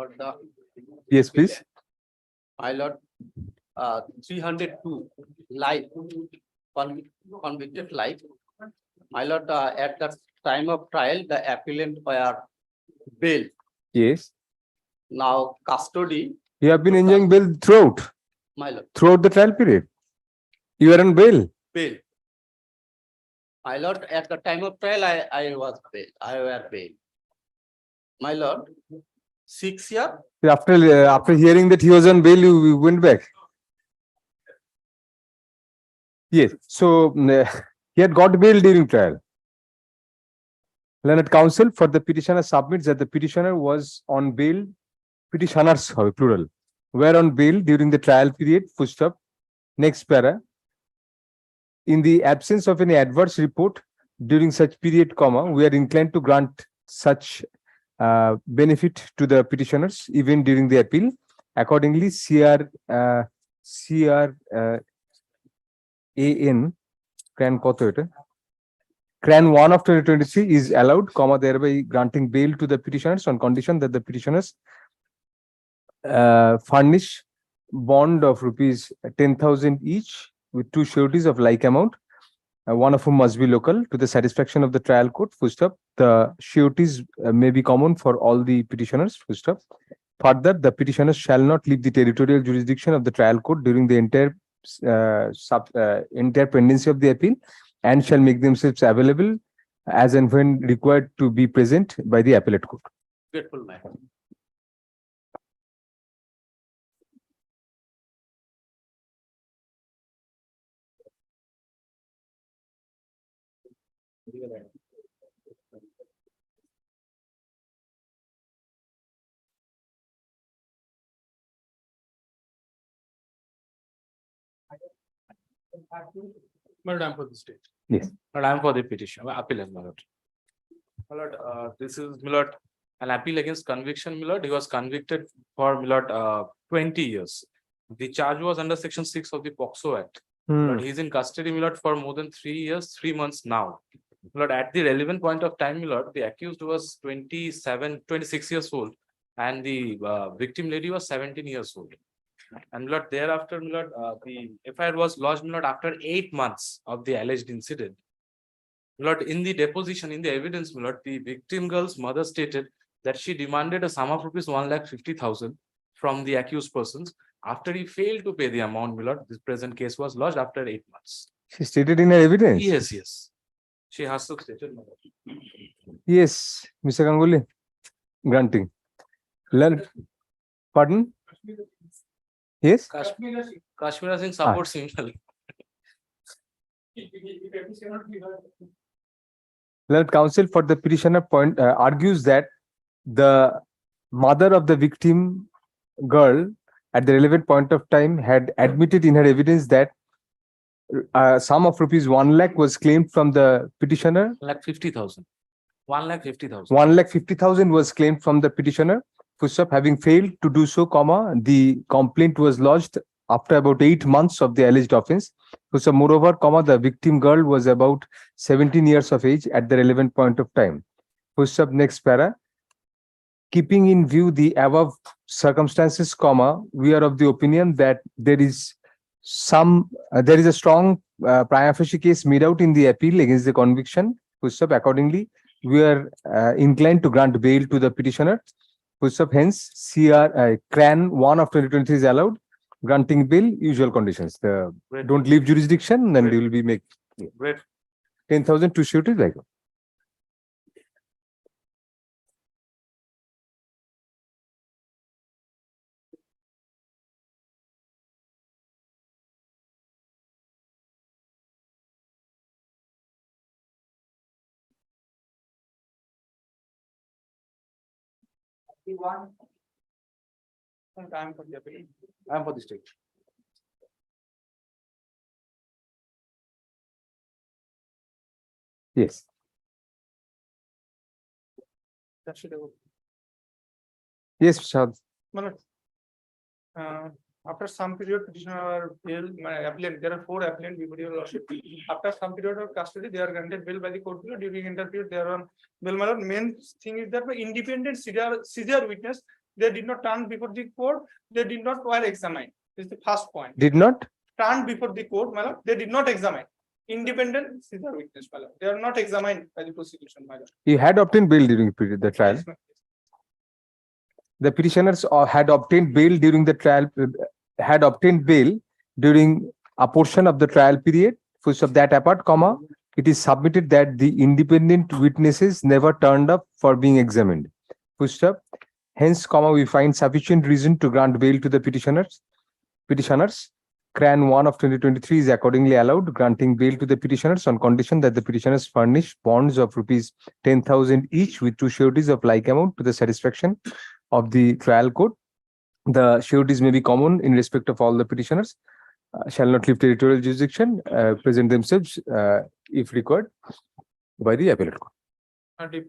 For the, Yes, please. my lord, 302 life, convicted life. My lord, at the time of trial, the appellant were bail. Yes. Now custody, You have been enjoying bail throughout my lord, the trial period. You are on bail. bail. My lord, at the time of trial, I was bail, I were bail. My lord, 6 years, After hearing that he was on bail, you went back. Yes. So he had got bail during trial. Learned counsel for the petitioner submits that the petitioner was on bail. Petitioners, plural, were on bail during the trial period. Full stop. Next para. In the absence of any adverse report during such period, comma, we are inclined to grant such benefit to the petitioners even during the appeal. Accordingly, CRAN CRAN 1 of 2023 is allowed, comma, thereby granting bail to the petitioners on condition that the petitioners furnish bond of rupees 10,000 each with 2 sureties of like amount, one of whom must be local, to the satisfaction of the trial court. Full stop. The sureties may be common for all the petitioners. Full stop. Further, the petitioners shall not leave the territorial jurisdiction of the trial court during the entire pendency of the appeal, and shall make themselves available as and when required to be present by the appellate court. grateful, my lord. Madam for the state. Yes. But I am for the petition, appellant, my lord. My lord, this is, my lord, an appeal against conviction, my lord. He was convicted for, my lord, 20 years. The charge was under section 6 of the POCSO Act. But he is in custody, my lord, for more than 3 years, 3 months now. My lord, at the relevant point of time, my lord, the accused was 26 years old, and the victim lady was 17 years old. And my lord, thereafter, my lord, the FIR was lodged, my lord, after 8 months of the alleged incident. My lord, in the deposition, in the evidence, my lord, the victim girl's mother stated that she demanded a sum of rupees 1,50,000 from the accused persons. After he failed to pay the amount, my lord, this present case was lodged after 8 months. She stated in her evidence. Yes, yes. She has to stated, my lord. Yes, Mr. Ganguly. Granting. Learn. Pardon? Yes. Kashmir Singh supports him. Learned counsel for the petitioner argues that the mother of the victim girl at the relevant point of time had admitted in her evidence that sum of rupees 1 lakh was claimed from the petitioner. 1,50,000. 1,50,000. 1,50,000 was claimed from the petitioner. Full-stop. Having failed to do so, comma, the complaint was lodged after about 8 months of the alleged offense. Full-stop. Moreover, comma, the victim girl was about 17 years of age at the relevant point of time. Full-stop. Next para. Keeping in view the above circumstances, comma, we are of the opinion that there is a strong prima facie case made out in the appeal against the conviction. Full-stop. Accordingly, we are inclined to grant bail to the petitioner. Full-stop. Hence, CRAN 1 of 2023 is allowed. Granting bail, usual conditions. Don't leave jurisdiction, then they will be make 10,000 to shoot it like that. I am for the appeal. I am for the state. Yes. That should have. Yes, Shad. After some period, petitioner bail, my appellant, there are 4 appellant before your lordship. After some period of custody, they are granted bail by the court below. During interperiod, they are on bail. My lord, main thing is that by independent seizure witness, They did not turn before the court. They did not were examined. This is the first point. Did not? Turn before the court, my lord. They did not examine. Independent Caesar witness, my lord. They are not examined by the prosecution, my lord. He had obtained bail during the trial. Yes, ma'am. The petitioners had obtained bail during the trial, had obtained bail during a portion of the trial period. First of that apart, comma, it is submitted that the independent witnesses never turned up for being examined. Full stop. Hence, comma, we find sufficient reason to grant bail to the petitioners. CRAN 1 of 2023 is accordingly allowed, granting bail to the petitioners on condition that the petitioners furnish bonds of rupees 10,000 each with 2 sureties of like amount to the satisfaction of the trial court. The sureties may be common in respect of all the petitioners, shall not leave territorial jurisdiction, present themselves if required by the appellate court. And if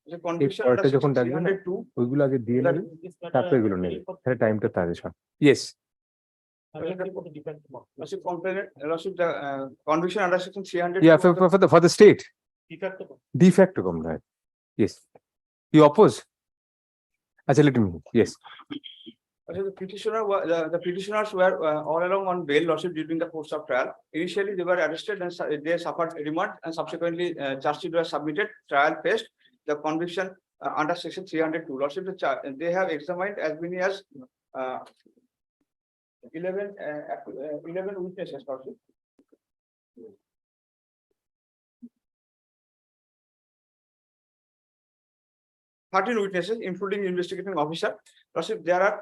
The conviction পরেরটা under যখন section ডাকবে না, 302 ওইগুলো আগে দিয়ে that নেবে, তারপরে এগুলো নেবে, তাহলে টাইমটা তাদের সব। Yes. Lordship complainant, Lordship, the conviction under section 300. Yeah, for the state. De facto complaint. Yes. You oppose? Actually, let me. Yes. The the petitioners were all along on bail, Lordship, during the course of trial. Initially, they were arrested and they suffered remand, and subsequently charge sheet was submitted, trial faced. The conviction under section 302. Lordship, they have examined as many as 11 witnesses, Lordship. Witnesses, including investigating officer. Lordship, there are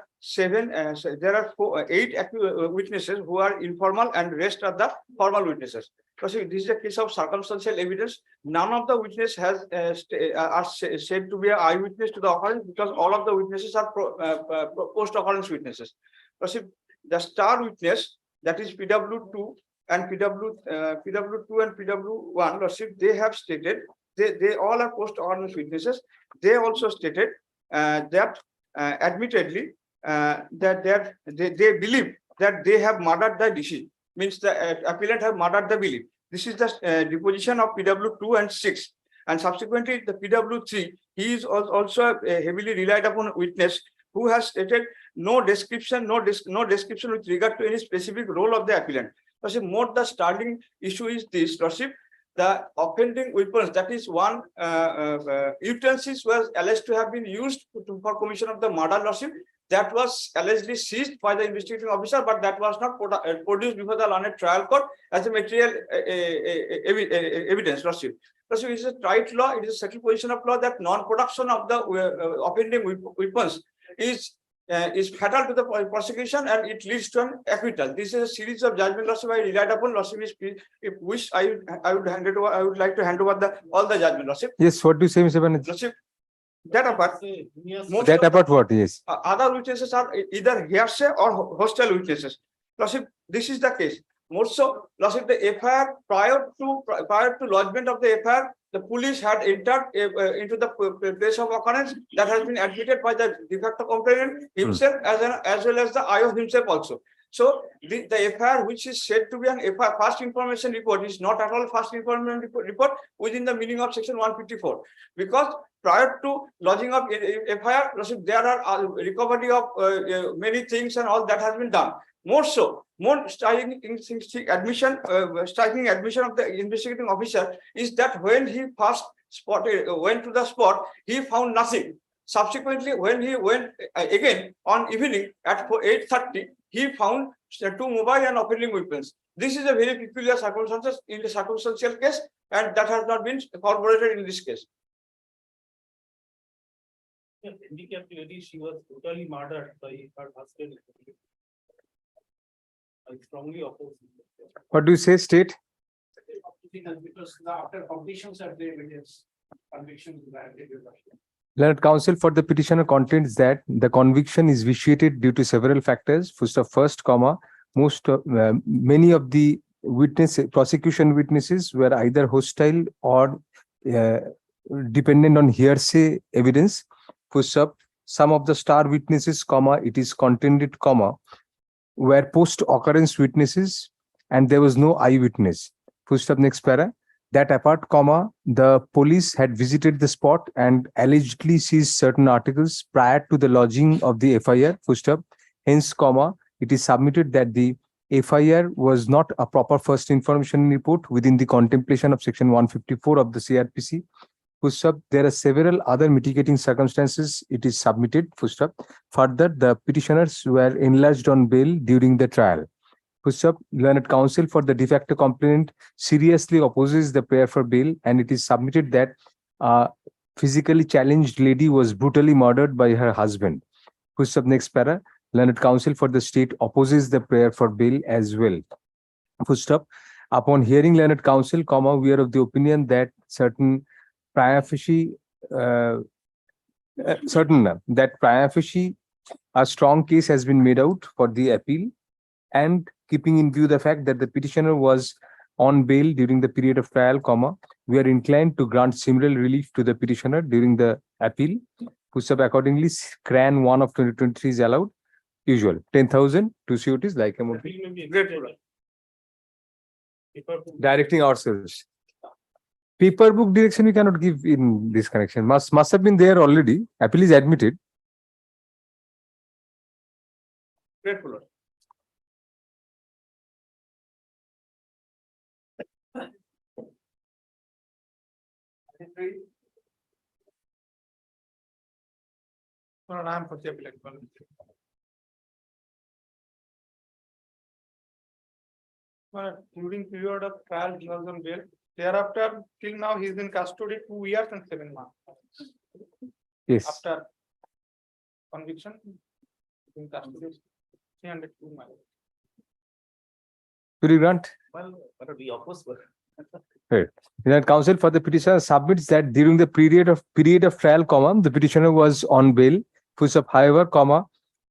8 witnesses who are informal and rest are the formal witnesses. Lordship, this is a case of circumstantial evidence. None of the witnesses are said to be an eyewitness to the occurrence because all of the witnesses are post-occurrence witnesses. Lordship, the star witness, that is PW2 and PW2 and PW1, Lordship, they have stated, they all are post-occurrence witnesses. They also stated that admittedly that they believe that they have murdered the deceased, means the appellant have murdered the belief. This is the deposition of PW2 and 6, and subsequently the PW3, he is also a heavily relied upon witness who has stated no description with regard to any specific role of the appellant. Lordship, more the starting issue is this, Lordship, the offending weapons, that is one utensils was alleged to have been used for commission of the murder, Lordship. That was allegedly seized by the investigating officer, but that was not produced before the learned trial court as a material evidence, Lordship. Lordship, it is a right law, it is a settled position of law that non-production of the offending weapons is fatal to the prosecution and it leads to an acquittal. This is a series of judgment, Lordship, I relied upon. Lordship, if wish, I would hand it over. I would like to hand over all the judgment, Lordship. Yes, what do you say, Mr. Banerjee? Lordship, that apart, That apart what? Yes. other witnesses are either hearsay or hostile witnesses. Lordship, this is the case. More so, Lordship, the FIR prior to lodgement of the FIR, the police had entered into the place of occurrence that has been admitted by the de facto complainant himself as well as the IO himself also. So the FIR, which is said to be an FIR first information report, is not at all first information report within the meaning of section 154, because prior to lodging of FIR, there are recovery of many things and all that has been done. More so, more striking admission of the investigating officer is that when he first went to the spot, he found nothing. Subsequently, when he went again on evening at 8:30, he found 2 mobile and offending weapons. This is a very peculiar circumstances in the circumstantial case, and that has not been corroborated in this case. Handicapped lady, she was totally murdered by her husband. I strongly oppose. What do you say, state? Because after completions of the evidence, conviction is granted. Learned counsel for the petitioner contends that the conviction is vitiated due to several factors. First, many of the prosecution witnesses were either hostile or uh, dependent on hearsay evidence. Push up. Some of the star witnesses, it is contended, were post-occurrence witnesses, and there was no eyewitness. Push up next para. That apart, the police had visited the spot and allegedly seized certain articles prior to the lodging of the FIR. Push up. Hence, it is submitted that the FIR was not a proper first information report within the contemplation of section 154 of the CRPC. There are several other mitigating circumstances. It is submitted. Further, the petitioners were enlarged on bail during the trial. Learned counsel for the de facto complainant seriously opposes the prayer for bail, and it is submitted that a physically challenged lady was brutally murdered by her husband. Next para. Learned counsel for the state opposes the prayer for bail as well. Upon hearing learned counsel, we are of the opinion that certain prima facie, a strong case has been made out for the appeal, and keeping in view the fact that the petitioner was on bail during the period of trial, we are inclined to grant similar relief to the petitioner during the appeal. Accordingly, CRAN 1 of 2023 is allowed. Usual 10,000 to COTs like a directing ourselves. Paper book direction we cannot give in this connection. Must have been there already. Appeal is admitted. Grateful. I'm for the appeal. During period of trial, he was on bail. Thereafter, till now, he is in custody 2 years and 7 months. Yes. After conviction, in custody 302 months. Will you grant? Well, but we oppose. Right. Counsel for the petitioner submits that during the period of trial, the petitioner was on bail. However,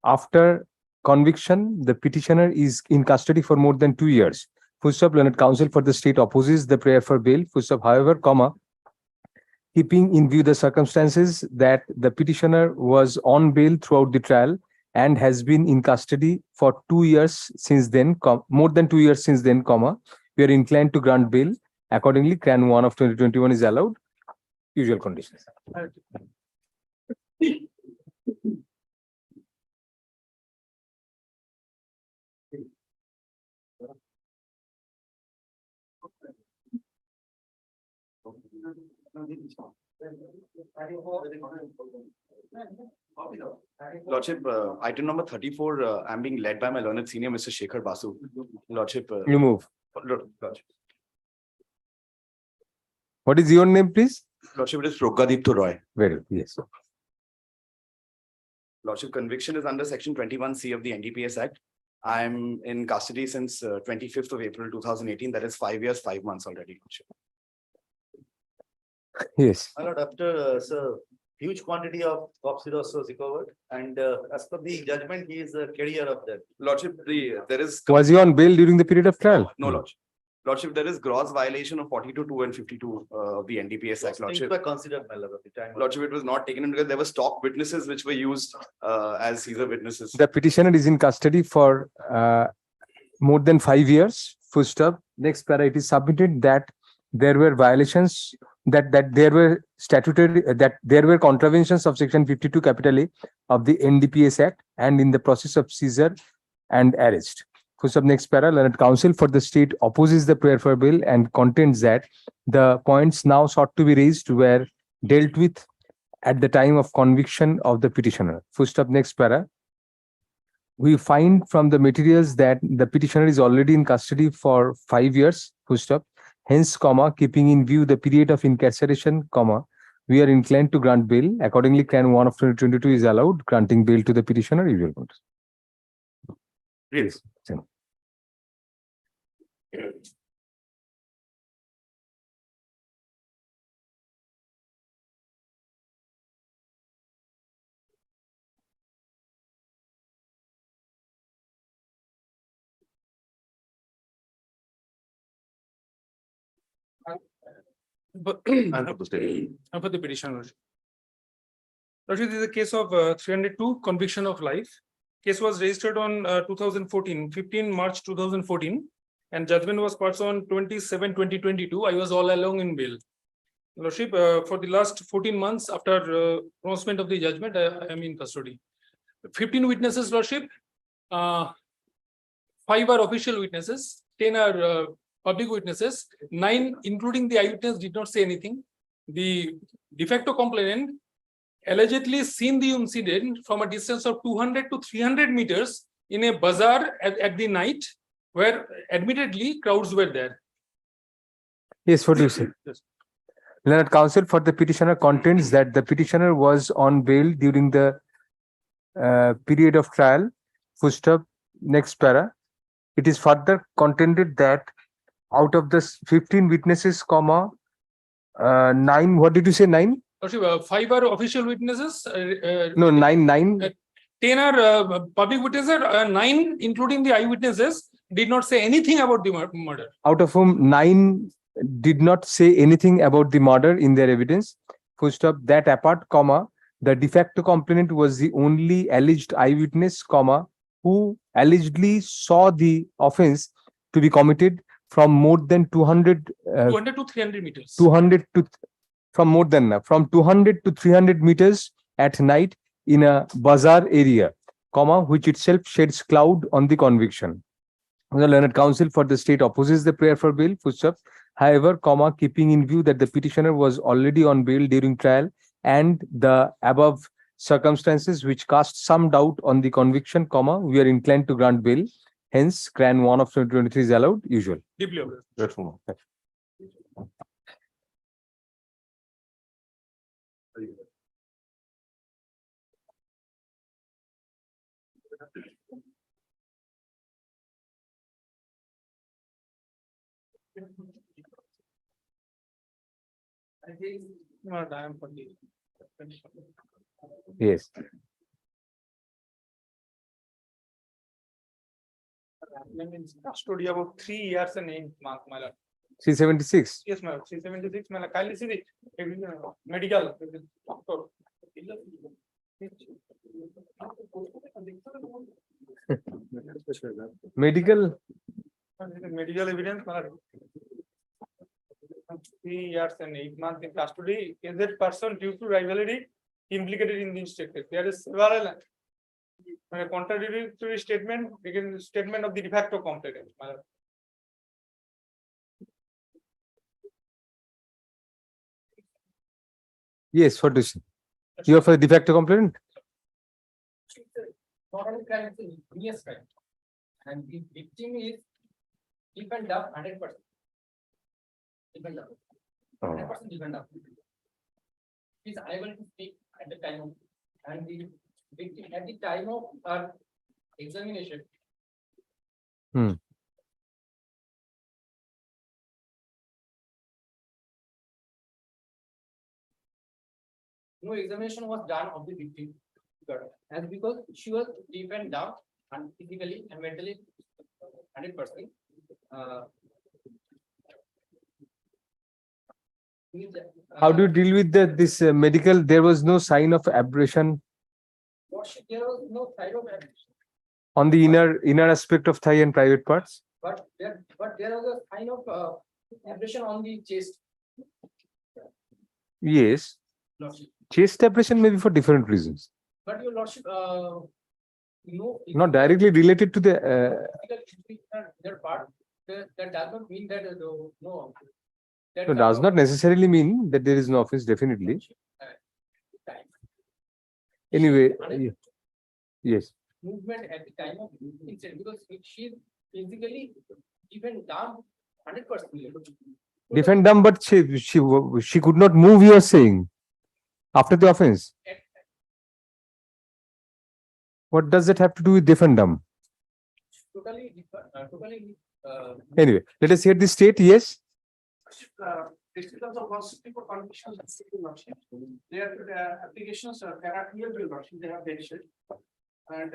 after conviction, the petitioner is in custody for more than 2 years. Learned counsel for the state opposes the prayer for bail. However, keeping in view the circumstances that the petitioner was on bail throughout the trial and has been in custody for 2 years since then, more than 2 years since then, we are inclined to grant bail. Accordingly, CRAN 1 of 2021 is allowed. Usual conditions. Lordship, item number 34, I'm being led by my learned senior, Mr. Shekhar Basu. Lordship. You move. Lordship. What is your name, please? Lordship, it is Prokadipto Roy. Very good. Yes. Lordship, conviction is under section 21C of the NDPS Act. I'm in custody since 25th of April 2018. That is 5 years, 5 months already. Lordship. Yes. My lord, after huge quantity of cough syrups was recovered, and as per the judgment, he is a carrier of that. Lordship, there is. Was he on bail during the period of trial? No, Lordship. Lordship, there is gross violation of 42(2) and 52 of the NDPS Act. Things were considered, my lord, at the time. Lordship, it was not taken into account. There were stock witnesses which were used as Caesar witnesses. The petitioner is in custody for more than 5 years. Next para, it is submitted that there were violations, that there were statutory, that there were contraventions of section 52 capital A of the NDPS Act and in the process of seizure and arrest. Next para, learned counsel for the state opposes the prayer for bail and contends that the points now sought to be raised were dealt with at the time of conviction of the petitioner. Next para. We find from the materials that the petitioner is already in custody for 5 years. Hence, keeping in view the period of incarceration, we are inclined to grant bail. Accordingly, CRAN 1 of 2022 is allowed, granting bail to the petitioner. Usual conditions. Yes. But And for the state. and for the petition. Lordship, this is a case of 302 conviction of life. Case was registered on 2014, 15 March 2014, and judgment was passed on 27/2022. I was all along in bail. Lordship, for the last 14 months after pronouncement of the judgment, I am in custody. 15 witnesses, Lordship. 5 are official witnesses, 10 are public witnesses, 9, including the eyewitness, did not say anything. The de facto complainant allegedly seen the incident from a distance of 200 to 300 meters in a bazaar at the night, where admittedly crowds were there. Yes, what do you say? Yes. Learned counsel for the petitioner contends that the petitioner was on bail during the period of trial. Full stop. Next para. It is further contended that out of the 15 witnesses, 9. What did you say? 9? Lordship, 5 are official witnesses. No, 9. 10 are public witnesses. 9, including the eyewitnesses, did not say anything about the murder. Out of whom 9 did not say anything about the murder in their evidence. Full stop. That apart, the de facto complainant was the only alleged eyewitness, who allegedly saw the offense to be committed from more than 200 200 to 300 meters. 200 to from 200 to 300 meters at night in a bazaar area, which itself sheds cloud on the conviction. The learned counsel for the state opposes the prayer for bail. Full stop. However, keeping in view that the petitioner was already on bail during trial and the above circumstances which cast some doubt on the conviction, we are inclined to grant bail. Hence, CRAN 1 of 2023 is allowed. Usual. Deeply aware. Let's move on. I am for the. Yes. Custody about 3 years and 8 months, my lord. 376. Yes, my lord. 376, my lord. Kindly see the medical. Medical. Medical evidence, my lord. 3 years and 8 months in custody. Is that person due to rivalry implicated in the instructed? There is several contradictory statement against the statement of the de facto complainant. My lord. Yes, what do you say? You are for the de facto complainant? Not only crime, it's a heinous crime. And the victim is defend up 100%. Defend up. 100% defend up. He is unable to speak at the time of, and the victim at the time of our examination. No examination was done of the victim, and because she was deep and down and physically and mentally 100%. How do you deal with this medical? There was no sign of abrasion There was no sign of abrasion, on the inner aspect of thigh and private parts. but there was a sign of abrasion on the chest. Yes, Lordship. chest abrasion may be for different reasons, But your lordship, not directly related to the. their part. That does not mean that no. That No, does not necessarily mean that there is no offense. Definitely. Anyway, yes. Movement at the time of incident, because she is physically even down 100%. Different dumb, but she could not move. You are saying after the offense. What does that have to do with different dumb? Totally. Anyway, let us hear the state. Yes. Decisions of constitutional convictions of civil lordship. Their applications cannot be lordship, they have mentioned. And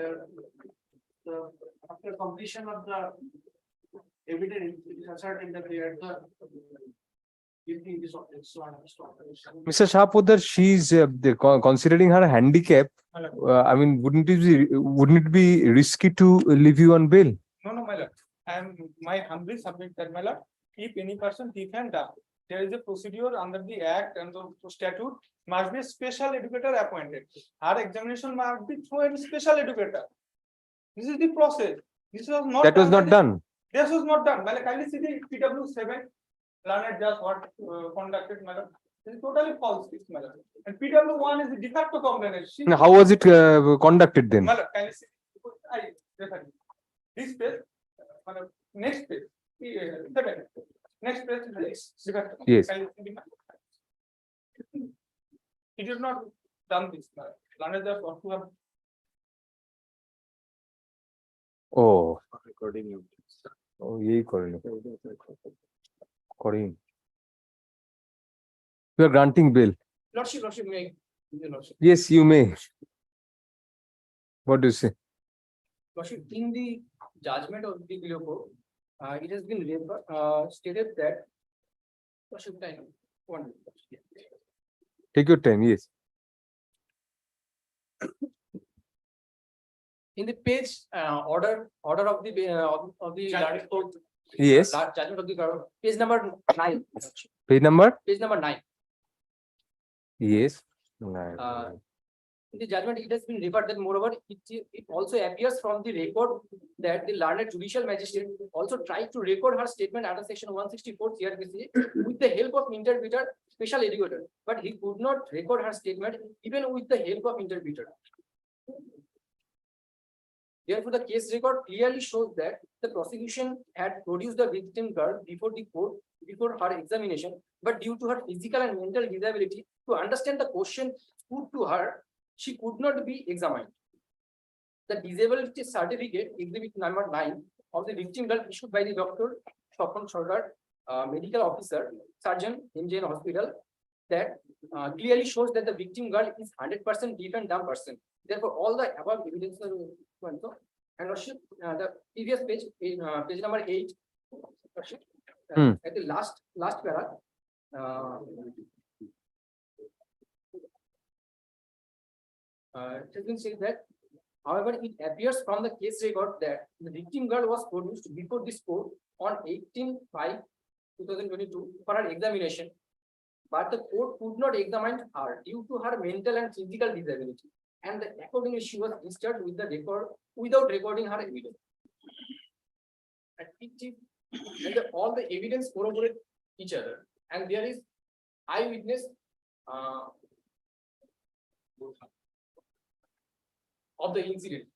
after completion of the evidence, it is ascertained that they are the Mr. Shahpudar, she's considering her handicap. I mean, wouldn't it be risky to leave you on bail? No, no, my lord. My humbly submit that, my lord, if any person thief and dumb, there is a procedure under the act and the statute, must be a special educator appointed. Our examination must be through a special educator. This is the process. This was not. That was not done. This was not done. My lord, kindly see the PW7, learned just what conducted, my lord. This is totally false, this, my lord. And PW1 is the de facto complaint. Now, how was it conducted then? My lord, kindly see. This page, next page, next page is de facto. Yes. It is not done this. Learned just what to have. Oh. Oh, यही करेंगे. You are granting bail. Lordship, may. Lordship. Yes, you may. What do you say? Lordship, in the judgment of the below court, it has been stated that. Lordship, time. 1 minute. Take your time, yes. In the page order of the judgment court. Yes. Judgment of the court, page number 9. Page number? Page number 9. Yes. In the judgment, it has been referred that moreover, it also appears from the record that the learned judicial magistrate also tried to record her statement under section 164 CRPC with the help of interpreter, special educator, but he could not record her statement even with the help of interpreter. Therefore, the case record clearly shows that the prosecution had produced the victim girl before the court, before her examination, but due to her physical and mental disability, to understand the question put to her, she could not be examined. The disability certificate, exhibit number 9 of the victim girl issued by the Dr. Shopon Sarkar, medical officer, surgeon, MJN hospital, that clearly shows that the victim girl is 100% deaf and dumb person. Therefore, all the above evidence are and worship, the previous page, page number 8, worship, at the last para, it has been said that, however, it appears from the case record that the victim girl was produced before this court on 18/5/2022 for her examination, but the court could not examine her due to her mental and physical disability, and accordingly she was discharged with the record without recording her evidence. And all the evidence corroborate each other, and there is eyewitness of the incident.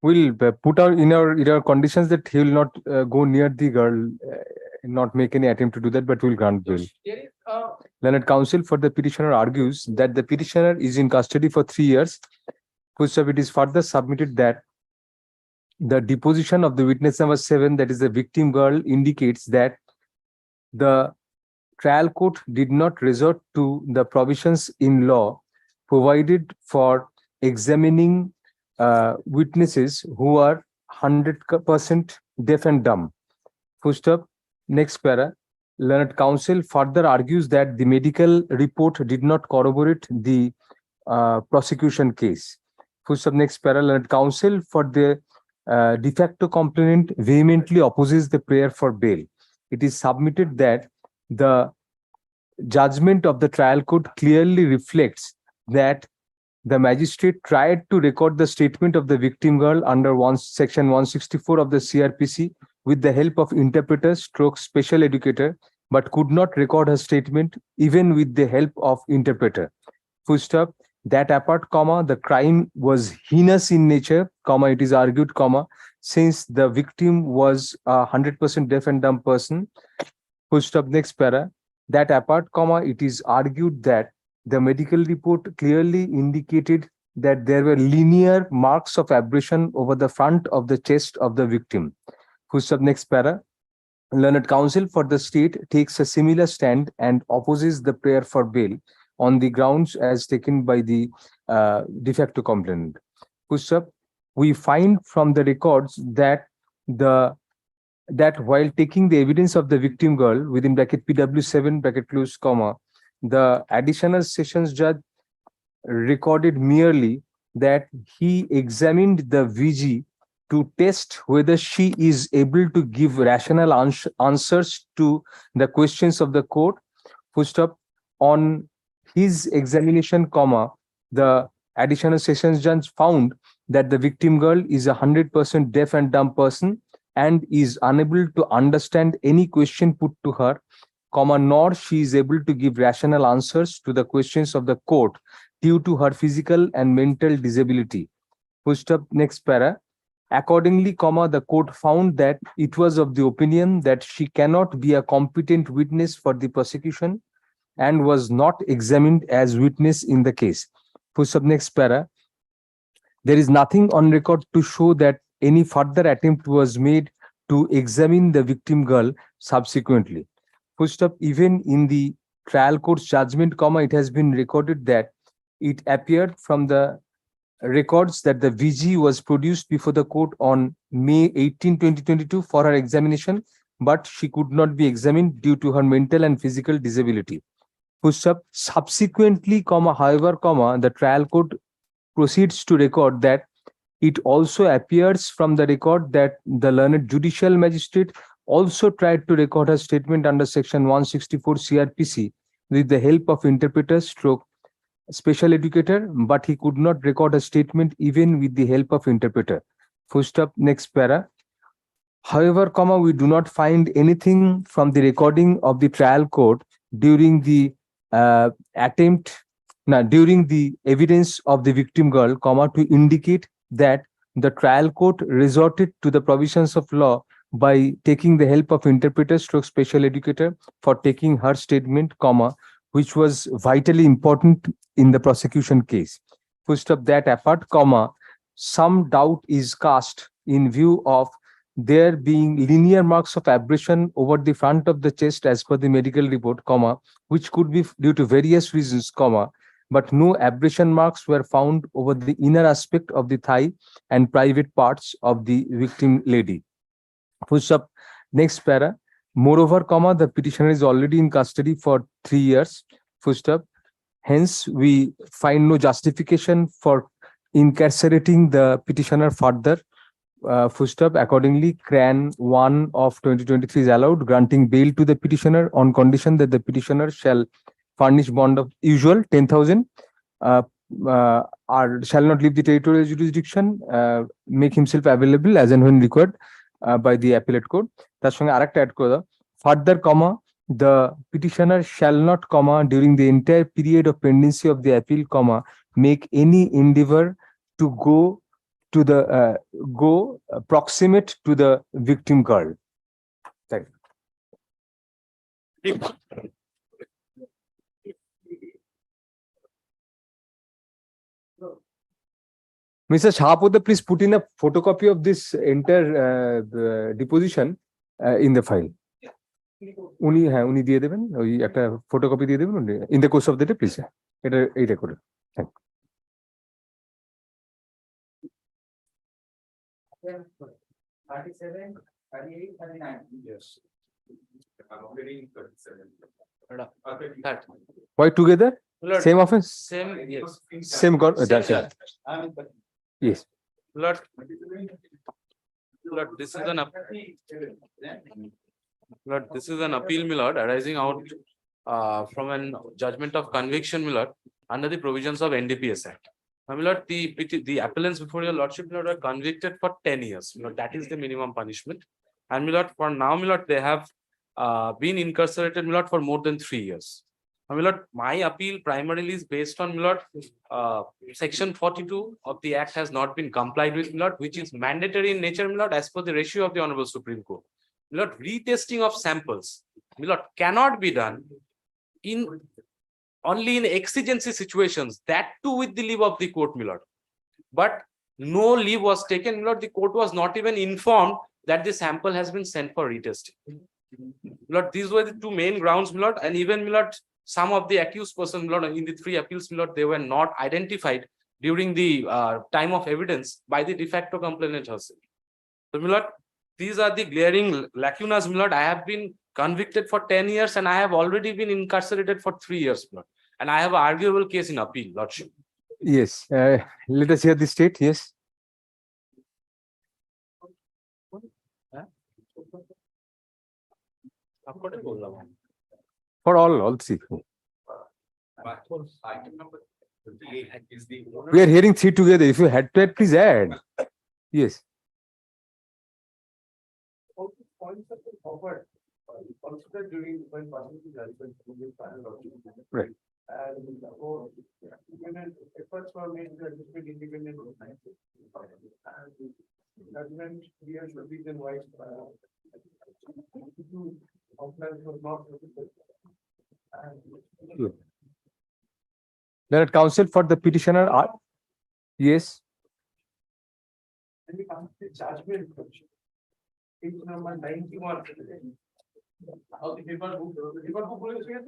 We'll put out in our conditions that he will not go near the girl, not make any attempt to do that, but will grant bail. There is Learned counsel for the petitioner argues that the petitioner is in custody for 3 years. It is further submitted that the deposition of the witness number 7, that is the victim girl, indicates that the trial court did not resort to the provisions in law provided for examining witnesses who are 100% deaf and dumb. Next para. Learned counsel further argues that the medical report did not corroborate the prosecution case. Next para. Learned counsel for the de facto complainant vehemently opposes the prayer for bail. It is submitted that the judgment of the trial court clearly reflects that the magistrate tried to record the statement of the victim girl under section 164 of the CRPC with the help of interpreter / special educator, but could not record her statement even with the help of interpreter. That apart, the crime was heinous in nature, it is argued, since the victim was a 100% deaf and dumb person. Next para. That apart, it is argued that the medical report clearly indicated that there were linear marks of abrasion over the front of the chest of the victim. Next para. Learned counsel for the state takes a similar stand and opposes the prayer for bail on the grounds as taken by the de facto complainant. We find from the records that the that while taking the evidence of the victim girl within bracket PW7 bracket close comma, the additional sessions judge recorded merely that he examined the VG to test whether she is able to give rational answers to the questions of the court. Full stop. On his examination, comma, the additional sessions judge found that the victim girl is 100% deaf and dumb person and is unable to understand any question put to her, comma, nor she is able to give rational answers to the questions of the court due to her physical and mental disability. Full stop. Next para. Accordingly, comma, the court found that it was of the opinion that she cannot be a competent witness for the prosecution and was not examined as witness in the case. Full stop. Next para. There is nothing on record to show that any further attempt was made to examine the victim girl subsequently. Full stop. Even in the trial court's judgment, comma, it has been recorded that it appeared from the records that the VG was produced before the court on May 18, 2022 for her examination, but she could not be examined due to her mental and physical disability. Full stop. Subsequently, comma, however, comma, the trial court proceeds to record that it also appears from the record that the learned judicial magistrate also tried to record her statement under section 164 CRPC with the help of interpreter stroke special educator, but he could not record a statement even with the help of interpreter. Full stop. Next para. However, comma, we do not find anything from the recording of the trial court during the during the evidence of the victim girl, comma, to indicate that the trial court resorted to the provisions of law by taking the help of interpreter stroke special educator for taking her statement, comma, which was vitally important in the prosecution case. Full stop. That apart, comma, some doubt is cast in view of there being linear marks of abrasion over the front of the chest as per the medical report, comma, which could be due to various reasons, comma, but no abrasion marks were found over the inner aspect of the thigh and private parts of the victim lady. Full stop. Next para. Moreover, comma, the petitioner is already in custody for 3 years. Full stop. Hence, we find no justification for incarcerating the petitioner further. Full stop. Accordingly, CRAN 1 of 2023 is allowed, granting bail to the petitioner on condition that the petitioner shall furnish bond of usual 10,000, or shall not leave the territorial jurisdiction, make himself available as and when required by the appellate court. তার সঙ্গে আরেকটা add করে দাও, further, comma, the petitioner shall not, comma, during the entire period of pendency of the appeal, comma, make any endeavor to go proximate to the victim girl. Thank you. Mr. Shahapudha, please put in a photocopy of this entire deposition in the file. উনি দিয়ে দেবেন, ওই একটা photocopy দিয়ে দেবেন in the course of the day, please. এইটা করে thank you. 37, 38, 39. Yes. Why together? Same offense? Same, yes. Same God? That's it. Yes. Lord, this is an appeal, my lord, arising out from a judgment of conviction, my lord, under the provisions of NDPS Act. My lord, the appellants before your lordship, my lord, are convicted for 10 years. My lord, that is the minimum punishment. And my lord, for now, my lord, they have been incarcerated, my lord, for more than 3 years. My lord, my appeal primarily is based on, my lord, section 42 of the act has not been complied with, my lord, which is mandatory in nature, my lord, as per the ratio of the Honorable Supreme Court. My lord, retesting of samples, my lord, cannot be done only in exigency situations, that too with the leave of the court, my lord. But no leave was taken, my lord. The court was not even informed that the sample has been sent for retesting. My lord, these were the two main grounds, my lord, and even, my lord, some of the accused persons, my lord, in the 3 appeals, my lord, they were not identified during the time of evidence by the de facto complainant herself. So, my lord, These are the glaring lacunas, my lord. I have been convicted for 10 years and I have already been incarcerated for 3 years, my lord. And I have an arguable case in appeal, lordship. Yes, let us hear the state. Yes. For all three. Item number 38 is the. We are hearing three together. If you had to add, please add. Yes. Considered during when passing the judgment to the final document. Right. And independent efforts were made to anticipate independent of and judgment here should be then wise. Compliance was not. Good. Learned counsel for the petitioner are. Yes. And we come to the judgment. Page number 91. How the paper book is here?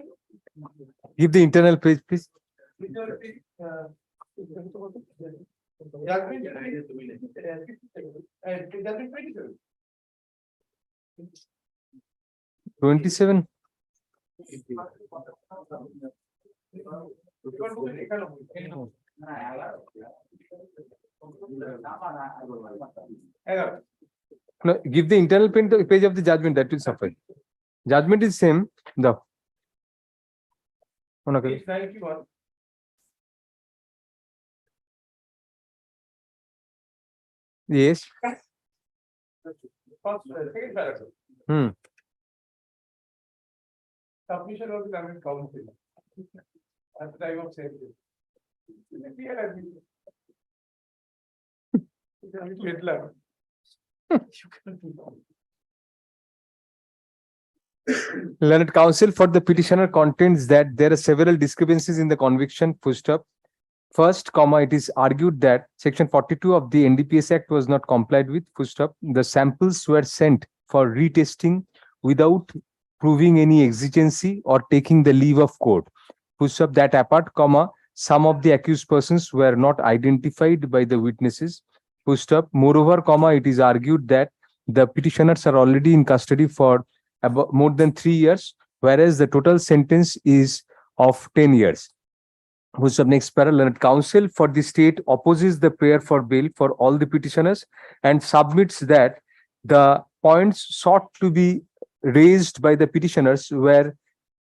Give the internal page, please. Judgment 27. No, give the internal page of the judgment, that will suffice. Judgment is same. The Page 91. yes. Second paragraph. Submission of the government council at the time of sale. Learned counsel for the petitioner contends that there are several discrepancies in the conviction. First, it is argued that Section 42 of the NDPS Act was not complied with. The samples were sent for retesting without proving any exigency or taking the leave of court. That apart, some of the accused persons were not identified by the witnesses. Moreover, it is argued that the petitioners are already in custody for about more than 3 years, whereas the total sentence is of 10 years. Next parallel, counsel for the state opposes the prayer for bail for all the petitioners and submits that the points sought to be raised by the petitioners were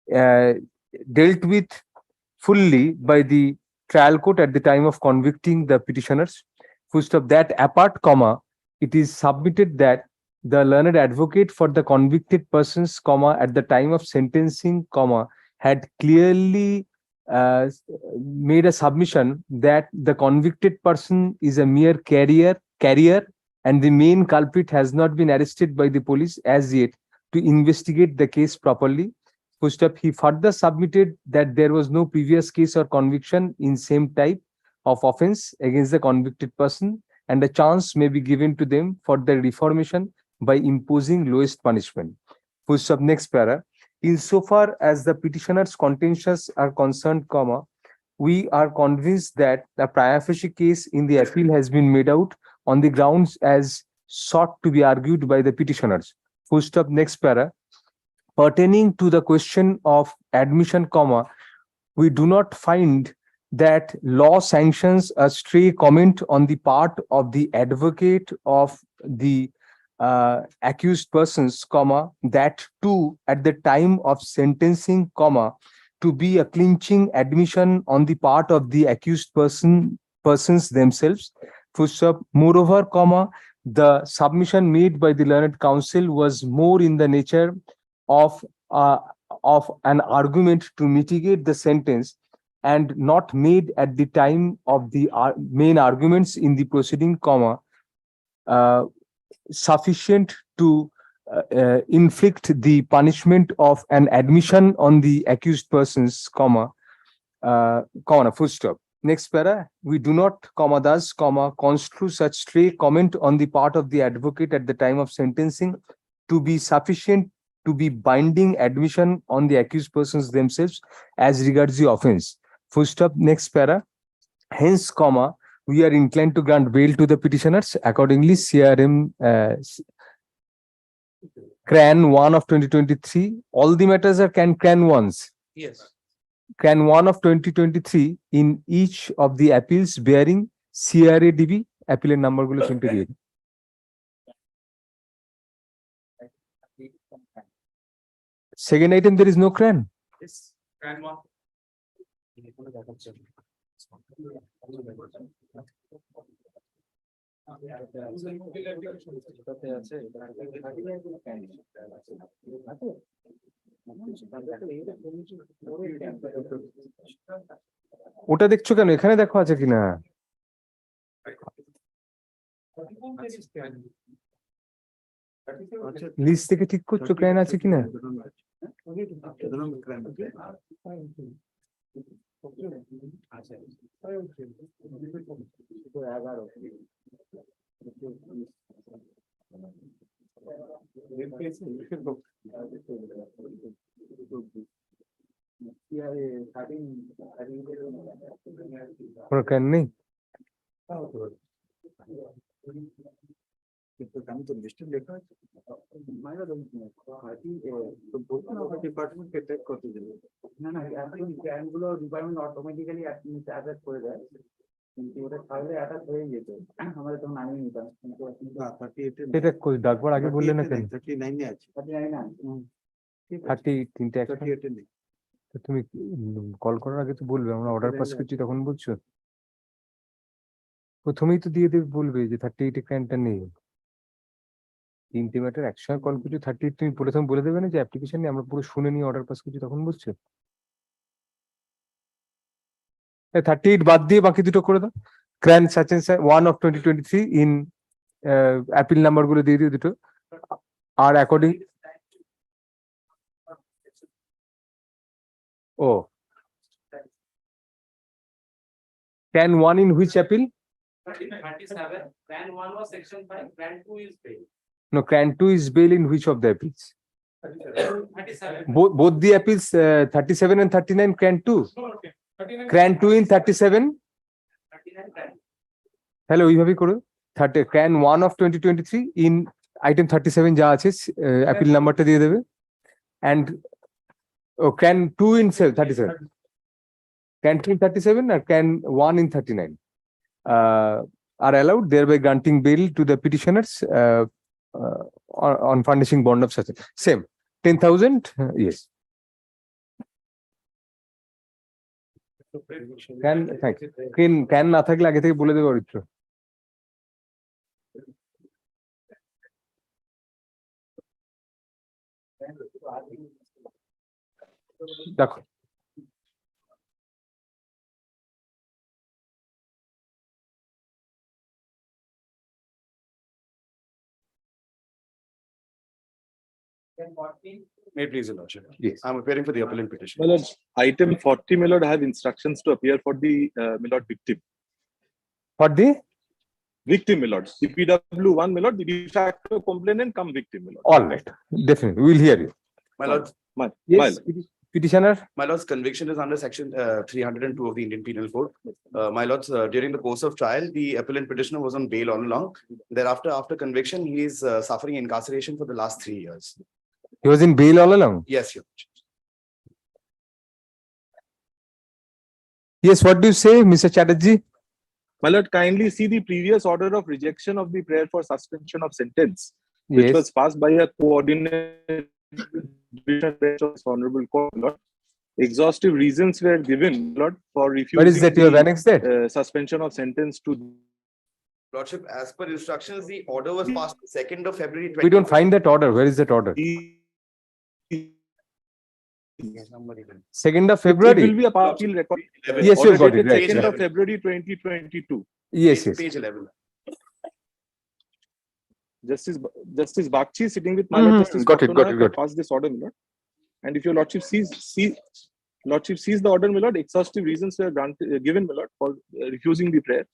dealt with fully by the trial court at the time of convicting the petitioners. That apart, it is submitted that the learned advocate for the convicted persons, at the time of sentencing, had clearly made a submission that the convicted person is a mere carrier and the main culprit has not been arrested by the police as yet to investigate the case properly. He further submitted that there was no previous case or conviction in same type of offense against the convicted person and a chance may be given to them for their reformation by imposing lowest punishment. Next para. Insofar as the petitioner's contentions are concerned, we are convinced that the prima facie case in the appeal has been made out on the grounds as sought to be argued by the petitioners. Next para. Pertaining to the question of admission, we do not find that law sanctions a stray comment on the part of the advocate of the accused persons, that too at the time of sentencing, to be a clinching admission on the part of the accused persons themselves. Moreover, the submission made by the learned counsel was more in the nature of an argument to mitigate the sentence and not made at the time of the main arguments in the proceeding, sufficient to inflict the punishment of an admission on the accused persons, Next para, we do not, thus, construe such stray comment on the part of the advocate at the time of sentencing to be sufficient to be binding admission on the accused persons themselves as regards the offense. Next para, hence, we are inclined to grant bail to the petitioners. Accordingly, CRM CRAN 1 of 2023. All the matters are CRAN 1s. Yes. CRAN 1 of 2023 in each of the appeals bearing CRADB appeal number gulo শুনতে দিয়ে দিন। Second item, there is no CRAN. Yes. And one. ওটা দেখছো কেন? এখানে দেখো আছে কিনা। লিস্ট থেকে ঠিক করছো ক্র্যান আছে কিনা। কোনো ক্র্যান নেই। এটা কই ডাকবার আগে বললে না কেন? 30 তিনটে তুমি কল করার আগে তো বলবে, আমরা অর্ডার পাস করছি তখন বলছো। প্রথমেই তো দিয়ে দেবে, বলবে যে 38 ক্র্যানটা নেই। তিনটে ম্যাটার একসঙ্গে কল করছি 38 তুমি প্রথম বলে দেবে না যে অ্যাপ্লিকেশন নিয়ে আমরা পুরো শুনে নিয়ে অর্ডার পাস করছি তখন বলছো। 38 বাদ দিয়ে বাকি দুটো করে দাও। ক্র্যান সাচেন 1 of 2023 ইন অ্যাপিল নাম্বার গুলো দিয়ে দিও দুটো। আর according CRAN 1 in which appeal? 37. CRAN 1 was section 5. CRAN 2 is bail. No, CRAN 2 is bail in which of the appeals? 37. Both the appeals 37 and 39 CRAN 2. CRAN 2 in 37. 39 CRAN. Hello, ওইভাবেই করো। CRAN 1 of 2023 in item 37 যা আছে appeal নাম্বারটা দিয়ে দেবে। And CRAN 2 in 37. CRAN 2 in 37 or CRAN 1 in 39 are allowed, thereby granting bail to the petitioners on furnishing bond of such. Same 10,000. Yes. CRAN না থাকলে আগে থেকে বলে দেবো অরিত্র। দেখো May it please your lordship. Yes. I'm appearing for the appellant petition. My lord, item 40, my lord, have instructions to appear for the my lord victim. for the Victim, my lord. CPW1, my lord, the de facto complainant come victim, my lord. all right, definitely we'll hear you. My lord, My Yes, lord. petitioner. my lord's conviction is under section 302 of the Indian Penal Code. My lords, during the course of trial, the appellant petitioner was on bail all along. Thereafter, after conviction, he is suffering incarceration for the last 3 years. He was in bail all along. Yes, your lordship. Yes, what do you say, Mr. Chatterjee? My lord, kindly see the previous order of rejection of the prayer for suspension of sentence, which Yes. was passed by a coordinated bench of this honorable court, my lord. Exhaustive reasons were given, my lord, for refusing Where is that? You have the, annexed that? suspension of sentence to Lordship, as per instructions, the order was passed on 2nd of February. We don't find that order. Where is that order? the 2nd of It February. will be a appeal record. Yes, you Order got it, dated right, 2nd of right. February 2022. Yes, yes. Page 11. Justice Bakchi sitting with my lord Justice got it, got it, Patnaik got it. passed this order, my lord. And if your lordship sees the order, my lord, exhaustive reasons were granted, given, my lord, for refusing the prayer.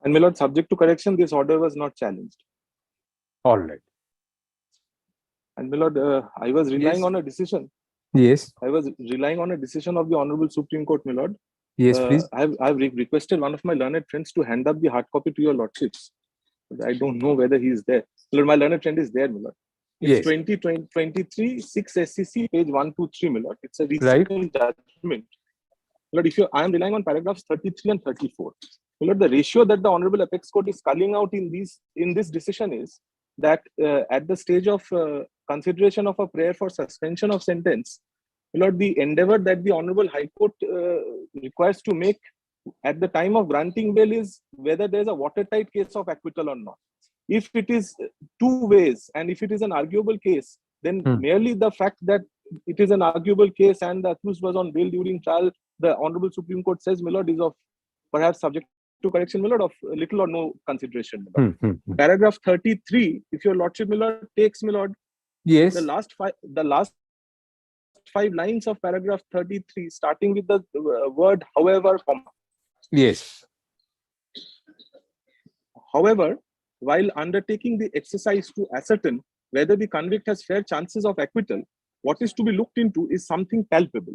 And my lord, subject to correction, this order was not challenged. All right. And my lord, I was relying on a decision. Yes. I was relying on a decision of the Honorable Supreme Court, my lord. Yes, please. I've requested one of my learned friends to hand up the hard copy to your lordships. But I don't know whether he is there. My lord, my learned friend is there, my lord. It's Yes. 2023 6 SCC page 123, my lord. It's a Right. recent judgment. My lord, I am relying on paragraphs 33 and 34. My lord, the ratio that the Honorable Apex Court is culling out in this decision is that at the stage of consideration of a prayer for suspension of sentence, my lord, the endeavor that the Honorable High Court requires to make at the time of granting bail is whether there is a watertight case of acquittal or not. If it is two ways, and if it is an arguable case, then merely the fact that it is an arguable case and the accused was on bail during trial, the Honorable Supreme Court says, my lord, is of perhaps subject to correction, my lord, of little or no consideration. Paragraph 33, if your lordship, my lord, takes, my lord, Yes. the last five lines of paragraph 33, starting with the word however, comma. Yes. However, while undertaking the exercise to ascertain whether the convict has fair chances of acquittal, what is to be looked into is something palpable.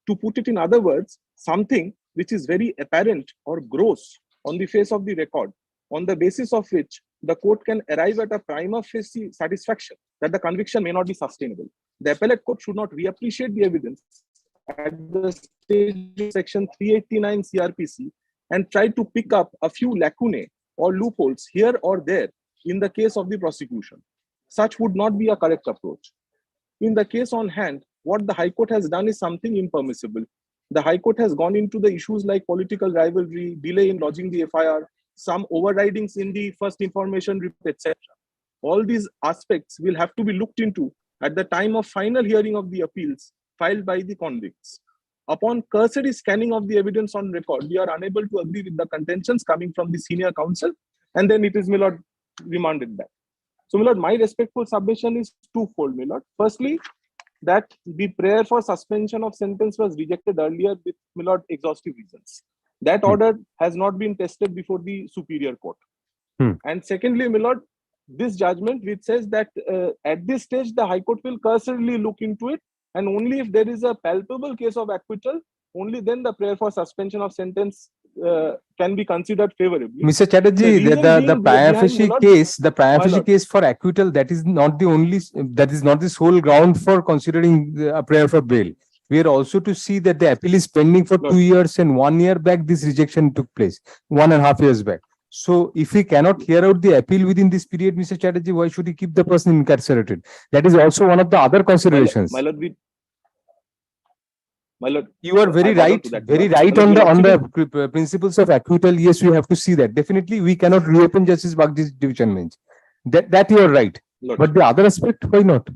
To put it in other words, something which is very apparent or gross on the face of the record, on the basis of which the court can arrive at a prima facie satisfaction that the conviction may not be sustainable. The appellate court should not reappreciate the evidence at the stage of section 389 CRPC and try to pick up a few lacunae or loopholes here or there in the case of the prosecution. Such would not be a correct approach. In the case on hand, what the High Court has done is something impermissible. The High Court has gone into the issues like political rivalry, delay in lodging the FIR, some overridings in the first information report, etc. All these aspects will have to be looked into at the time of final hearing of the appeals filed by the convicts. Upon cursory scanning of the evidence on record, we are unable to agree with the contentions coming from the senior counsel, and then it is, my lord, remanded back. So, my lord, my respectful submission is twofold, my lord. Firstly, that the prayer for suspension of sentence was rejected earlier with, my lord, exhaustive reasons. That order has not been tested before the superior court. And secondly, my lord, this judgment which says that at this stage, the High Court will cursorily look into it, and only if there is a palpable case of acquittal, only then the prayer for suspension of sentence can be considered favorably. Mr. Chatterjee, the prima facie case for acquittal, that is not the only, that is not the sole ground for considering a prayer for bail. We are also to see that the appeal is pending for 2 years, and 1 year back this rejection took place, 1.5 years back. So if we cannot hear out the appeal within this period, Mr. Chatterjee, why should he keep the person incarcerated? That is also one of the other considerations. My lord, you are very right, on the principles of acquittal. Yes, we have to see that. Definitely, we cannot reopen Justice Bagchi's division bench. That you are right. Lord. But the other aspect, why not?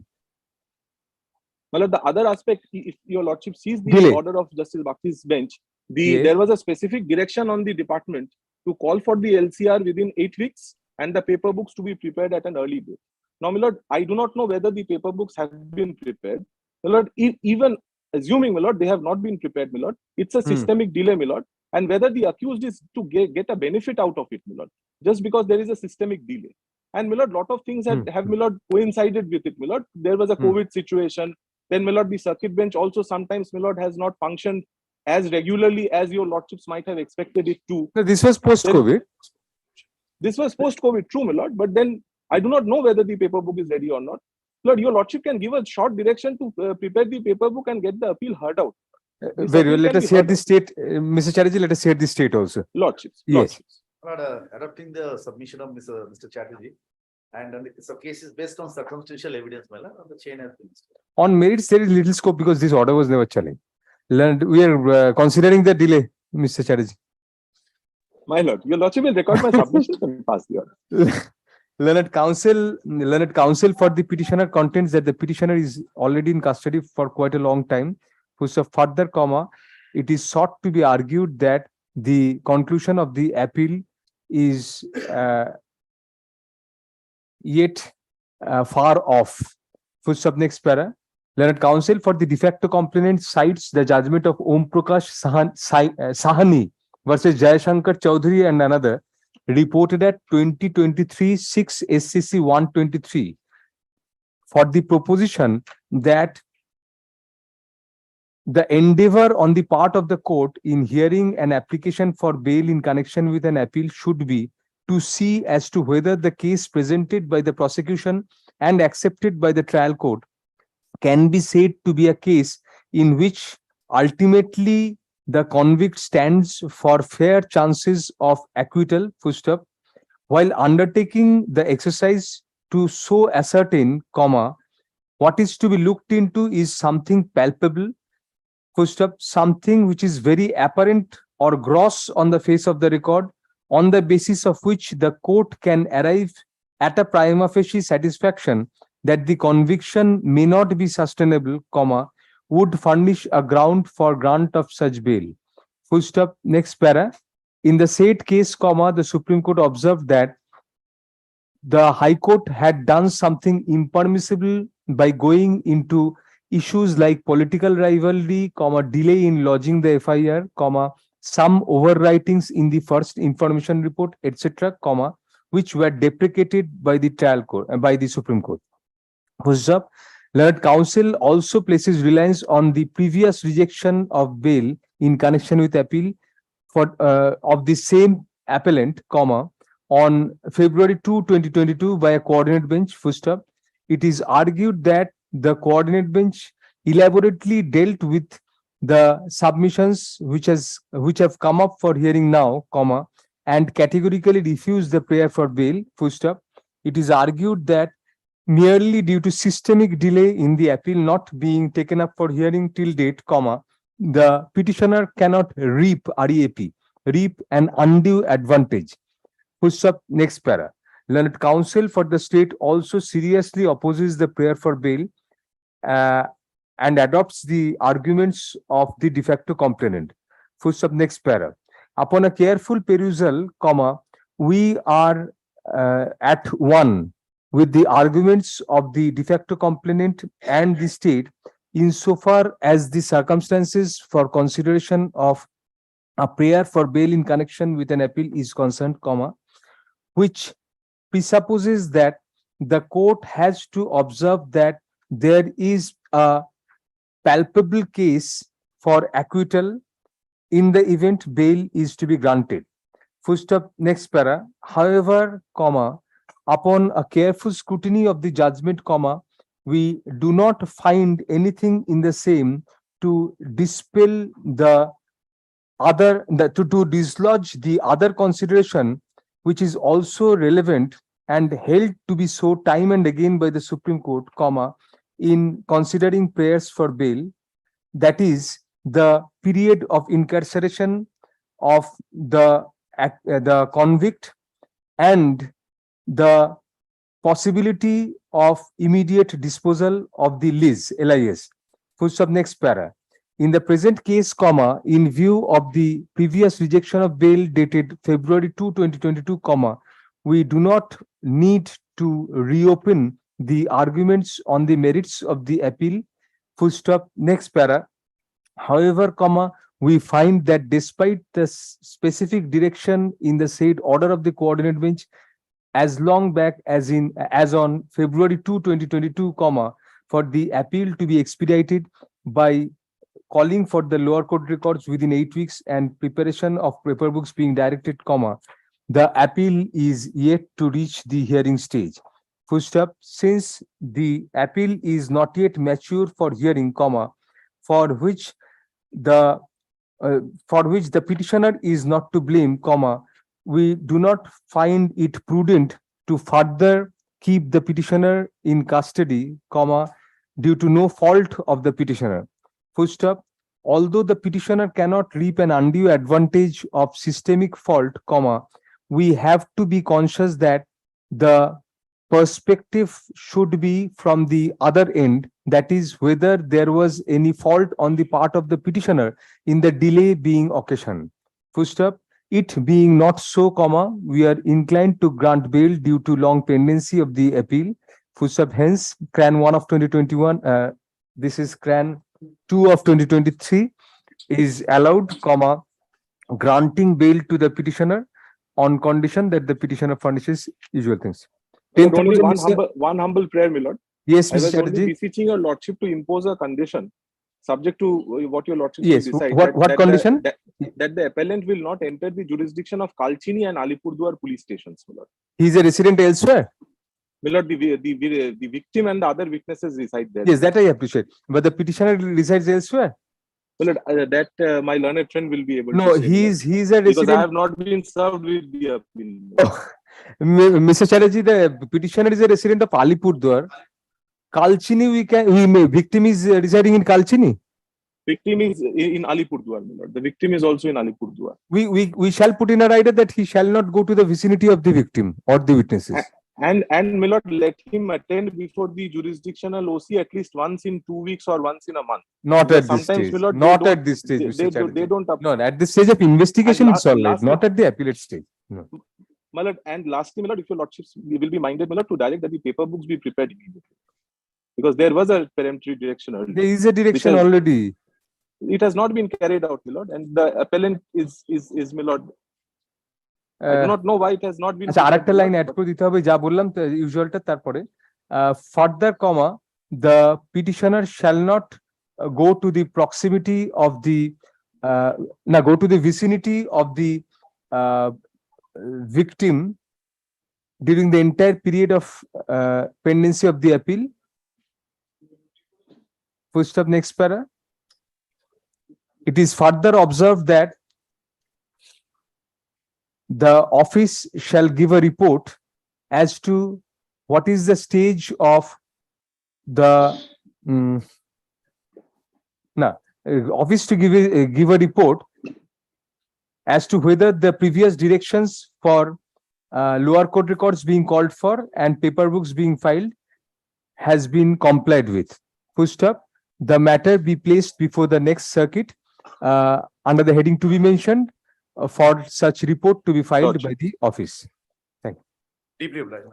My lord, the other aspect, if your lordship sees the Delay. order of Justice Bagchi's bench, Yes. there was a specific direction on the department to call for the LCR within 8 weeks and the paper books to be prepared at an early date. Now, my lord, I do not know whether the paper books have been prepared. My lord, even assuming, my lord, they have not been prepared, my lord, it's a systemic delay, my lord, and whether the accused is to get a benefit out of it, my lord, just because there is a systemic delay. And, my lord, lot of things have, my lord, coincided with it, my lord. There was a COVID situation. Then, my lord, the circuit bench also sometimes, my lord, has not functioned as regularly as your lordships might have expected it to. No, this was post-COVID. This was post-COVID, true, my lord, but then I do not know whether the paper book is ready or not. Lord, your lordship can give a short direction to prepare the paper book and get the appeal heard out. Very well. Let us hear the state, Mr. Chatterjee. Let us hear the state also. Lordships. Yes. Adopting the submission of Mr. Chatterjee, and so case is based on circumstantial evidence, on the chain has been. On merits, there is little scope because this order was never challenged. We are considering the delay, Mr. Chatterjee. My lord, your lordship will record my submission and pass the order. Learned counsel for the petitioner contends that the petitioner is already in custody for quite a long time. So further, it is sought to be argued that the conclusion of the appeal is yet far off. Next para. Learned counsel for the de facto complainant cites the judgment of Om Prakash Sahani versus Jayashankar Chaudhary and another, reported at 2023 6 SCC 123 for the proposition that the endeavor on the part of the court in hearing an application for bail in connection with an appeal should be to see as to whether the case presented by the prosecution and accepted by the trial court can be said to be a case in which ultimately the convict stands for fair chances of acquittal, full stop, while undertaking the exercise to so ascertain, comma, what is to be looked into is something palpable, full stop, something which is very apparent or gross on the face of the record, on the basis of which the court can arrive at a prima facie satisfaction that the conviction may not be sustainable, comma, would furnish a ground for grant of such bail. Full stop. Next para. In the said case, comma, the Supreme Court observed that the High Court had done something impermissible by going into issues like political rivalry, comma, delay in lodging the FIR, comma, some overwritings in the first information report, etc., comma, which were deprecated by the trial court and by the Supreme Court. Learned counsel also places reliance on the previous rejection of bail in connection with appeal for of the same appellant, comma, on February 2, 2022 by a coordinate bench. Full stop. It is argued that the coordinate bench elaborately dealt with the submissions which have come up for hearing now, comma, and categorically refused the prayer for bail. Full stop. It is argued that merely due to systemic delay in the appeal not being taken up for hearing till date, comma, the petitioner cannot reap an undue advantage. Full stop. Next para. Learned counsel for the state also seriously opposes the prayer for bail and adopts the arguments of the de facto complainant. Full stop. Next para. Upon a careful perusal, comma, we are at one with the arguments of the de facto complainant and the state insofar as the circumstances for consideration of a prayer for bail in connection with an appeal is concerned, comma, which presupposes that the court has to observe that there is a palpable case for acquittal in the event bail is to be granted. Full stop. Next para. However, comma, upon a careful scrutiny of the judgment, comma, we do not find anything in the same to dispel the other, to dislodge the other consideration, which is also relevant and held to be so time and again by the Supreme Court, comma, in considering prayers for bail, that is the period of incarceration of the convict and the possibility of immediate disposal of the LIS. Full stop. Next para. In the present case, comma, in view of the previous rejection of bail dated February 2, 2022, comma, we do not need to reopen the arguments on the merits of the appeal. Full stop. Next para. However, comma, we find that despite the specific direction in the said order of the coordinate bench, as long back as on February 2, 2022, comma, for the appeal to be expedited by calling for the lower court records within 8 weeks and preparation of paper books being directed, comma, the appeal is yet to reach the hearing stage. Full stop. Since the appeal is not yet mature for hearing, comma, for which the petitioner is not to blame, comma, we do not find it prudent to further keep the petitioner in custody, comma, due to no fault of the petitioner. Full stop. Although the petitioner cannot reap an undue advantage of systemic fault, comma, we have to be conscious that the perspective should be from the other end, that is whether there was any fault on the part of the petitioner in the delay being occasioned. Full stop. It being not so, comma, we are inclined to grant bail due to long pendency of the appeal. Full stop. Hence, CRAN 1 of 2021, this is CRAN 2 of 2023, is allowed, comma, granting bail to the petitioner on condition that the petitioner furnishes usual things. But only 10,000 one humble prayer, my lord. Yes, I Mr. was only Chatterjee. beseeching your lordship to impose a condition subject to what your lordship Yes, will decide. what condition? That the appellant will not enter the jurisdiction of Kalchini and Alipurduar police stations, my lord. He is a resident elsewhere. My lord, the victim and the other witnesses reside there. Yes, that I appreciate. But the petitioner resides elsewhere. My lord, my learned friend will be able No, to say. he's a Because I resident. have not been served with the appeal. Oh, Mr. Chatterjee, the petitioner is a resident of Alipurduar. Kalchini, victim is residing in Kalchini. Victim is in Alipurduar, my lord. The victim is also in Alipurduar. We shall put in a rider that he shall not go to the vicinity of the victim or the witnesses. And my lord, let him attend before the jurisdictional OC at least once in 2 weeks or once in a month. Not Because at this sometimes, stage. my lord, Not at this stage, Mr. They Chatterjee. don't. No, at the stage of investigation, And it's all right. lastly- Not at the appellate stage. No. My lord, and lastly, my lord, if your lordships will be minded, my lord, to direct that the paper books be prepared immediately. Because there was a peremptory direction earlier. There is a direction has- already. It has not been carried out, my lord, and the appellant is my lord. I do not know why it has not been. আচ্ছা আরেকটা prepared, my line lord, add করে দিতে হবে যা বললাম ইউজুয়ালটা তারপরে further comma the petitioner shall not go to the proximity of the go to the vicinity of the victim during the entire period of pendency of the appeal. Full stop, next para. It is further observed that the office shall give a report as to what is the stage of the office to give a report as to whether the previous directions for lower court records being called for and paper books being filed has been complied with. Full stop. The matter be placed before the next circuit under the heading to be mentioned for such report to be filed by the office. Thank you. Deeply obliged.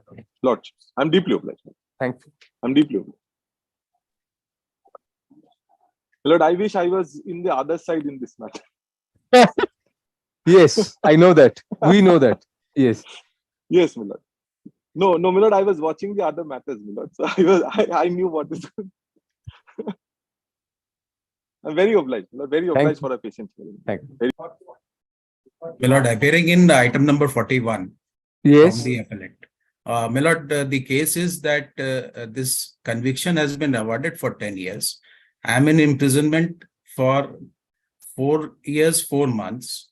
Lordships, I'm deeply obliged. Thank you. I'm deeply obliged. My lord, I wish I was in the other side in this matter. Yes, I know that. We know that. Yes. Yes, my lord. No, my lord, I was watching the other matters, my lord. So I knew what is. I'm very obliged, my lord, very obliged for a patient. Thank you. My lord, appearing in item number 41. Yes. From the appellant. My lord, the case is that this conviction has been awarded for 10 years. I am in imprisonment for 4 years, 4 months.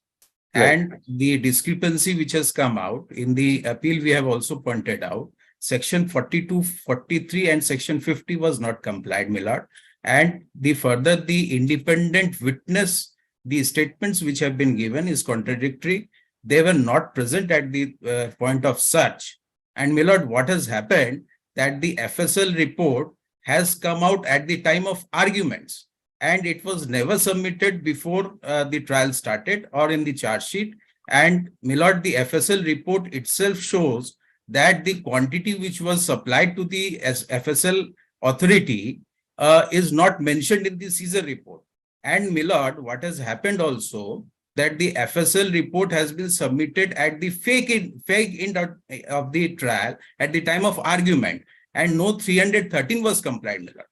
Right. And the discrepancy which has come out in the appeal, we have also pointed out, section 42, 43 and section 50 was not complied, my lord. And the independent witness, the statements which have been given is contradictory. They were not present at the point of search. And my lord, what has happened that the FSL report has come out at the time of arguments and it was never submitted before the trial started or in the charge sheet. And my lord, the FSL report itself shows that the quantity which was supplied to the FSL authority is not mentioned in the seizure report. And my lord, what has happened also that the FSL report has been submitted at the fake end of the trial at the time of argument, and no 313 was complied, my lord.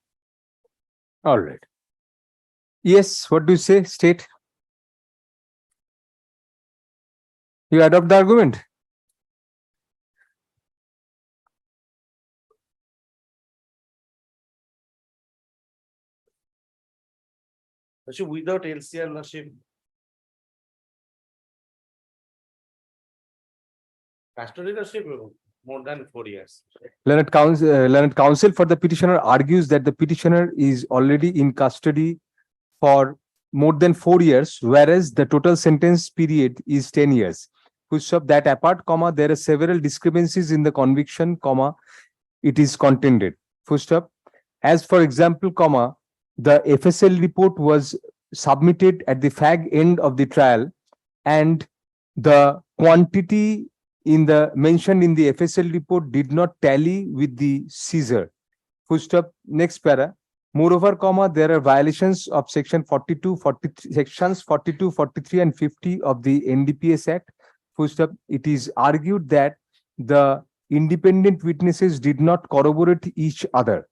All right. Yes, what do you say, state? You adopt the argument? Lordship, without LCR, Lordship. Custody, Lordship, more than 4 years. Learned counsel for the petitioner argues that the petitioner is already in custody for more than 4 years, whereas the total sentence period is 10 years. Full stop. That apart, comma, there are several discrepancies in the conviction, comma, it is contended. Full stop. As for example, comma, the FSL report was submitted at the fag end of the trial and the quantity in the mentioned in the FSL report did not tally with the seizure. Full stop. Next para. Moreover, comma, there are violations of section 42, 43, sections 42, 43 and 50 of the NDPS Act. Full stop. It is argued that the independent witnesses did not corroborate each other.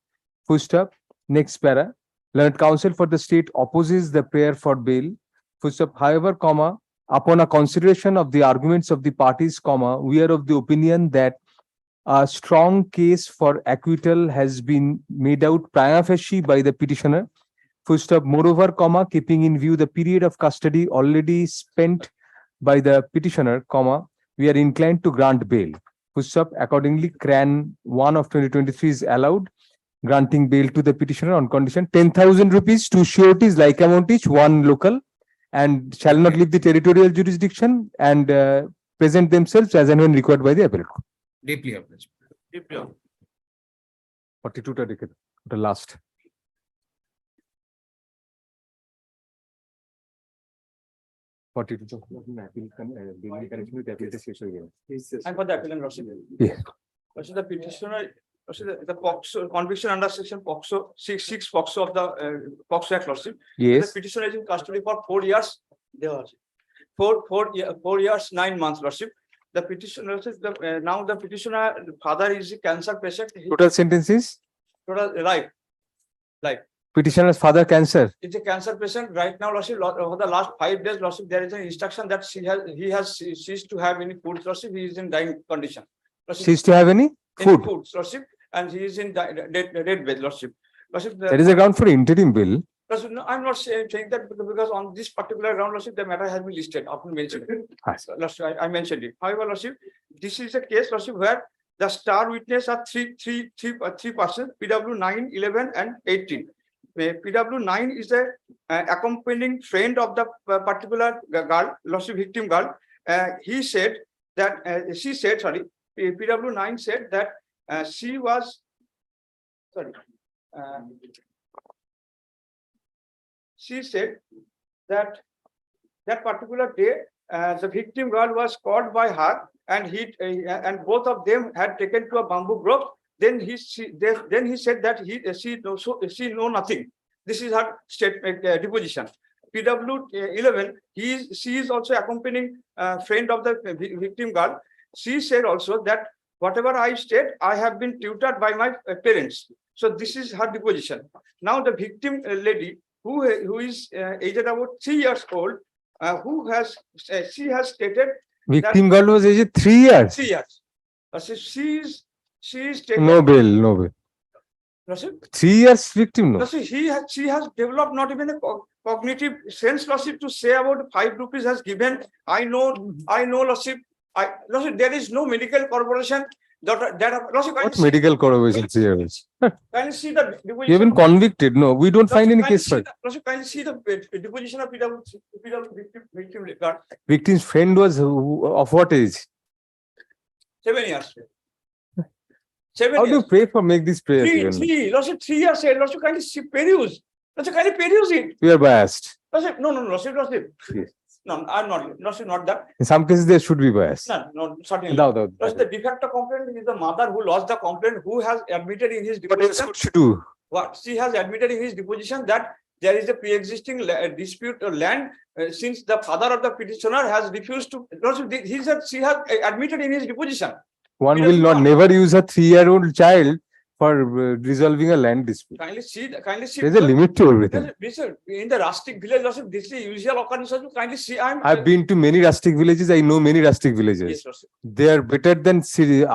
Full stop. Next para. Learned counsel for the state opposes the prayer for bail. Full stop. However, comma, upon a consideration of the arguments of the parties, comma, we are of the opinion that a strong case for acquittal has been made out prima facie by the petitioner. Full stop. Moreover, comma, keeping in view the period of custody already spent by the petitioner, comma, we are inclined to grant bail. Full stop. Accordingly, CRAN 1 of 2023 is allowed, granting bail to the petitioner on condition 10,000 rupees, 2 sureties like amount each, 1 local, and shall not leave the territorial jurisdiction and present themselves as and when required by the appellate court. Deeply appreciated. 42 টা রেখে দাও, ওটা last. And for the appellant, Lordship. Yes. Lordship, the petitioner, Lordship, the POXO conviction under section POXO 6 POXO of the POXO Act, Lordship. Yes. The petitioner is in custody for 4 years. Four years, 9 months, Lordship. The petitioner, now the petitioner father is a cancer patient. Total sentences? Total life. Petitioner's father cancer. It's a cancer patient right now, Lordship. For the last 5 days, Lordship, there is an instruction that he has ceased to have any food, Lordship. He is in dying condition. Ceased to have any food? Food, Lordship, and he is in dead bed, Lordship. Lordship, That is a ground for interim bill. Lordship, no, I'm not saying that because on this particular ground, Lordship, the matter has been listed, often mentioned. Lordship, I mentioned it. However, Lordship, this is a case, Lordship, where the star witness are three persons, PW 9, 11, and 18. PW 9 is a accompanying friend of the particular girl, Lordship, victim girl. He said that she said, sorry, PW 9 said that she was, sorry, she said that that particular day the victim girl was caught by her, and and both of them had taken to a bamboo grove. Then he said that she know nothing. This is her statement, deposition. PW 11, she is also accompanying friend of the victim girl. She said also that whatever I said, I have been tutored by my parents. So this is her deposition. Now the victim lady, who is aged about 3 years old, she has stated Victim girl was aged 3 years. 3 years. So she is taken. No bail, no bail. 3 years victim, no. She has developed not even a cognitive sense, Lordship, to say about 5 rupees has given. I know, Lordship. Lordship, there is no medical corroboration. What medical corroboration? Can you see the deposition? You have been convicted. No, we don't find any case for it. Can you see the deposition of victim record? Victim's friend was of what age? 7 years. 7 How do you years. pray for make this prayer? Lordship, 3 years. Lordship, can you peruse? Lordship, can you peruse it? You are biased. Lordship, no, Lordship. Yes. No, I'm not. Lordship, not that. In some cases, there should be bias. No, certainly. No. Lordship, the de facto complaint is the mother who lodged the complaint, who has admitted in his What else deposition. could she do? What she has admitted in his deposition that there is a pre-existing dispute of land since the father of the petitioner has refused to. She has admitted in his deposition. One will never use a 3-year-old child for resolving a land dispute. Kindly see. There's a limit to everything. In the rustic village, Lordship, this is the usual occurrence. Kindly see. I've been to many rustic villages. I know many rustic villages. Yes, Lordship. They are better than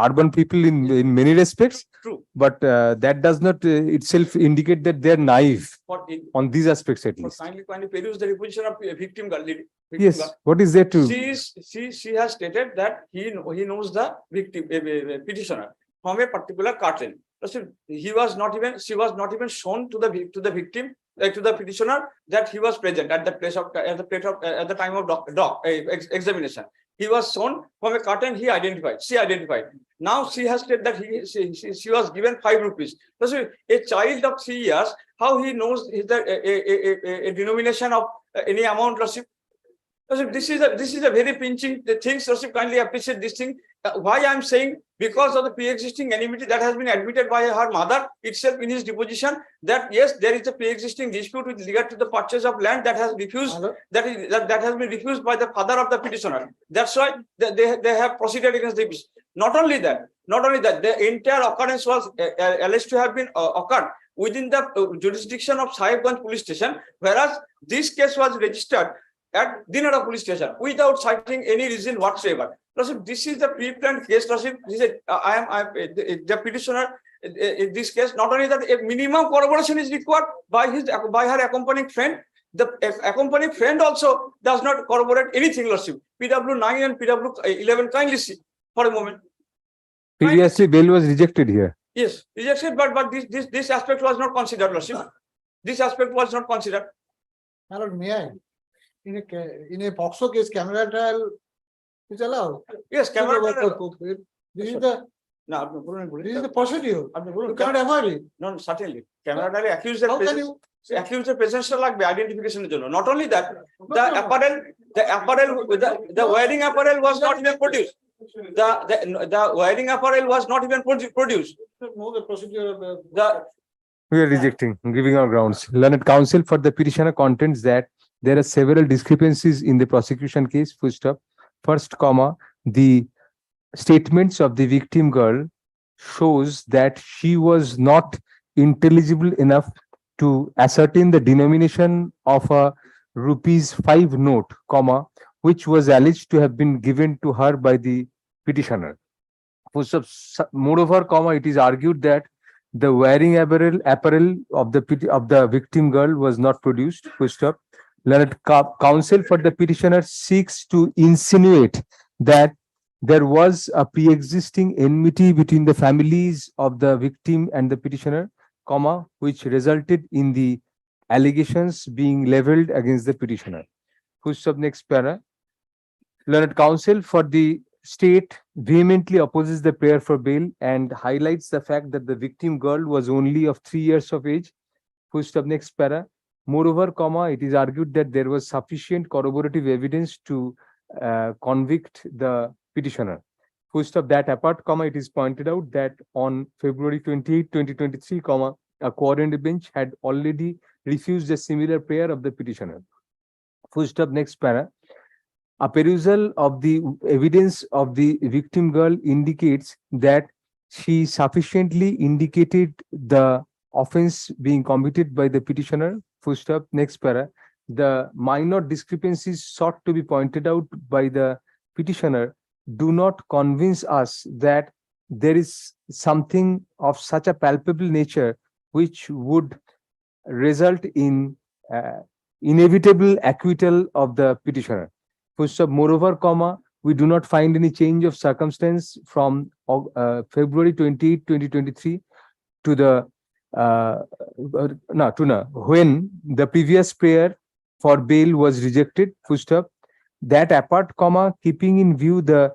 urban people in many respects. True. But that does not itself indicate that they are naive on these aspects at least. Kindly peruse the deposition of victim girl. Yes. What is there to? She has stated that he knows the victim petitioner from a particular curtain. She was not even shown to the victim, to the petitioner, that he was present at the time of examination. He was shown from a curtain. She identified. Now she has said that she was given 5 rupees. A child of 3 years, how he knows is a denomination of any amount, Lordship? So this is a very pinching thing. So kindly appreciate this thing. Why I'm saying, because of the pre-existing enmity that has been admitted by her mother itself in his deposition, that yes, there is a pre-existing dispute with regard to the purchase of land that has refused, that has been refused by the father of the petitioner. That's why they have proceeded against the. Not only that, the entire occurrence was alleged to have been occurred within the jurisdiction of Sahibganj police station, whereas this case was registered at Dinara police station without citing any reason whatsoever. Lordship, this is the pre-planned case. Lordship, this is the petitioner in this case. Not only that, a minimum corroboration is required by her accompanying friend. The accompanying friend also does not corroborate anything. Lordship, PW 9 and PW 11. Kindly see for a moment. Previously, bail was rejected here. Yes, rejected, but this aspect was not considered. Lordship, this aspect was not considered. My lord, may I? In a POXO case, camera trial is allowed. Yes, camera trial. This is the procedure. You cannot avoid it. No, certainly. Camera trial accused the presence like identification. Not only that, the wearing apparel was not even produced. The wearing apparel was not even produced. Know the procedure of We are rejecting, giving our grounds. Learned counsel for the petitioner contends that there are several discrepancies in the prosecution case. Full stop. First, the statements of the victim girl shows that she was not intelligible enough to ascertain the denomination of a ₹5 note, which was alleged to have been given to her by the petitioner. Moreover, it is argued that the wearing apparel of the victim girl was not produced. Full stop. Learned counsel for the petitioner seeks to insinuate that there was a pre-existing enmity between the families of the victim and the petitioner, which resulted in the allegations being leveled against the petitioner. Full stop. Next para. Learned counsel for the state vehemently opposes the prayer for bail and highlights the fact that the victim girl was only of 3 years of age. Full stop. Next para. Moreover, it is argued that there was sufficient corroborative evidence to convict the petitioner. Full stop. That apart, it is pointed out that on February 28, 2023, a quorum bench had already refused a similar prayer of the petitioner. Full stop. Next para. A perusal of the evidence of the victim girl indicates that she sufficiently indicated the offense being committed by the petitioner. Full stop. Next para. The minor discrepancies sought to be pointed out by the petitioner do not convince us that there is something of such a palpable nature which would result in inevitable acquittal of the petitioner. Full stop. Moreover, we do not find any change of circumstance from February 28, 2023 to the when the previous prayer for bail was rejected. Full stop. That apart, keeping in view the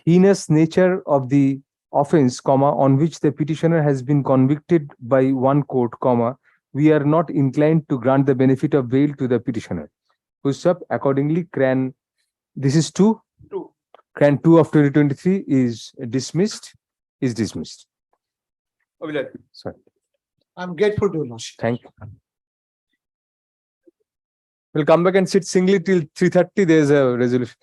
heinous nature of the offense, on which the petitioner has been convicted by one court, we are not inclined to grant the benefit of bail to the petitioner. Full stop. Accordingly, this is 2. Cran 2 of 2023 is dismissed. Sorry. I'm grateful to you. Thank you. We'll come back and sit singly till 3:30. There's a resolution.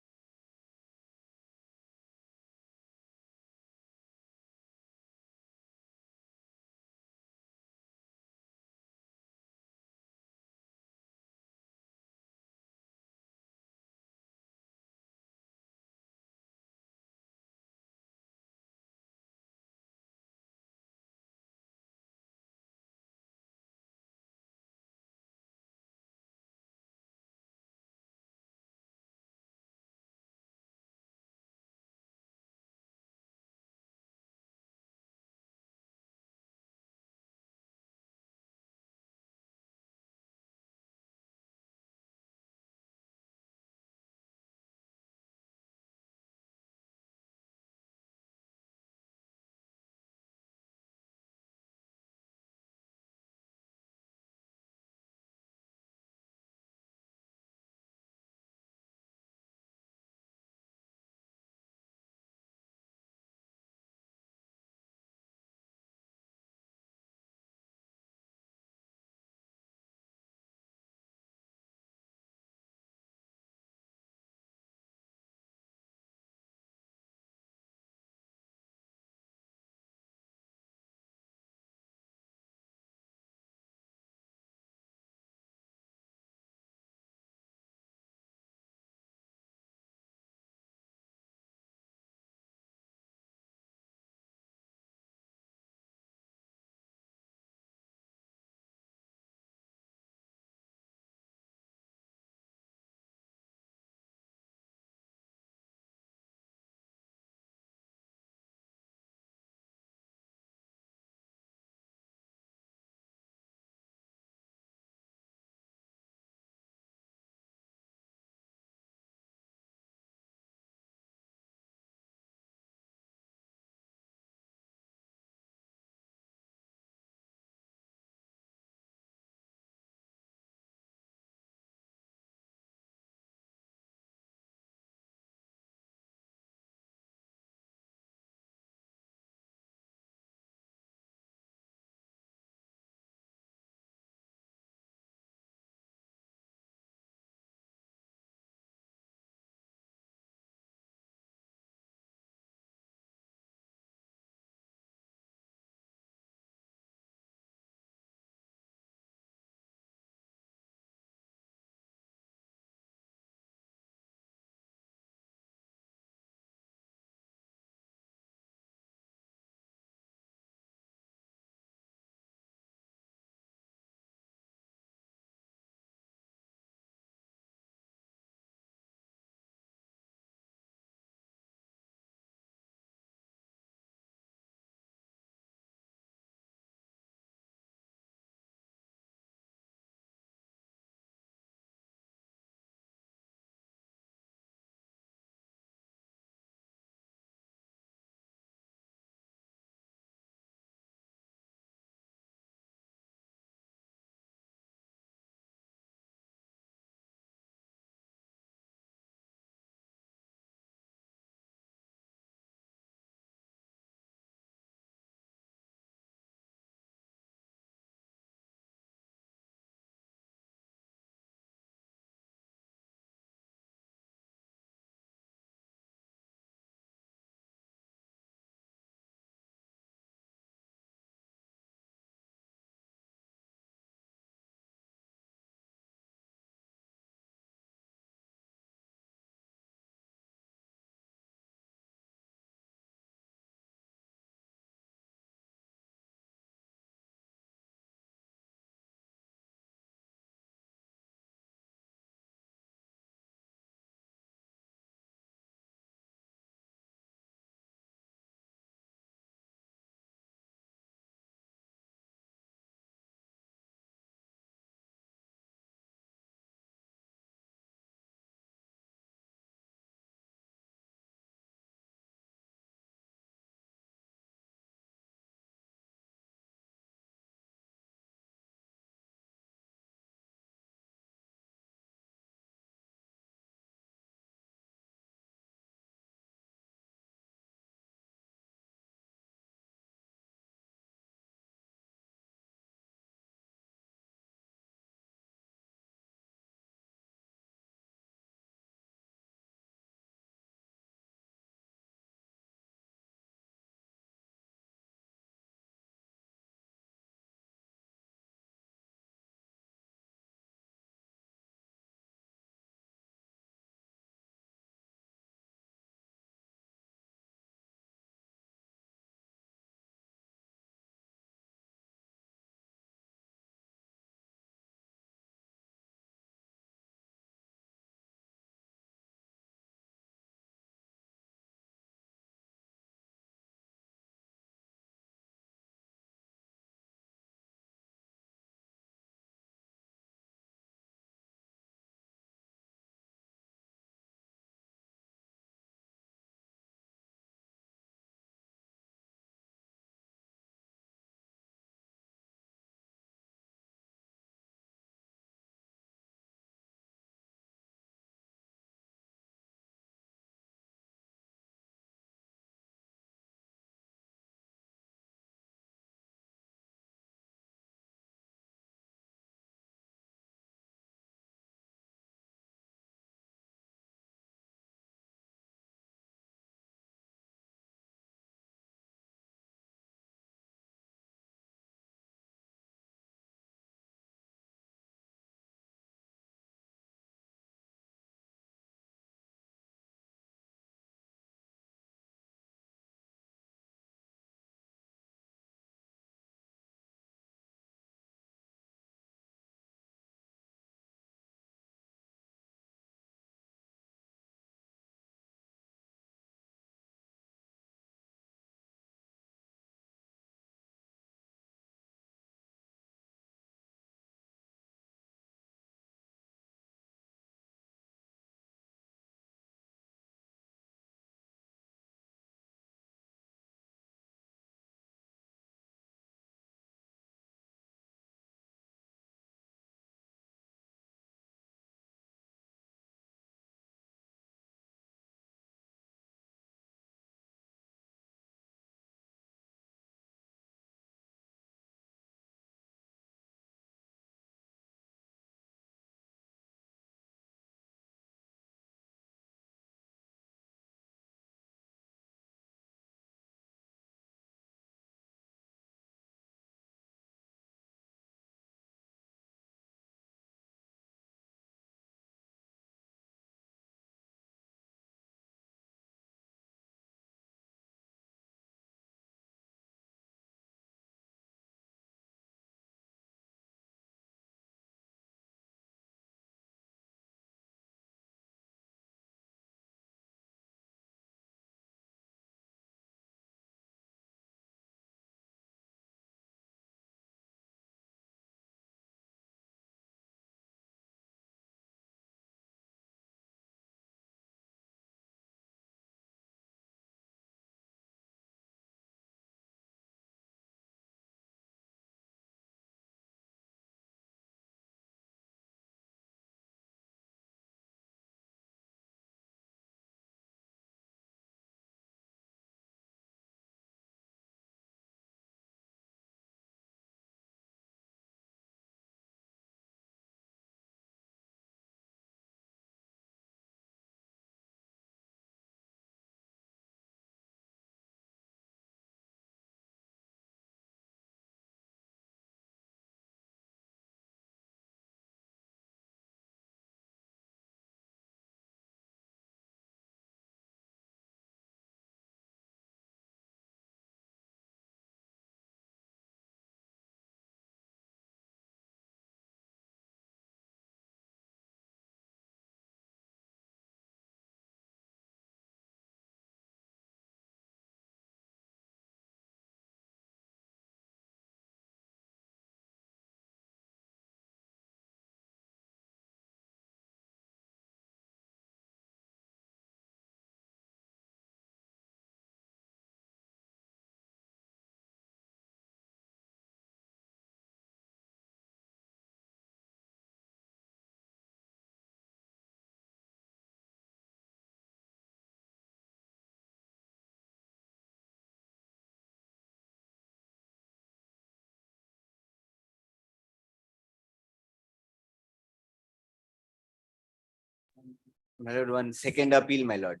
My lord, one second appeal, my lord,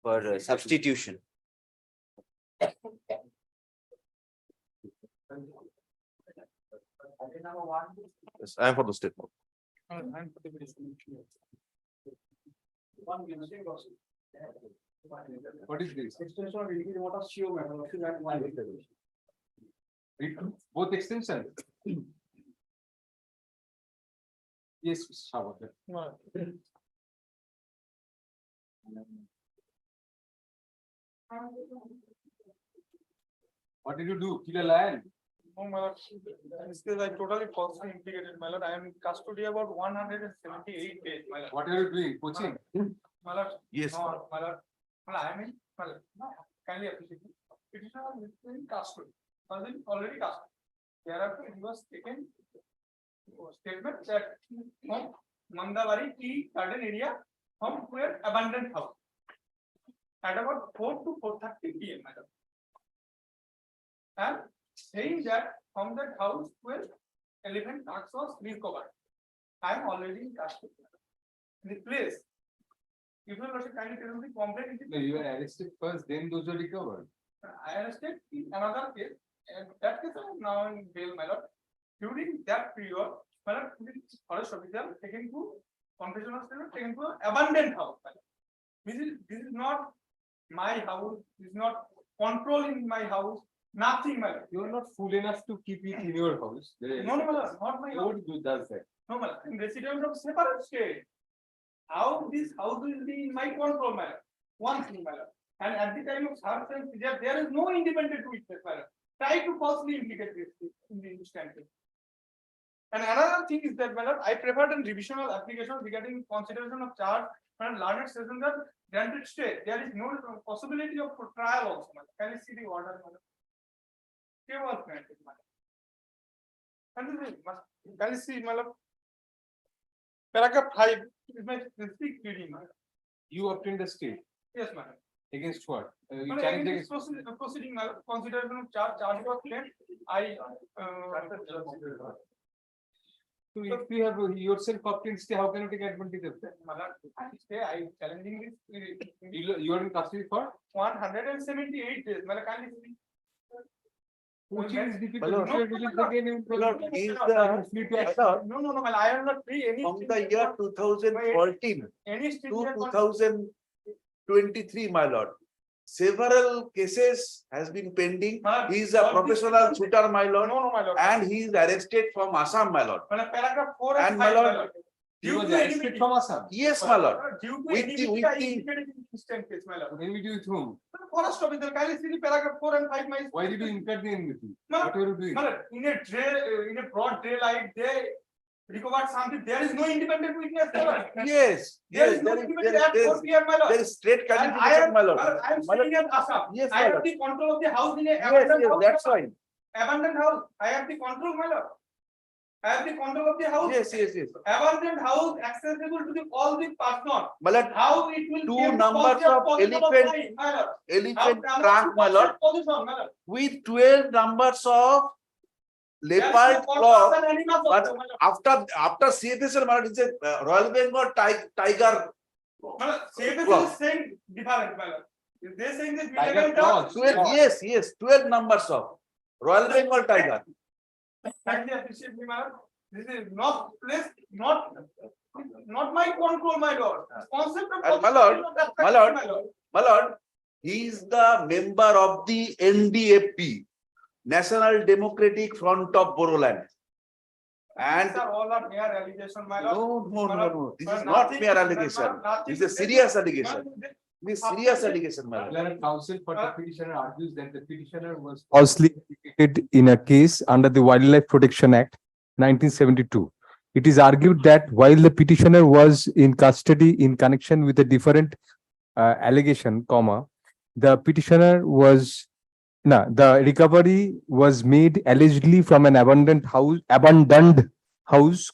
for substitution. Yes, I am for the statement. What is this? Read both extensions. Yes, Mr. Shah. What did you do? Kill a lion? No, my lord, in this case, I totally falsely implicated, my lord. I am in custody about 178 days, my lord. What are you doing? Coaching? My lord. Yes. No, my lord. Well, I mean, my lord, no, kindly appreciate it. Petitioner was in custody, was in already custody. Thereafter, he was taken statement that from Mandawari tea garden area from where abandoned house at about 4 to 4:30 PM, my lord. And saying that from that house where elephant tracks was recovered. I am already in custody. The place. If you also kindly tell me the complaint. No, you were arrested first, then those were recovered. I arrested in another case, and that case I am now in bail, my lord. During that period, my lord, the forest officer taken to confessional statement, taken to abandoned house. My lord. This is not my house. This is not controlling my house. Nothing, my lord. You are not fool enough to keep it in your house. No, my lord, not my house. Nobody does that. No, my lord, I'm resident of separate state. How this house will be in my control, my lord. One thing, my lord. And at the time of search and seizure, there is no independent witness, my lord. Try to falsely implicate this in the instant. And another thing is that, my lord, I prepared a revisional application regarding consideration of charge and learned session that granted stay. There is no possibility of trial also, my lord. Can you see the order, my lord? Stay was granted, my lord. And can you see, my lord? Paragraph 5 is my specific reading, my lord. You obtained the stay. Yes, my lord. Against what? You No, challenged against proceeding, my lord, consideration of charge was claimed. So if you have yourself obtained stay, how can you take advantage of that? My lord, I stay, I challenging this. You are in custody for 178 days. My lord, can you see? coaching is difficult. My lord, If you are released again, you My lord, he is the, my lord, No, my lord, I am not free any. from the year 2014 Any to stringent 2023, my lord. Several cases has been pending. My He is a lord, professional shooter, my lord, No, my lord. and he is arrested from Assam, my lord. My lord, paragraph 4 and And my 5, lord, he Due was to arrested enmity. from Assam. Yes, my lord. Due to With enmity, the- I indicated in instant case, my lord. Enmity with whom? Forest officer, kindly see the paragraph 4 and 5, my. Why did you incur the enmity? My What were you doing? my lord, in a broad daylight, they recovered something. There is no independent witness, my lord. Yes, There yes, is no there is, independent at 4 there PM, my lord. is straight And I qualification, am, my lord. I am My lord, staying in Assam. yes, I my have lord. the control of the house in a Yes, abandoned yes, house. that's fine. Abandoned house. I have the control, my lord. I have the control of the house. Yes, yes, yes. Abandoned house accessible to the all the person. My lord, How it will. two came to numbers position of position elephant- mine, my lord. elephant How- trunk, my lord, Position, my lord. with 12 numbers of There is no leopard person claw. and animals But also, my lord. after CFSL, my lord, it's a Royal Bengal tiger. My lord, CFS Claw. is saying different, my lord. If they saying this. Tiger elephant claws. trunk, 12, yes, yes, 12 numbers of Royal Bengal tiger. kindly appreciate me, my lord. This is not place, not my control, my lord. Concept of. And my lord, my lord, My lord. my lord, he is the member of the NDFP, National Democratic Front of Boroland. And These are all are mere allegation, my lord. no, My no, lord, no, this but is not nothing- mere allegation. nothing- This is a serious allegation. This is serious allegation, my lord. Declarant counsel for the petitioner argues that the petitioner was falsely implicated in a case under the Wildlife Protection Act 1972. It is argued that while the petitioner was in custody in connection with a different allegation, the petitioner was the recovery was made allegedly from an abandoned house,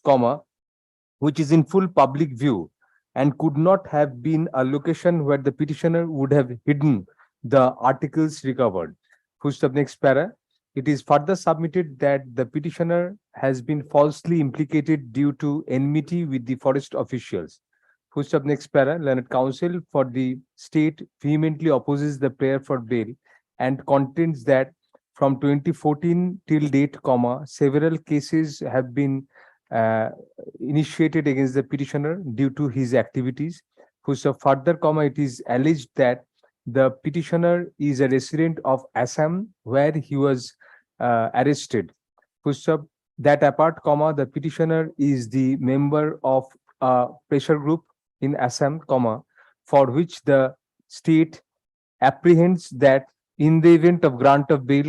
which is in full public view and could not have been a location where the petitioner would have hidden the articles recovered. Full stop, next para. It is further submitted that the petitioner has been falsely implicated due to enmity with the forest officials. Full stop next para. Learned counsel for the state vehemently opposes the prayer for bail and contends that from 2014 till date, several cases have been initiated against the petitioner due to his activities. Full stop further, it is alleged that the petitioner is a resident of Assam where he was arrested. Full stop. That apart, the petitioner is the member of a pressure group in Assam, for which the state apprehends that in the event of grant of bail,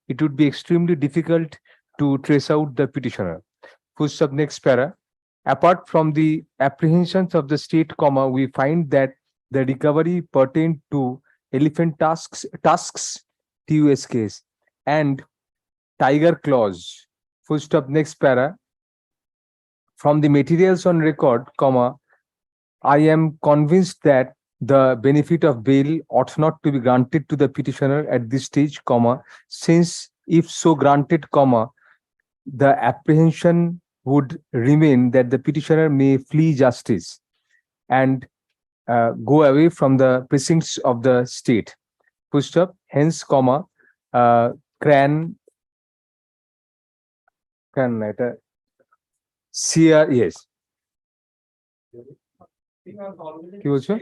it would be extremely difficult to trace out the petitioner. Full stop next para. Apart from the apprehensions of the state, we find that the recovery pertained to elephant tusks, TUS case, and tiger claws. Full stop next para. From the materials on record, I am convinced that the benefit of bail ought not to be granted to the petitioner at this stage, since if so granted, the apprehension would remain that the petitioner may flee justice and go away from the precincts of the state. Full stop. Hence, yes. কি বলছো?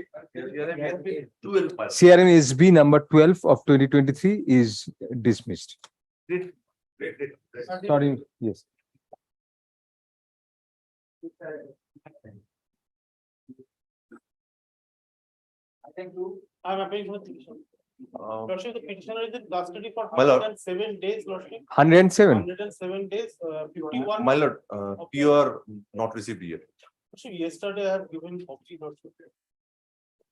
CRM SB number 12 of 2023 is dismissed. Sorry, yes. I'm appealing for the petition. Lordship, the petitioner is in custody for My lord. 107 days, Lordship. 107. 107 days, 51. My lord, pure not received yet. Lordship, yesterday I have given copy, Lordship.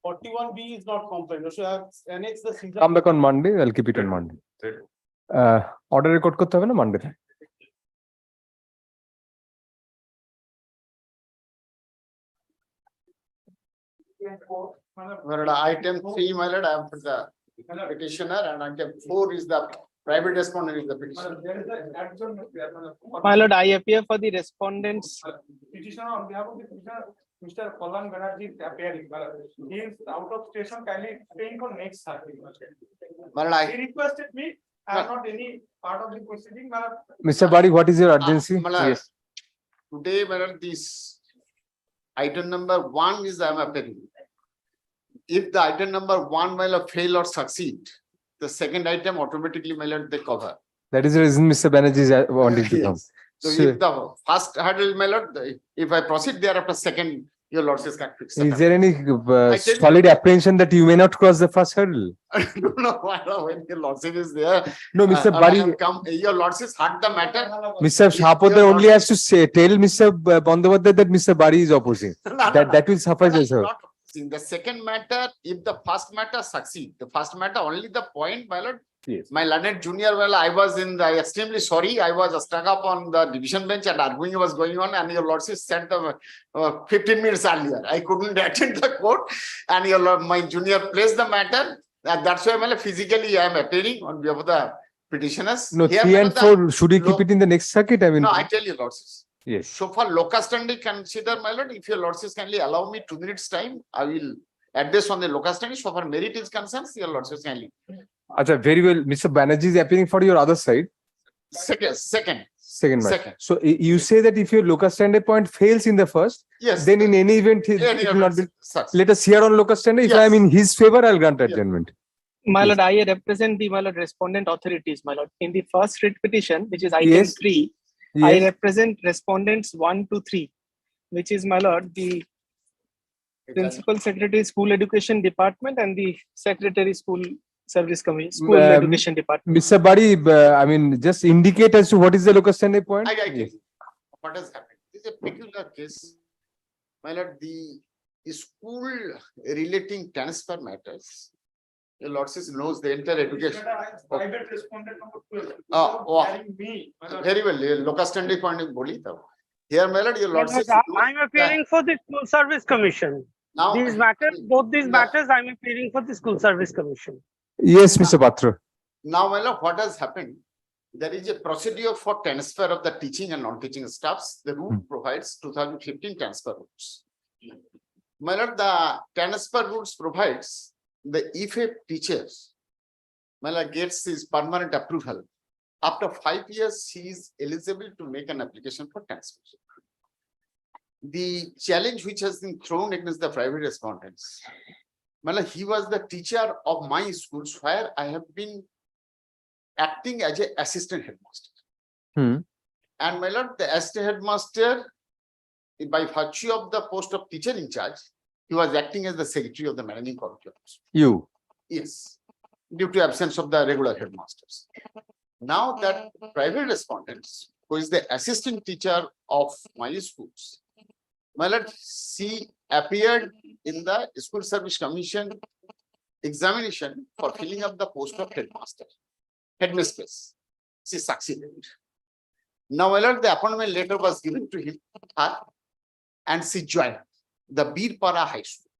41B is not compliant. Lordship, I have annexed the. Come back on Monday. I'll keep it on Monday. Order record করতে হবে না Monday. Item 3, my lord, I am the petitioner, and item 4 is the private respondent is the petitioner. My lord, I appear for the respondents. Petitioner on behalf of the petitioner, Mr. Kallan Banerjee is appearing. He is out of station, kindly staying for next Saturday. He requested me, I am not any part of the proceeding. Mr. Bari, what is your urgency? Yes. Today, my lord, this item number 1 is I am appearing. If the item number 1 will fail or succeed, the second item automatically my lord they cover. That is the reason Mr. Banerjee is wanting to come. So if the first hurdle, my lord, if I proceed thereafter second, your lordship can fix it. Is there any solid apprehension that you may not cross the first hurdle? No, when your lordship is there. No, Mr. Bari. Your lordship heard the matter. Mr. Shapodar only has to say, tell Mr. Bandyopadhyay that Mr. Bari is opposing. That will suffice as well. In the second matter, if the first matter succeed, the first matter only the point, my lord. Yes. My learned junior, well, I was extremely sorry. I was stuck up on the division bench and arguing was going on, and your lordship sent the 15 minutes earlier. I couldn't attend the court, and your lord, my junior placed the matter. And that's why, my lord, physically I am appearing on behalf of the petitioners. No, Here, 3 my and lord, 4, should we keep it in the next circuit? I mean, No, I tell you, lordship. Yes. So for locus standi, consider, my lord, if your lordship kindly allow me 2 minutes time, I will address on the locus standi. So for merit is concerned, your lordship kindly. Achha, very well. Mr. Banerjee is appearing for your other side. Second. Match. So you say that if your locus standi point fails in the first, Yes. then in any event, it will not be. Let us hear on locus standi. If I am in his favor, I'll grant adjournment. My lord, I represent the respondent authorities, my lord. In the first writ petition, which is item Yes. 3, I represent respondents 1 to 3, which is, my lord, the Principal Secretary School Education Department and the Secretary School Service Commission, School Education Department. Mr. Bari, I mean, just indicate as to what is the locus standi point. I get it. What has happened? This is a peculiar case. My lord, the school relating transfer matters. Your lordship knows the entire education. Private respondent number 12. Me. Very well. Locus standi point is boli tha. Here, my lord, your lordship. I'm appearing for the School Service Commission. Now, These matters, both these matters, I'm appearing for the School Service Commission. Yes, Mr. Patra. Now, my lord, what has happened? There is a procedure for transfer of the teaching and non-teaching staffs. The rule provides 2015 transfer rules. My lord, the transfer rules provides the if a teacher, my lord, gets his permanent approval, after 5 years, he is eligible to make an application for transfer. The challenge which has been thrown against the private respondents, my lord, he was the teacher of my schools where I have been acting as an assistant headmaster. And my lord, the assistant headmaster, by virtue of the post of teacher in charge, he was acting as the secretary of the managing committee. You. Yes, due to absence of the regular headmasters. Now that private respondents, who is the assistant teacher of my schools, my lord, she appeared in the School Service Commission examination for filling up the post of headmaster, headmistress. She succeeded. Now, my lord, the appointment letter was given to him, her, and she joined the Birpara High School.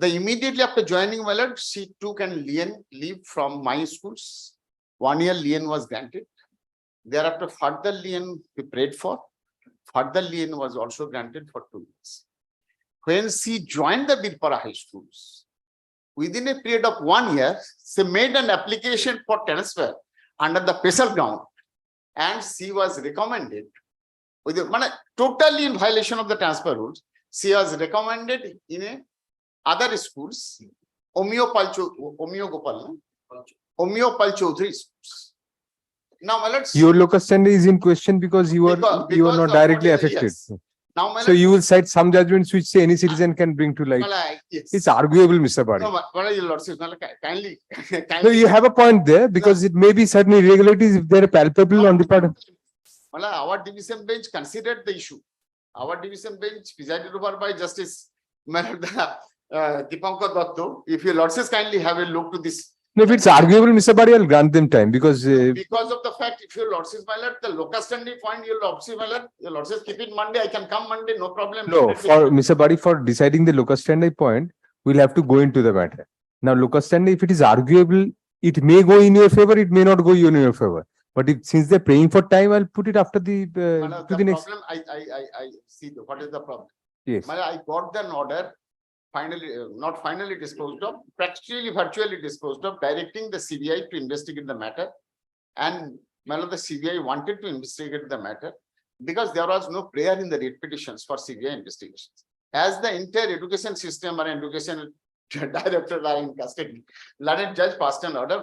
Immediately after joining, my lord, she took an leave from my schools. 1 year lien was granted. Thereafter, further lien we prayed for. Further lien was also granted for 2 years. When she joined the Birpara High Schools, within a period of 1 year, she made an application for transfer under the special ground, and she was recommended, totally in violation of the transfer rules, she was recommended in other schools, Omio Pal Chaudhary schools. Now, my lord, Your locus standi is in question because you are not directly affected. Yes. Now, my So you will cite some judgments which say any citizen can bring to light. yes. It's arguable, Mr. Bari. No, my your lordship, kindly. No, you have a point there because it may be certain irregularities if they are palpable on the part of. Our division bench considered the issue. Our division bench, presided over by Justice Dipankar Datto. If your lordships kindly have a look to this. No, if it's arguable, Mr. Bari, I'll grant them time because. Because of the fact, if your lordships, my lord, the locus standi point, your lordships keep it Monday. I can come Monday, no problem. No, for Mr. Bari, for deciding the locus standi point, we'll have to go into the matter. Now, locus standi, if it is arguable, it may go in your favor, it may not go in your favor. But if, since they're praying for time, I'll put it after the to the next. Problem, I see what is the problem. Yes. I got an order, finally, not finally disposed of, practically virtually disposed of, directing the CBI to investigate the matter. And the CBI wanted to investigate the matter because there was no prayer in the writ petitions for CBI investigations. As the entire education system or education director are in custody, learned judge passed an order,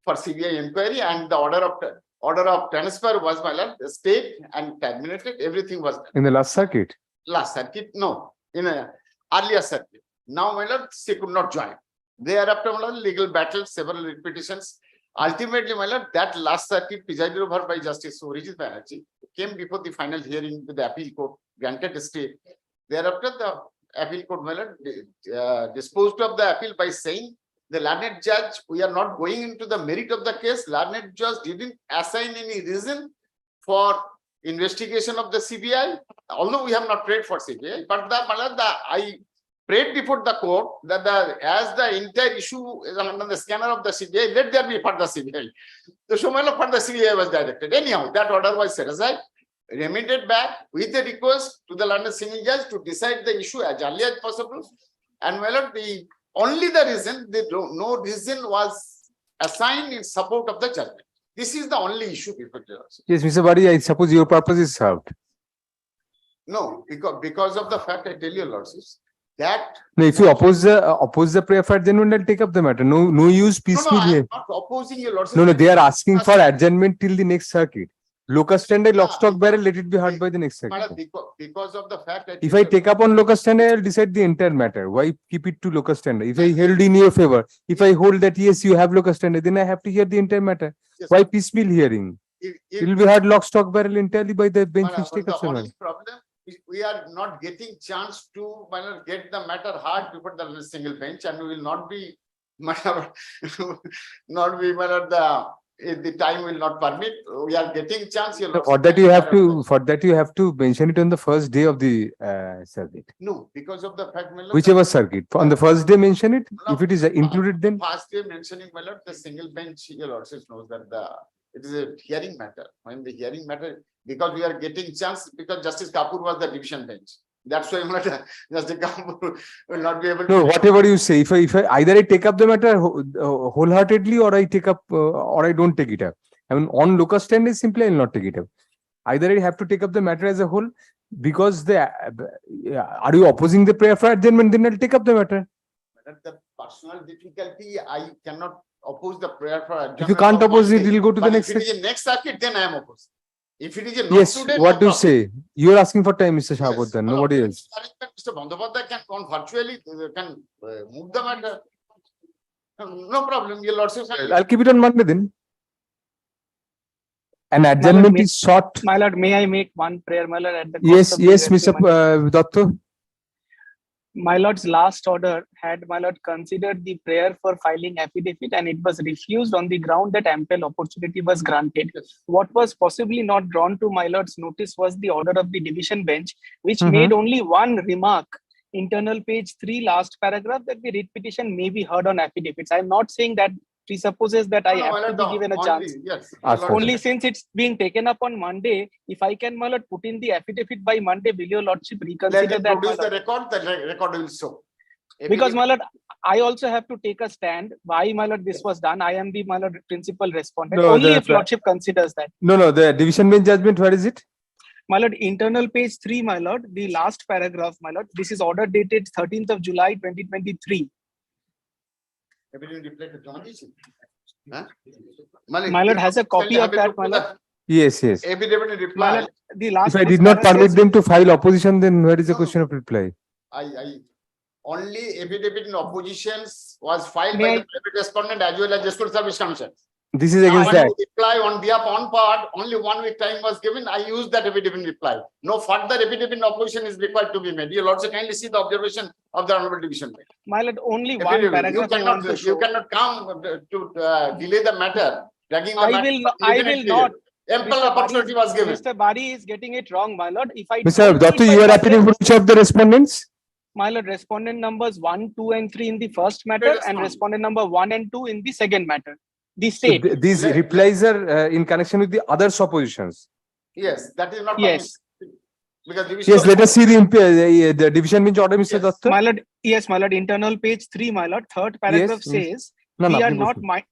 for CBI inquiry, and the order of transfer was stayed and terminated. Everything was done. In the last circuit? Last circuit, no. In a earlier circuit. Now, she could not join. Thereafter, legal battle, several repetitions. Ultimately, that last circuit, presided over by Justice Orijit Banerjee, came before the final hearing with the appeal court, granted a stay. Thereafter, the appeal court disposed of the appeal by saying, the learned judge, we are not going into the merit of the case. Learned judge didn't assign any reason for investigation of the CBI, although we have not prayed for CBI, but I prayed before the court that as the entire issue is under the scanner of the CBI, let there be further CBI. The Shumala further CBI was directed. Anyhow, that order was set aside, remitted back with the request to the London single judge to decide the issue as early as possible. And only the reason, no reason was assigned in support of the judgment. This is the only issue before the judge. Yes, Mr. Bari, I suppose your purpose is served. No, because of the fact, I tell you, lordships, that. No, if you oppose the prayer for adjournment, I'll take up the matter. No use piecemeal I am here. not opposing your lordships. No, they are asking for adjournment till the next circuit. Locus standi, lock, stock, barrel, let it be heard by the next circuit. Because of the fact that. If I take up on locus standi, I'll decide the entire matter. Why keep it to locus standi? If I held in your favor, if I hold that yes, you have locus standi, then I have to hear the entire matter. Yes, why piecemeal hearing? It will be heard lock, stock, barrel entirely by the bench which take up the only problem is we are not getting chance to get the matter heard before the single bench, and we will not be the time will not permit. We are getting chance. For that you have to mention it on the first day of the circuit. No, because of the fact, Whichever circuit. On the first day mention it. If it is included, then first day mentioning, the single bench, your also knows that it is a hearing matter. When the hearing matter, because we are getting chance, because Justice Kapoor was the division bench. That's why just the couple will not be able to. No, whatever you say, if I either I take up the matter wholeheartedly or I take up or I don't take it up. I mean, on locus stand is simply I will not take it up. Either I have to take up the matter as a whole because are you opposing the prayer for adjournment? Then I'll take up the matter. The personal difficulty, I cannot oppose the prayer for adjournment. If you can't oppose it, it will go to the next. If it is a next circuit, then I am opposed. If it is a not Yes, today, what no do you problem. say? You are asking for time, Mr. Shahabuddin, nobody else. Mr. Bandyopadhyay can come virtually, can move the matter. No problem, your lordship. I'll keep it on Monday then. An adjournment is sought. My lord, may I make one prayer, my lord, at the Yes, yes, Mr. Datta. My lord's last order had my lord considered the prayer for filing affidavit and it was refused on the ground that ample opportunity was granted. What was possibly not drawn to my lord's notice was the order of the division bench, which made only one remark, internal page 3, last paragraph, that the writ petition may be heard on affidavits. I am not saying that presupposes that I have to be given a chance. Yes. Only since it's being taken up on Monday, if I can, my lord, put in the affidavit by Monday, will your lordship reconsider Let him that? produce the record will show. Because, my lord, I also have to take a stand why, my lord, this was done. I am the, my lord, principal respondent. No, only if lordship considers that. No, the division bench judgment, where is it? My lord, internal page 3, my lord, the last paragraph, my lord. This is order dated 13th of July, 2023. My lord has a copy of that, my lord. Yes, yes. Evident reply. The last If I did not permit them to file opposition, then where is the question of reply? I only affidavit in oppositions was filed May by I- the private respondent as well as the School Service Commission. This is against Now, that. when you reply on behalf on part, only 1 week time was given. I used that affidavit in reply. No further affidavit in opposition is required to be made. You'll also kindly see the observation of the Honorable Division Bench. My lord, only one Affidavit. paragraph I want to You show. cannot come to delay the matter, dragging the I matter. will not. I will not. Ample Mr. opportunity was given. Mr. Bari is getting it wrong, my lord. If I Mr. don't do it Datta, by you are Monday- appealing for which of the respondents? My lord, respondent numbers 1, 2, and 3 in the first matter and respondent number 1 and 2 in the second matter. The So state. these replies are in connection with the other suppositions. Yes, that is not Yes. permissible. Because division. Yes, let us see the division bench order, Mr. Datta. My lord, yes, my lord, internal page 3, my lord, third paragraph Yes, yes. says, No, no, we are please not proceed.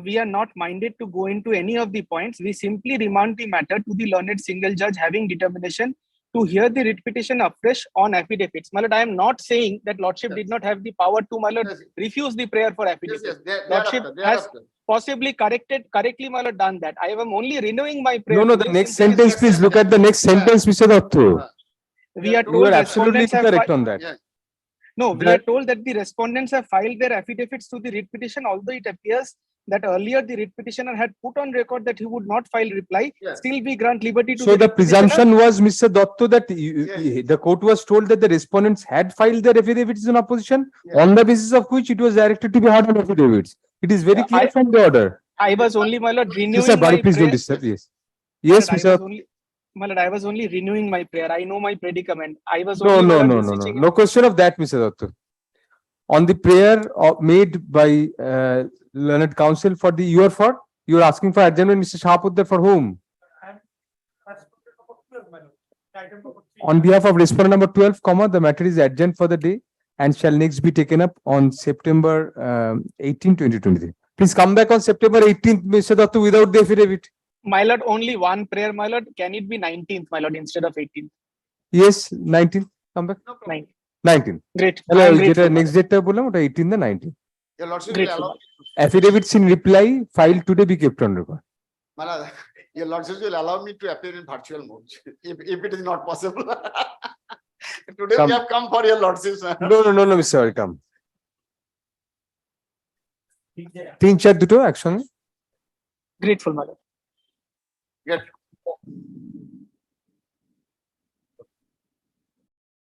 we are not minded to go into any of the points. We simply remand the matter to the learned single judge having determination to hear the writ petition afresh on affidavits. My lord, I am not saying that lordship did not have the power to, my lord, refuse the prayer for affidavit. Lordship has possibly correctly, my lord, done that. I am only renewing my prayer. No, today the next since it is- sentence, please look at the next sentence, Mr. Datta. We are You told are absolutely respondents have correct on that. No, we That- are told that the respondents have filed their affidavits to the writ petition, although it appears that earlier the writ petitioner had put on record that he would not file reply. Still, we grant liberty to So the writ petitioner. presumption was, Mr. Datta, that the court was told that the respondents had filed their affidavits in opposition, on the basis of which it was directed to be heard on affidavits. It is very clear from the order. I was only, my lord, renewing Mr. Bari, my please don't prayer. disturb. Yes. Yes, My lord, I Mr. was only- my lord, I was only renewing my prayer. I know my predicament. I was No, only, my no, lord, no, no, no. beseeching- No question of that, Mr. Datta. On the prayer made by learned counsel for the you are asking for adjournment, Mr. Shahabuddin, for whom? On behalf of respondent number 12, the matter is adjourned for the day and shall next be taken up on September 18, 2023. Please come back on September 18th, Mr. Datta, without the affidavit. My lord, only one prayer, my lord. Can it be 19th, my lord, instead of 18th? Yes, 19th. Come back. 19th. Great. Hello, I am grateful, next date বললাম ওটা 18 the 19th. Your lordship will Grateful. allow. Affidavits in reply filed today be kept on record. Your lordship will allow me to appear in virtual mode if it is not possible. Today Come. we have come for your lordship. No, Mr. Bari, come. 3-4 দুটো একসঙ্গে Grateful, my lord. Get.